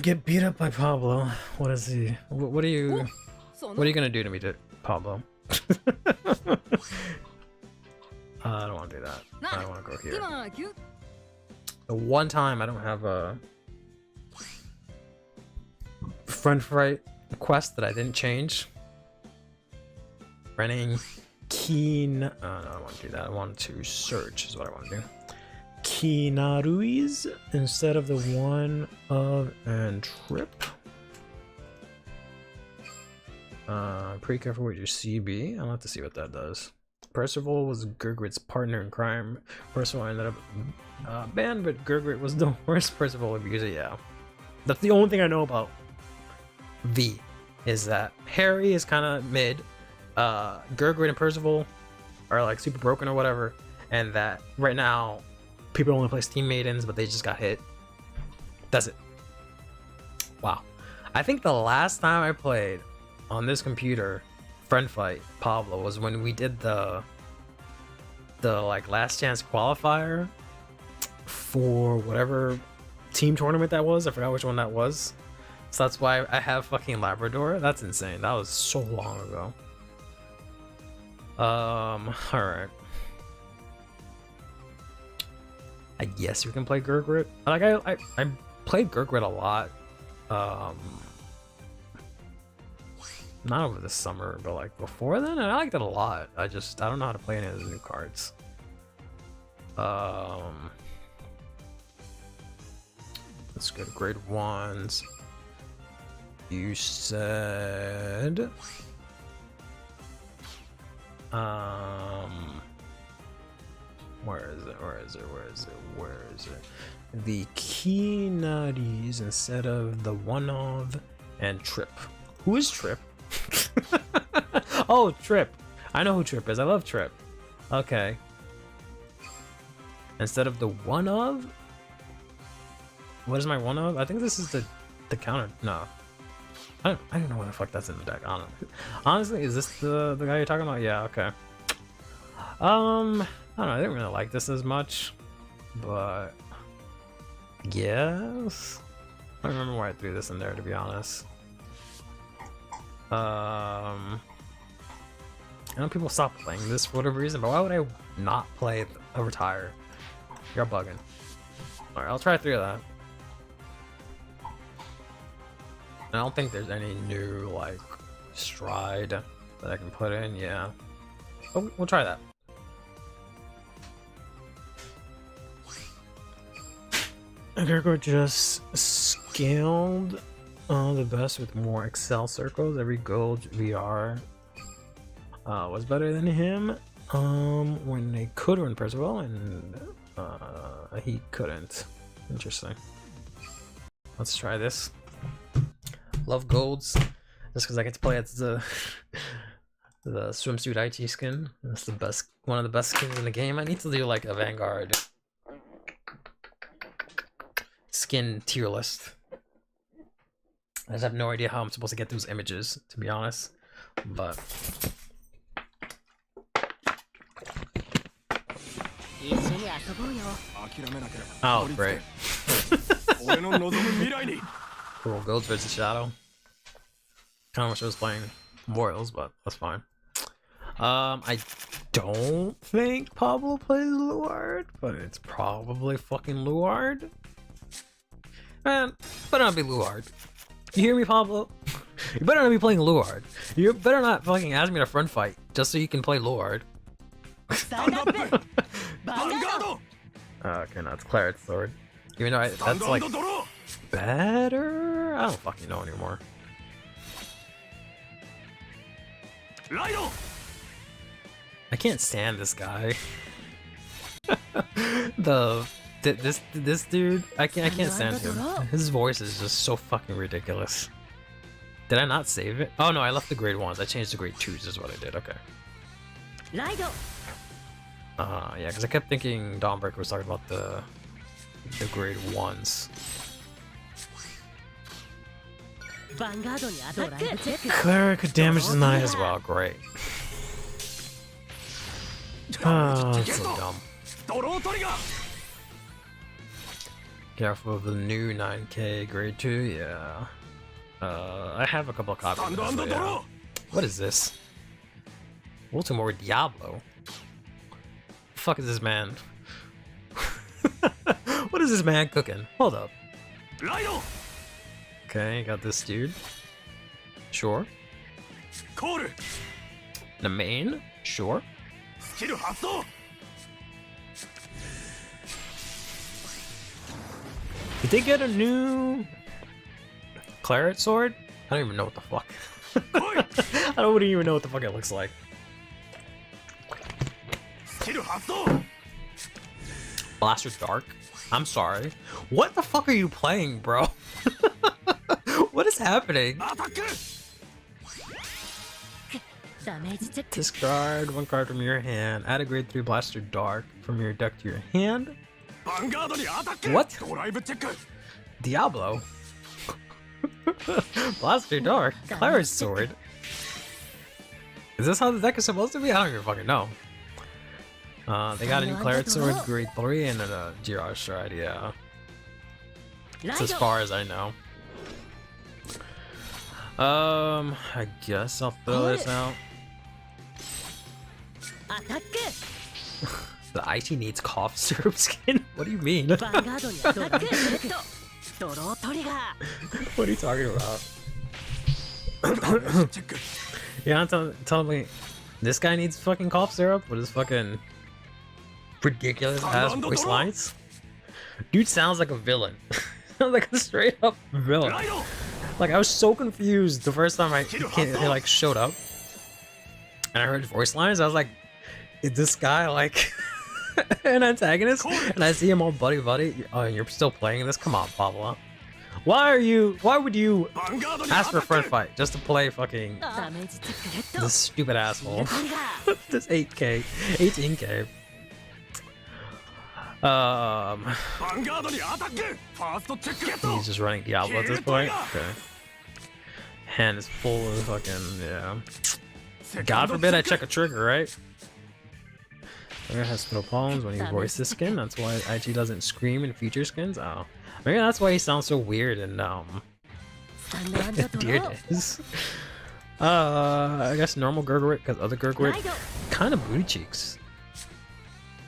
get beat up by Pablo. What is he? What are you gonna do to me, Pablo? I don't want to do that. I don't want to go here. The one time I don't have a friend fight quest that I didn't change. Running Keen. No, I don't want to do that. I want to search is what I want to do. Kinarui's instead of the one of and trip. Pretty careful with your CB. I'll have to see what that does. Percival was Gurgit's partner in crime. Percival ended up banned, but Gurgit was the worst Percival abuser. Yeah, that's the only thing I know about V. Is that Harry is kind of mid. Gurgit and Percival are like super broken or whatever, and that right now people only play Steam Maidens, but they just got hit. That's it. Wow. I think the last time I played on this computer friend fight Pablo was when we did the like last chance qualifier for whatever team tournament that was. I forgot which one that was. So that's why I have fucking Labrador. That's insane. That was so long ago. Alright. I guess we can play Gurgit. Like I played Gurgit a lot. Not over the summer, but like before then, and I liked it a lot. I don't know how to play any of the new cards. Let's go to grade ones. You said where is it? The Kinaris instead of the one of and Trip. Who is Trip? Oh, Trip. I know who Trip is. I love Trip. Okay. Instead of the one of? What is my one of? I think this is the counter. No. I don't know what the fuck that's in the deck. I don't know. Honestly, is this the guy you're talking about? Yeah, okay. I don't know. I didn't really like this as much, but yes. I don't remember why I threw this in there, to be honest. I know people stop playing this for whatever reason, but why would I not play a retire? You're bugging. Alright, I'll try 3 of that. I don't think there's any new, like, stride that I can put in, yeah. Oh, we'll try that. Gurgit just scaled the best with more Excel circles. Every gold VR was better than him when they could win Percival, and he couldn't. Interesting. Let's try this. Love golds just because I get to play as the swimsuit IT skin. That's the best, one of the best skins in the game. I need to do like a Vanguard skin tier list. I just have no idea how I'm supposed to get those images, to be honest. But oh, great. Cool, Golds versus Shadow. Kind of wish I was playing Royals, but that's fine. I don't think Pablo plays Luard, but it's probably fucking Luard. Man, better not be Luard. You hear me, Pablo? You better not be playing Luard. You better not fucking ask me to front fight just so you can play Luard. Okay, now it's Claret's sword. Even though that's like better? I don't fucking know anymore. I can't stand this guy. This dude, I can't stand him. His voice is just so fucking ridiculous. Did I not save it? Oh no, I left the grade 1s. I changed to grade 2s is what I did. Okay. Yeah, because I kept thinking Dawnbreaker was talking about the grade 1s. Clara could damage the knight as well. Great. Oh, that's so dumb. Careful of the new 9K grade 2, yeah. I have a couple of copies of that, but yeah. What is this? Ultimate Diablo? The fuck is this man? What is this man cooking? Hold up. Okay, got this dude. Sure. The main? Sure. Did they get a new Claret sword? I don't even know what the fuck. I don't even know what the fuck it looks like. Blaster Dark? I'm sorry. What the fuck are you playing, bro? What is happening? Discard 1 card from your hand. Add a grade 3 Blaster Dark from your deck to your hand. What? Diablo? Blaster Dark? Claret's sword? Is this how the deck is supposed to be? I don't even fucking know. They got a new Claret sword, grade 3, and a Girard Stride, yeah. That's as far as I know. I guess I'll throw this out. The IT needs cough syrup skin? What do you mean? What are you talking about? Yeah, tell me, this guy needs fucking cough syrup with his fucking ridiculous ass voice lines? Dude sounds like a villain. Sounds like a straight up villain. Like, I was so confused the first time he like showed up and I heard his voice lines. I was like, is this guy like an antagonist? And I see him all buddy. Oh, and you're still playing this? Come on, Pablo. Why would you ask for a friend fight just to play fucking this stupid asshole? This 8K, 18K. He's just running Diablo at this point. Okay. Hand is full of fucking, yeah. God forbid I check a trigger, right? Player has spittle palms when you voice this skin. That's why IG doesn't scream in future skins. Oh, maybe that's why he sounds so weird and Dear Days. I guess normal Gurgwit because other Gurgwit kind of booty cheeks.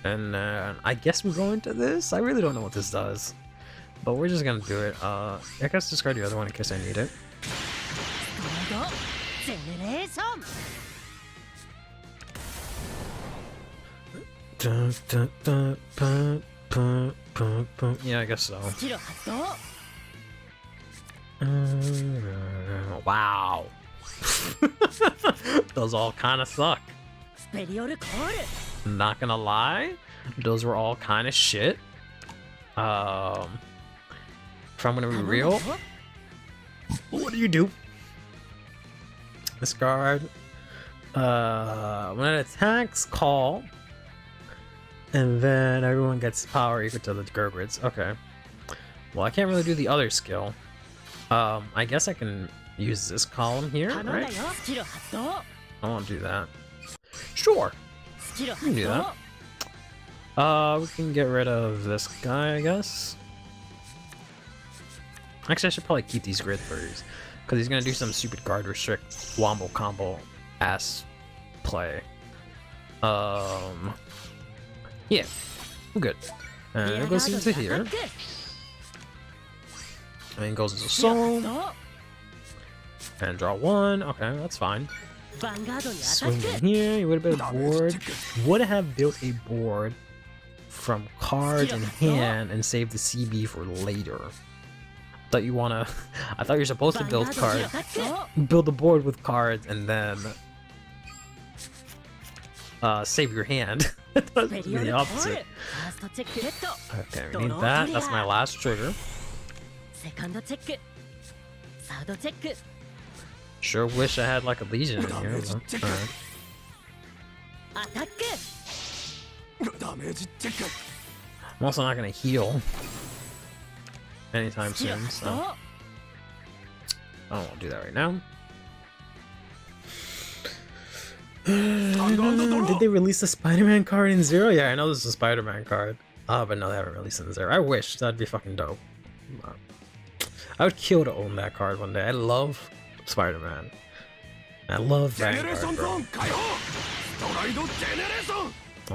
And I guess we're going to this. I really don't know what this does, but we're just gonna do it. I guess discard the other one in case I need it. Yeah, I guess so. Wow. Those all kind of suck. Not gonna lie, those were all kind of shit. If I'm gonna be real, what do? Discard. When it attacks, call, and then everyone gets power equal to the Gurgwids. Okay. Well, I can't really do the other skill. I guess I can use this column here, right? I won't do that. Sure. We can do that. We can get rid of this guy, I guess. Actually, I should probably keep these grid 3s because he's gonna do some stupid guard restrict wombo combo ass play. Yeah, we're good. And it goes into here. And it goes into soul. And draw 1. Okay, that's fine. Swing in here. You would have built a board. Would have built a board from cards in hand and save the CB for later. Thought you wanna I thought you're supposed to build a board with cards and then save your hand. That's the opposite. Okay, we need that. That's my last trigger. Sure wish I had like a Legion in here. But, I'm also not gonna heal anytime soon, so I won't do that right now. Did they release the Spider-Man card in Zero? Yeah, I know this is a Spider-Man card. But no, they haven't released it in Zero. I wish. That'd be fucking dope. I would kill to own that card one day. I love Spider-Man. I love Vanguard, bro. I don't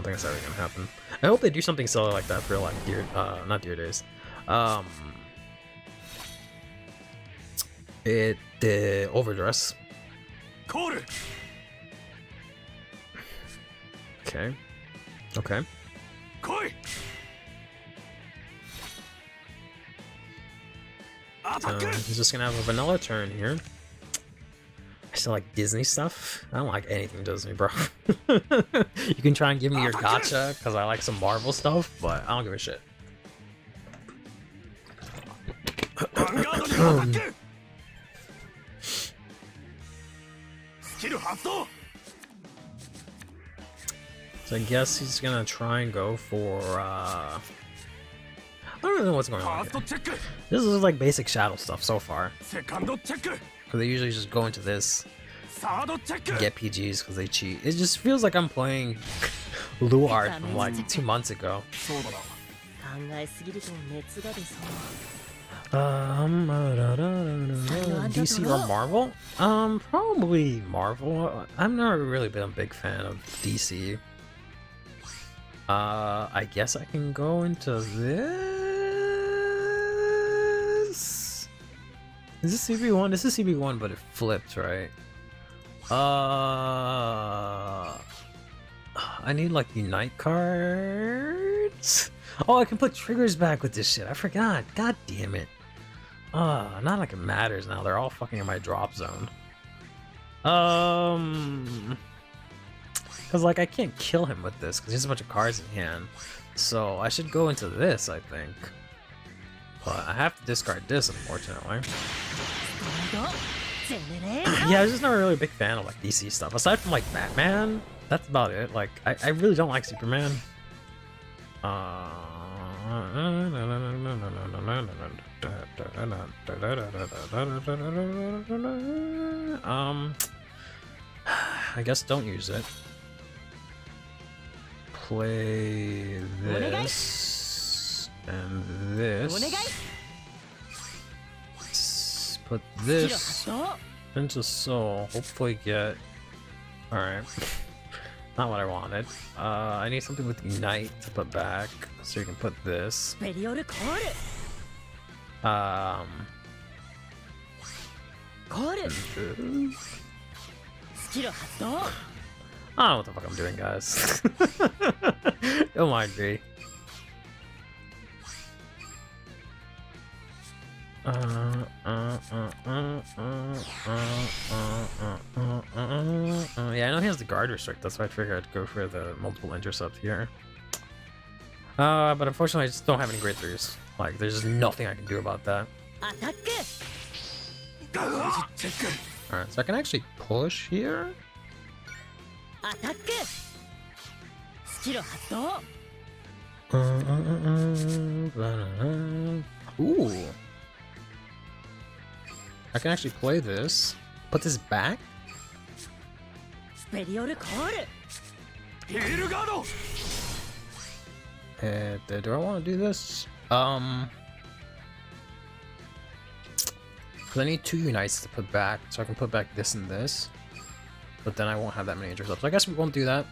think that's ever gonna happen. I hope they do something silly like that for like not Deer Days. Overdress. Okay. Okay. He's just gonna have a vanilla turn here. I still like Disney stuff. I don't like anything Disney, bro. You can try and give me your gacha because I like some Marvel stuff, but I don't give a shit. So I guess he's gonna try and go for I don't know what's going on here. This is like basic shadow stuff so far. Because they usually just go into this, get PGs because they cheat. It just feels like I'm playing Luard from like 2 months ago. DC or Marvel? Probably Marvel. I've never really been a big fan of DC. I guess I can go into this. Is this CB1? This is CB1, but it flipped, right? I need like Unite cards. Oh, I can put triggers back with this shit. I forgot. God damn it. Not like it matters now. They're all fucking in my drop zone. Because like I can't kill him with this because he has a bunch of cards in hand. So I should go into this, I think. But I have to discard this, unfortunately. Yeah, I was just never really a big fan of like DC stuff. Aside from like Batman, that's about it. Like I really don't like Superman. I guess don't use it. Play this and this. Put this into Soul. Hopefully get. Alright. Not what I wanted. I need something with Unite to put back. So you can put this. I don't know what the fuck I'm doing, guys. Don't mind me. Yeah, I know he has the guard restrict. That's why I figured I'd go for the multiple intercept here. But unfortunately, I just don't have any great threes. Like, there's just nothing I can do about that. Alright, so I can actually push here. Ooh. I can actually play this. Put this back. Do I want to do this? Because I need 2 Unites to put back, so I can put back this and this. But then I won't have that many intercepts. So I guess we won't do that.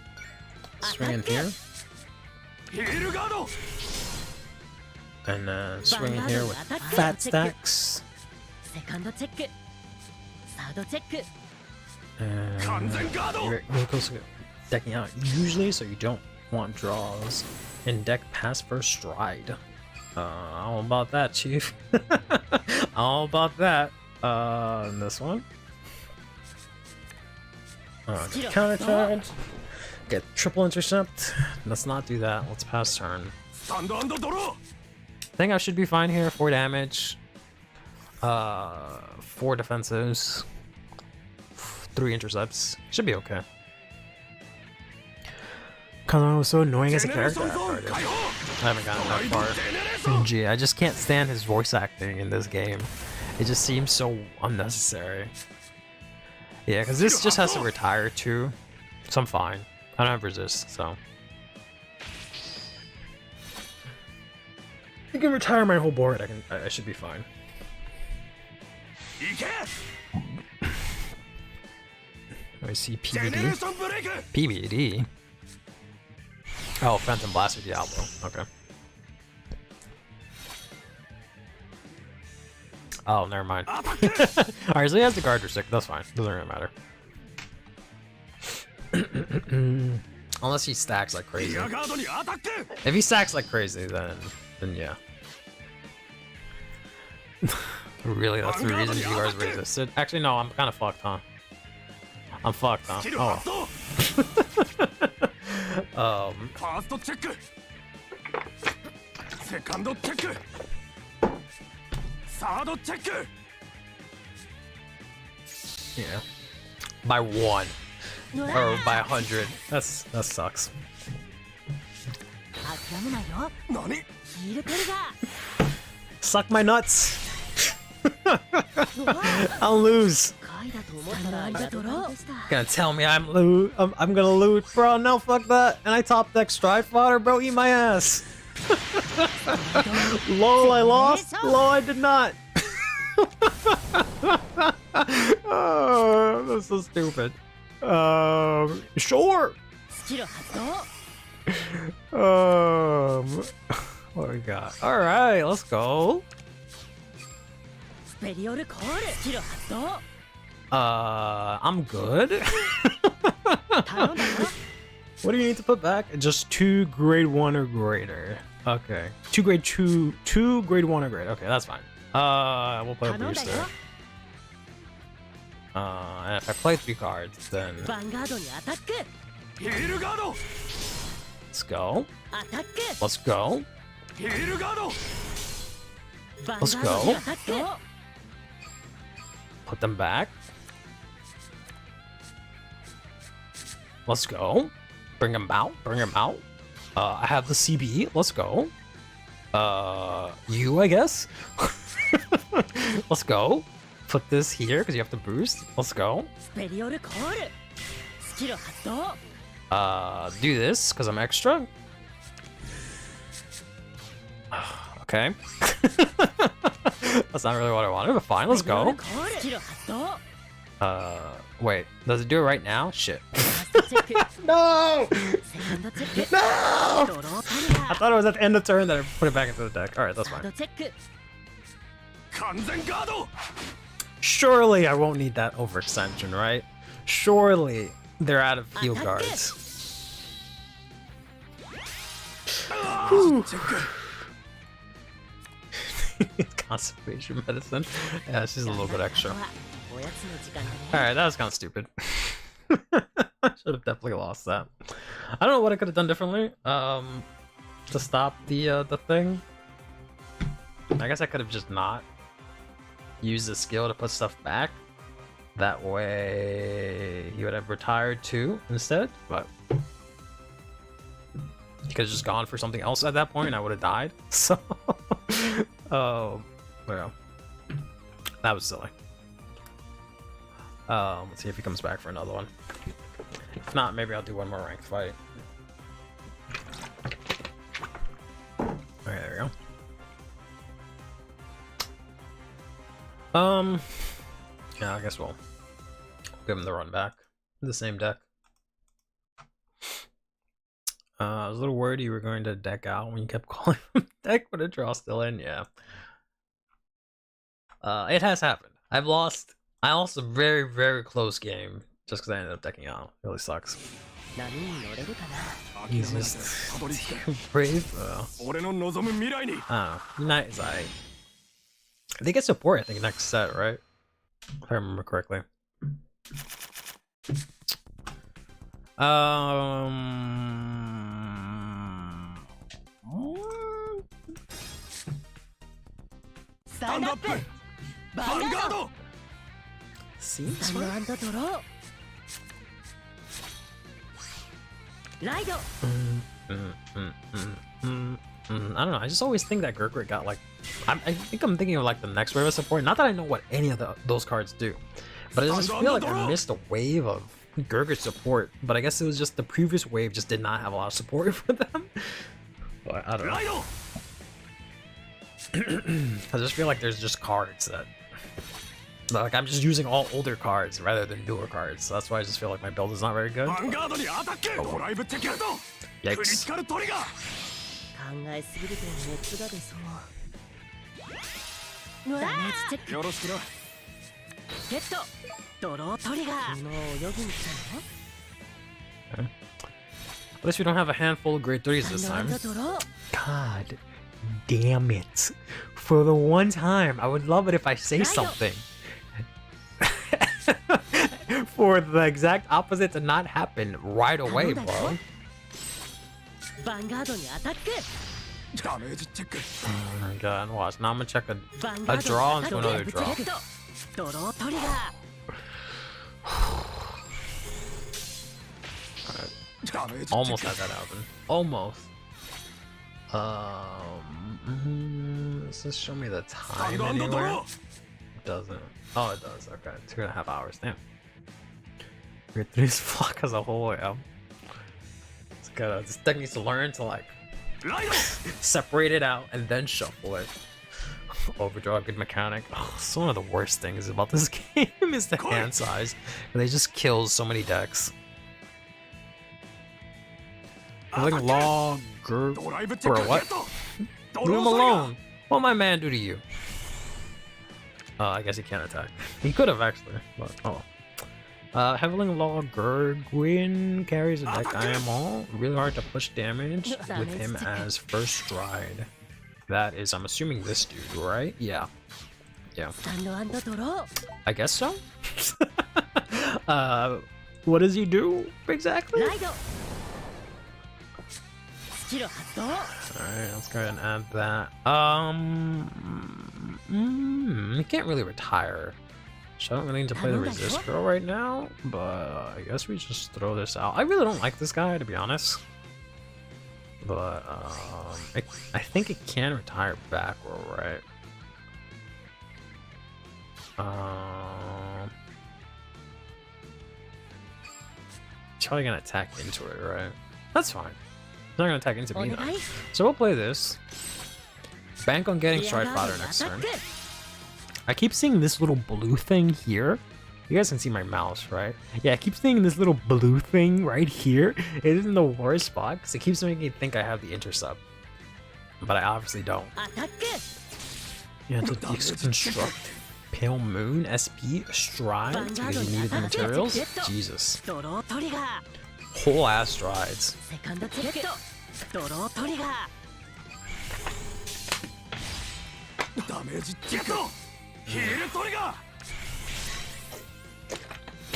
Swing in here. And swing in here with fat stacks. And you're close to decking out usually, so you don't Want draws. And deck pass first stride. How about that, Chief? How about that? And this one. Get counter charge. Get triple intercept. Let's not do that. Let's pass turn. I think I should be fine here. 4 damage. 4 defenses. 3 intercepts. Should be okay. Kazama was so annoying as a character. I haven't gotten that far. Gee, I just can't stand his voice acting in this game. It just seems so unnecessary. Yeah, because this just has to retire too. So I'm fine. I don't have resist, so. I can retire my whole board. I should be fine. I see PBD. PBD? Oh, Phantom Blaster Diablo. Okay. Oh, never mind. Alright, so he has the guard or stick. That's fine. Doesn't really matter. Unless he stacks like crazy. If he stacks like crazy, then yeah. Really, that's the reason you guys resisted? Actually, no, I'm kind of fucked, huh? I'm fucked, huh? Oh. Yeah. By 1. Or by 100. That sucks. Suck my nuts. I'll lose. Gonna tell me I'm gonna loot, bro? No, fuck that. And I top deck Strive Fodder, bro. Eat my ass. Lol, I lost. Lol, I did not. Oh, that's so stupid. Sure. What we got? All right, let's go. I'm good. What do you need to put back? Just 2 grade 1 or greater. Okay. 2 grade 2, 2 grade 1 or greater. Okay, that's fine. We'll play a booster. And if I play 3 cards, then let's go. Let's go. Let's go. Put them back. Let's go. Bring them out. Bring them out. I have the CB. Let's go. You, I guess. Let's go. Put this here because you have to boost. Let's go. Do this because I'm extra. Okay. That's not really what I wanted, but fine, let's go. Wait, does it do it right now? Shit. No! No! I thought it was at the end of turn that I put it back into the deck. Alright, that's fine. Surely I won't need that overextension, right? Surely they're out of heal guards. Conservation medicine. Yeah, she's a little bit extra. Alright, that was kind of stupid. I should have definitely lost that. I don't know what I could have done differently. To stop the thing. I guess I could have just not used the skill to put stuff back. That way he would have retired too instead, but he could have just gone for something else at that point and I would have died. So oh well. That was silly. Let's see if he comes back for another one. If not, maybe I'll do one more ranked fight. Okay, there we go. Yeah, I guess we'll give him the run back. The same deck. I was a little worried you were going to deck out when you kept calling him deck, but a draw still in, yeah. It has happened. I've lost. I lost a very, very close game just because I ended up decking out. It really sucks. He's just too brave. Nice. I think it's support. I think next set, right? If I remember correctly. Stand up! Vanguard! Seems Ride! I don't know. I just always think that Gurgrit got like. I think I'm thinking of like the next wave of support. Not that I know what any of those cards do, but I just feel like I missed a wave of Gurgrit support. But I guess it was just the previous wave just did not have a lot of support for them. But I don't know. I just feel like there's just cards that. Like I'm just using all older cards rather than newer cards. So that's why I just feel like my build is not very good. Oh, yikes. Okay. At least we don't have a handful of grade 3s this time. God damn it. For the one time, I would love it if I say something. For the exact opposite to not happen right away, bro. Oh my god, watch. Now I'm gonna check a draw into another draw. Right. Almost had that happen. Almost. Does this show me the time anywhere? It doesn't. Oh, it does. Okay, 2.5 hours. Damn. Grade 3's flock as a whole, yeah. It's gotta. This deck needs to learn to like separate it out and then shuffle it. Overdraw, good mechanic. Oh, it's one of the worst things about this game is the hand size, and they just kill so many decks. Like log or what? Leave him alone. What my man do to you? I guess he can't attack. He could have actually, but oh. Heveling Law Gurgwin carries a deck IMO. Really hard to push damage with him as first stride. That is, I'm assuming this dude, right? Yeah. Yeah. I guess so. What does he do exactly? Alright, let's go ahead and add that. He can't really retire. So I don't really need to play the resist girl right now, but I guess we just throw this out. I really don't like this guy, to be honest. But I think it can retire back row, right? He's probably gonna attack into it, right? That's fine. He's not gonna attack into me though. So we'll play this. Bank on getting Stride Fodder next turn. I keep seeing this little blue thing here. You guys can see my mouse, right? Yeah, I keep seeing this little blue thing right here. It is in the worst spot because it keeps making me think I have the intercept. But I obviously don't. You have to construct Pale Moon, SP, Stride, because you needed the materials. Jesus. Whole ass strides.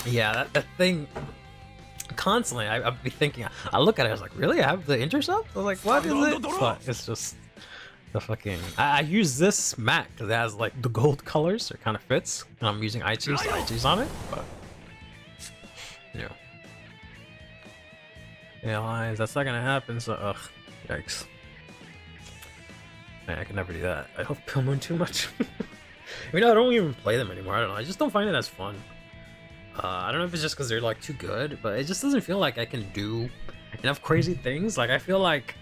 Yeah, that thing constantly I'd be thinking, I look at it, I was like, really? I have the intercept? I was like, what is it? But it's just the fucking I use this mat because it has like the gold colors, so it kind of fits, and I'm using IGs on it, but yeah. Yeah, that's not gonna happen, so ugh, yikes. Man, I can never do that. I hope Pale Moon too much. I mean, I don't even play them anymore. I don't know. I just don't find it as fun. I don't know if it's just because they're like too good, but it just doesn't feel like I can do enough crazy things. Like I feel like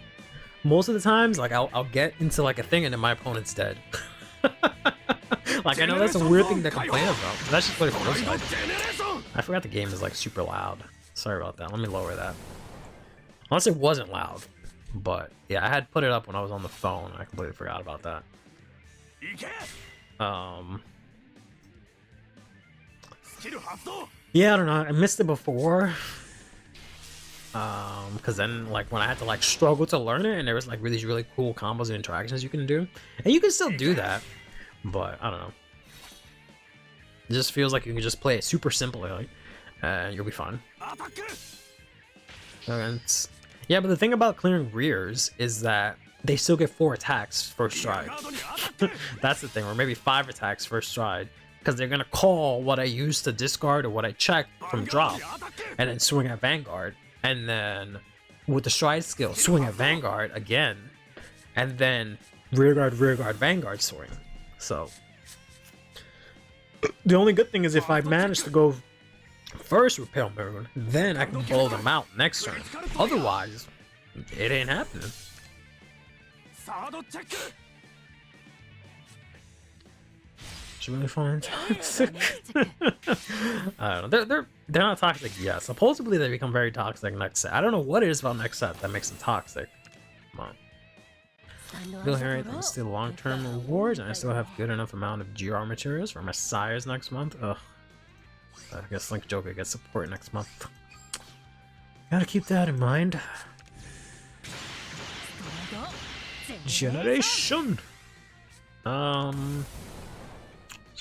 most of the times, like I'll get into like a thing and then my opponent's dead. Like I know that's a weird thing to complain about. But that's just what it feels like. I forgot the game is like super loud. Sorry about that. Let me lower that. Unless it wasn't loud. But yeah, I had put it up when I was on the phone. I completely forgot about that. Yeah, I don't know. I missed it before. because then like when I had to like struggle to learn it, and there was like really cool combos and interactions you can do, and you can still do that, but I don't know. It just feels like you can just play it super simply, and you'll be fine. And yeah, but the thing about clearing rears is that they still get 4 attacks first stride. That's the thing, or maybe 5 attacks first stride, because they're gonna call what I used to discard or what I checked from drop, and then swing at Vanguard, and then with the stride skill, swing at Vanguard again, and then rearguard, Vanguard swing. So the only good thing is if I manage to go first with Pale Moon, then I can blow them out next turn. Otherwise, it ain't happening. Should really find toxic. I don't know. They're not toxic yet. Supposedly they become very toxic next set. I don't know what it is about next set that makes them toxic. Come on. Bill Harry, thanks to long-term rewards, and I still have good enough amount of GR materials for Messiahs next month. Ugh. I guess Link Joker gets support next month. Gotta keep that in mind. Generation! So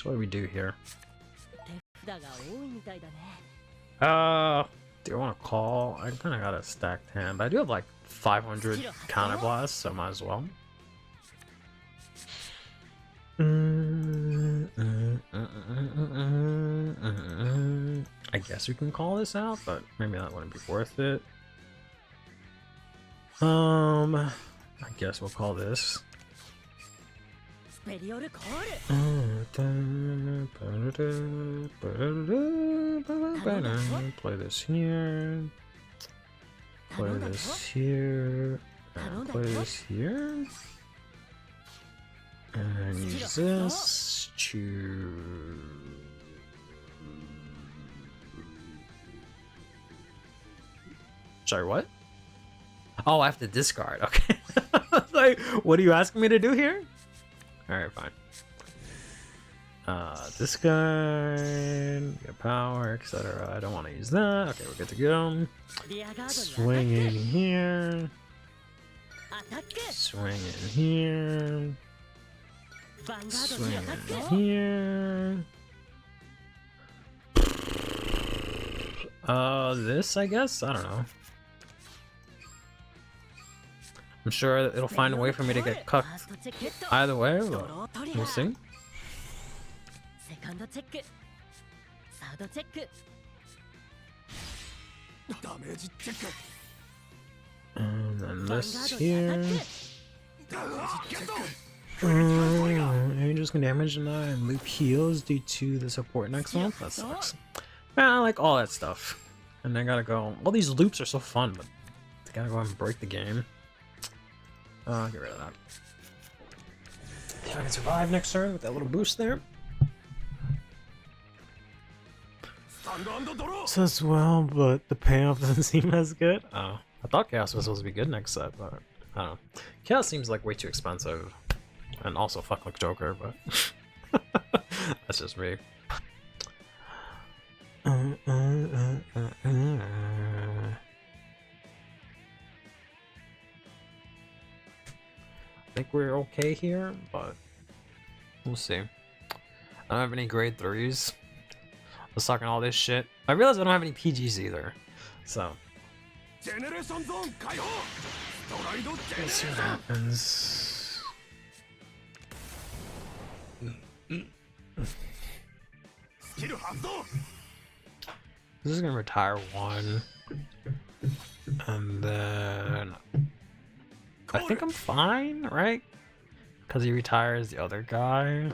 what do we do here? Do I want to call? I kind of got a stacked hand, but I do have like 500 counter blasts, so might as well. I guess we can call this out, but maybe that wouldn't be worth it. I guess we'll call this. Play this here. Play this here. Play this here. And use this to... Sorry, what? Oh, I have to discard. Okay. Like, what are you asking me to do here? Alright, fine. Discard, get power, etc. I don't want to use that. Okay, we're good to go. Swing in here. Swing in here. Swing in here. This, I guess? I don't know. I'm sure it'll find a way for me to get cucked either way, but we'll see. And then this here. Angels can damage and loop heals due to the support next month. That sucks. Man, I like all that stuff. And I gotta go. All these loops are so fun, but I gotta go and break the game. Get rid of that. If I can survive next turn with that little boost there. Says well, but the payoff doesn't seem as good. Oh, I thought Chaos was supposed to be good next set, but I don't know. Chaos seems like way too expensive. And also fuck like Joker, but that's just me. I think we're okay here, but we'll see. I don't have any grade 3s. I was talking all this shit. I realized I don't have any PGs either. So let's see what happens. This is gonna retire one. And then I think I'm fine, right? Because he retires the other guy.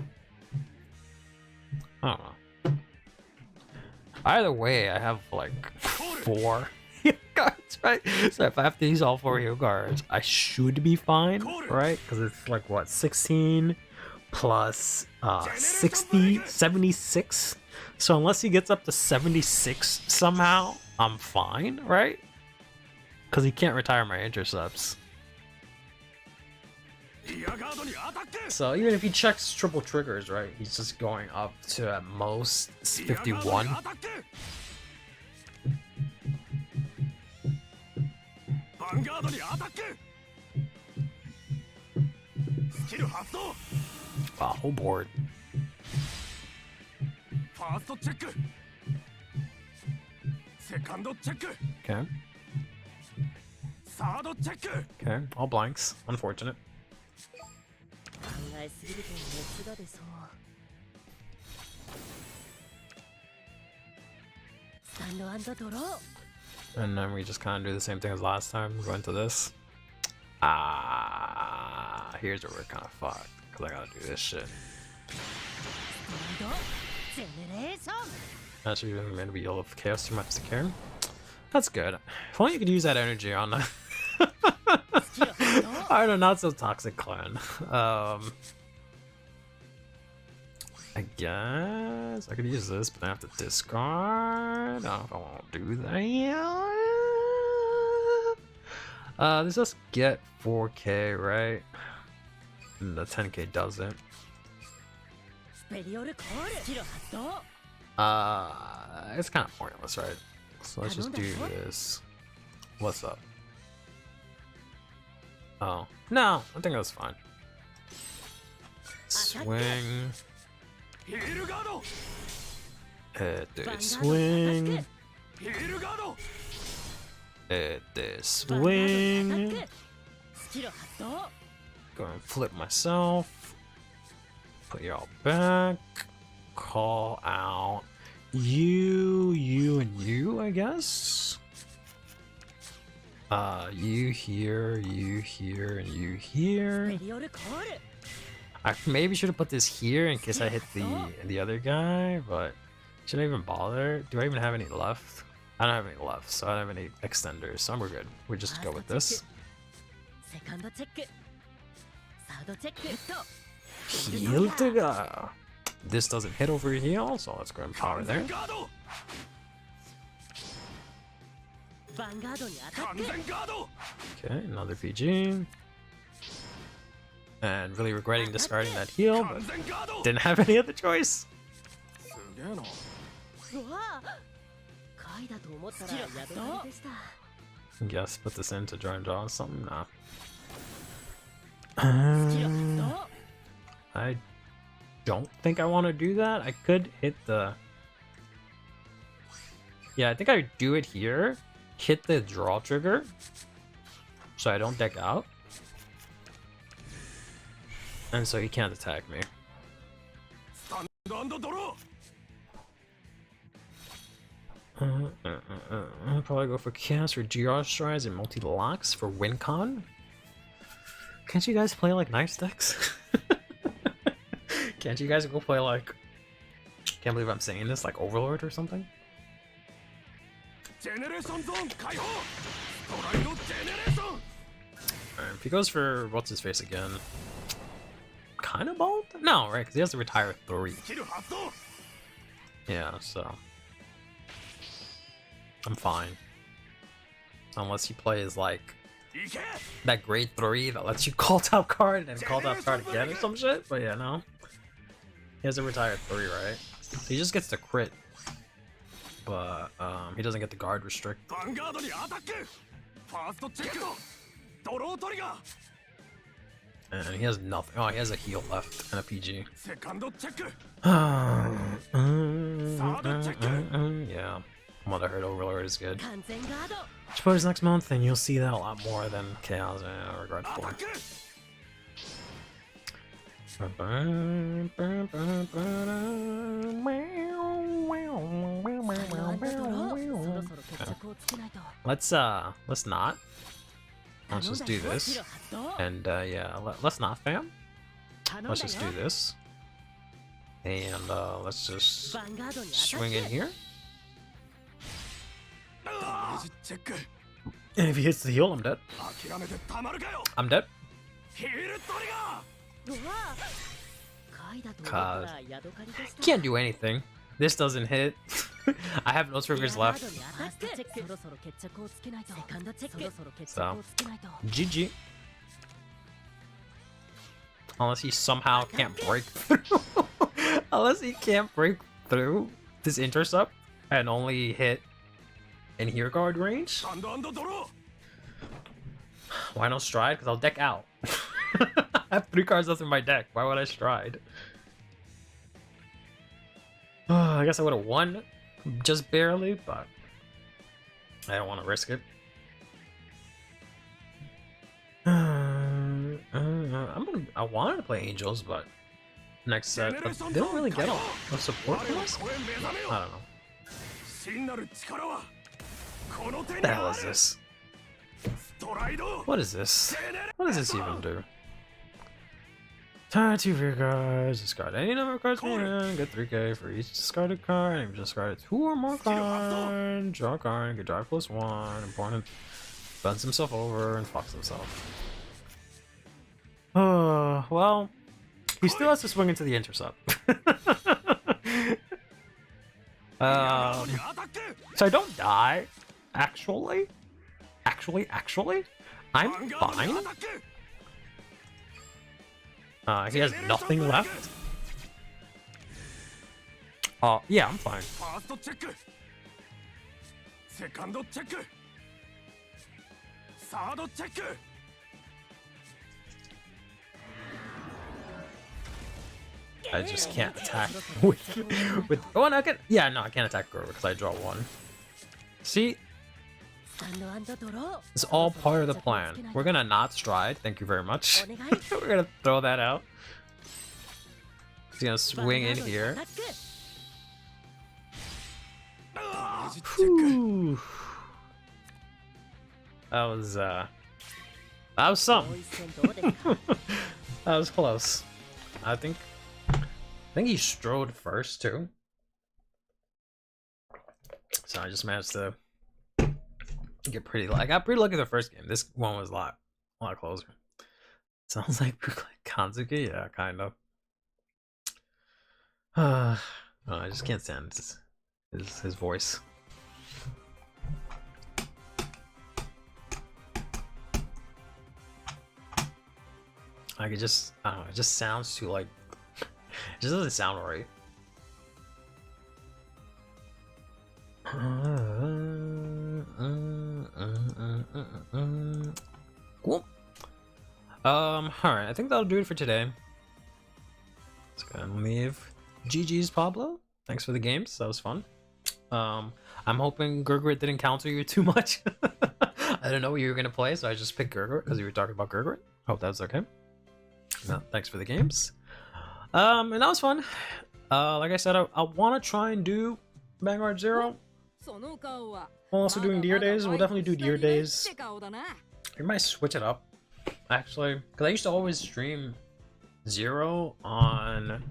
I don't know. Either way, I have like 4 cards, right? So if I have to use all 4 heal cards, I should be fine, right? Because it's like what, 16 plus 60, 76. So unless he gets up to 76 somehow, I'm fine, right? Because he can't retire my intercepts. So even if he checks triple triggers, right, he's just going up to at most 51. Wow, whole board. Okay. Okay, all blanks. Unfortunate. And then we just kind of do the same thing as last time. Go into this. Here's where we're kind of fucked. Because I gotta do this shit. Actually, I'm gonna be yellow of chaos too much to care. That's good. If only you could use that energy on a I don't know, not so toxic clan. I guess I could use this, but I have to discard. I don't know if I want to do that. This does get 4K, right? And the 10K doesn't. It's kind of pointless, right? So let's just do this. What's up? Oh, no, I think that's fine. Swing. Hit the swing. Hit the swing. Go and flip myself. Put y'all back. Call out you, and you, I guess. You here, and you here. I maybe should have put this here in case I hit the other guy, but should I even bother? Do I even have any left? I don't have any left, so I don't have any extenders, so we're good. We just go with this. Heal to go. This doesn't hit over here, so let's go and power there. Okay, another PG. And really regretting discarding that heal, but didn't have any other choice. Guess put this in to try and draw something. Nah. I don't think I want to do that. I could hit the... Yeah, I think I would do it here. Hit the draw trigger. So I don't deck out. And so he can't attack me. I'll probably go for Chaos or GR Strides and multi-locks for WinCon. Can't you guys play like nice decks? Can't you guys go play like... Can't believe I'm saying this, like Overlord or something? Alright, if he goes for what's his face again? Kind of bold? No, right? Because he has to retire 3. Yeah, so I'm fine. Unless he plays like that grade 3 that lets you call top card and call top card again or some shit. But yeah, no. He has to retire 3, right? So he just gets to crit. But he doesn't get the guard restrict. And he has nothing. Oh, he has a heal left and a PG. Yeah. Mother Herd Overlord is good. Suppose next month, and you'll see that a lot more than Chaos and Regretful. Let's not. Let's just do this. And yeah, let's not, fam. Let's just do this. And let's just swing in here. And if he hits the heal, I'm dead. I'm dead. Cause can't do anything. This doesn't hit. I have no triggers left. So GG. Unless he somehow can't break through. Unless he can't break through this intercept and only hit in here guard range. Why no stride? Because I'll deck out. I have 3 cards left in my deck. Why would I stride? I guess I would have won just barely, but I don't want to risk it. I wanted to play Angels, but next set, but they don't really get a support from us. I don't know. What the hell is this? What is this? What does this even do? Tie 2 of your cards, discard any number of cards from your hand, get 3k for each discarded card, and if you discarded 2 or more cards, draw a card, get drive +1, opponent bends himself over and fucks himself. Well, he still has to swing into the intercept. So I don't die, actually, I'm fine. He has nothing left. Yeah, I'm fine. I just can't attack with oh, no, I can, yeah, no, I can't attack Grover because I draw 1. See? It's all part of the plan. We're gonna not stride, thank you very much. We're gonna throw that out. He's gonna swing in here. Whew. That was some. That was close. I think he strode first too. So I just managed to get pretty. I got pretty lucky the first game. This one was a lot closer. Sounds like Kanzuki, yeah, kind of. I just can't stand his voice. Like it just, I don't know. It just sounds too like. It just doesn't sound right. Cool. Alright, I think that'll do it for today. Let's go ahead and leave. GG's Pablo. Thanks for the games. That was fun. I'm hoping Gurgrit didn't counter you too much. I didn't know what you were gonna play, so I just picked Gurgrit because you were talking about Gurgrit. Hope that was okay. No, thanks for the games. And that was fun. Like I said, I want to try and do Vanguard 0. We're also doing Deer Days. We'll definitely do Deer Days. We might switch it up, actually, because I used to always stream 0 on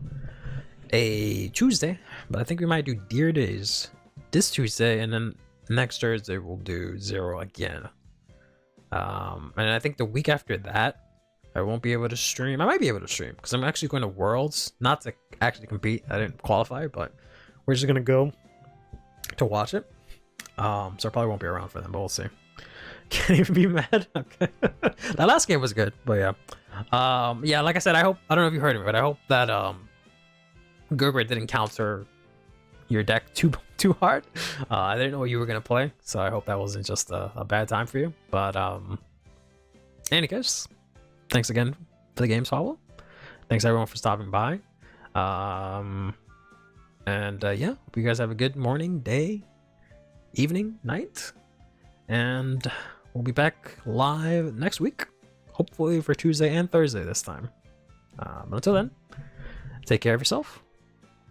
a Tuesday, but I think we might do Deer Days this Tuesday, and then next Thursday we'll do 0 again. And I think the week after that, I won't be able to stream. I might be able to stream because I'm actually going to Worlds, not to actually compete. I didn't qualify, but we're just gonna go to watch it. So I probably won't be around for them, but we'll see. Can't even be mad. Okay. That last game was good, but yeah. Yeah, like I said, I don't know if you heard me, but I hope that Gurgrit didn't counter your deck too hard. I didn't know what you were gonna play, so I hope that wasn't just a bad time for you. But any case, thanks again for the games, Pablo. Thanks everyone for stopping by. And yeah, hope you guys have a good morning, day, evening, night, and we'll be back live next week, hopefully for Tuesday and Thursday this time. But until then, take care of yourself,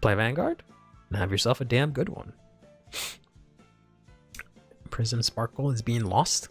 play Vanguard, and have yourself a damn good one. Prism Sparkle is being lost.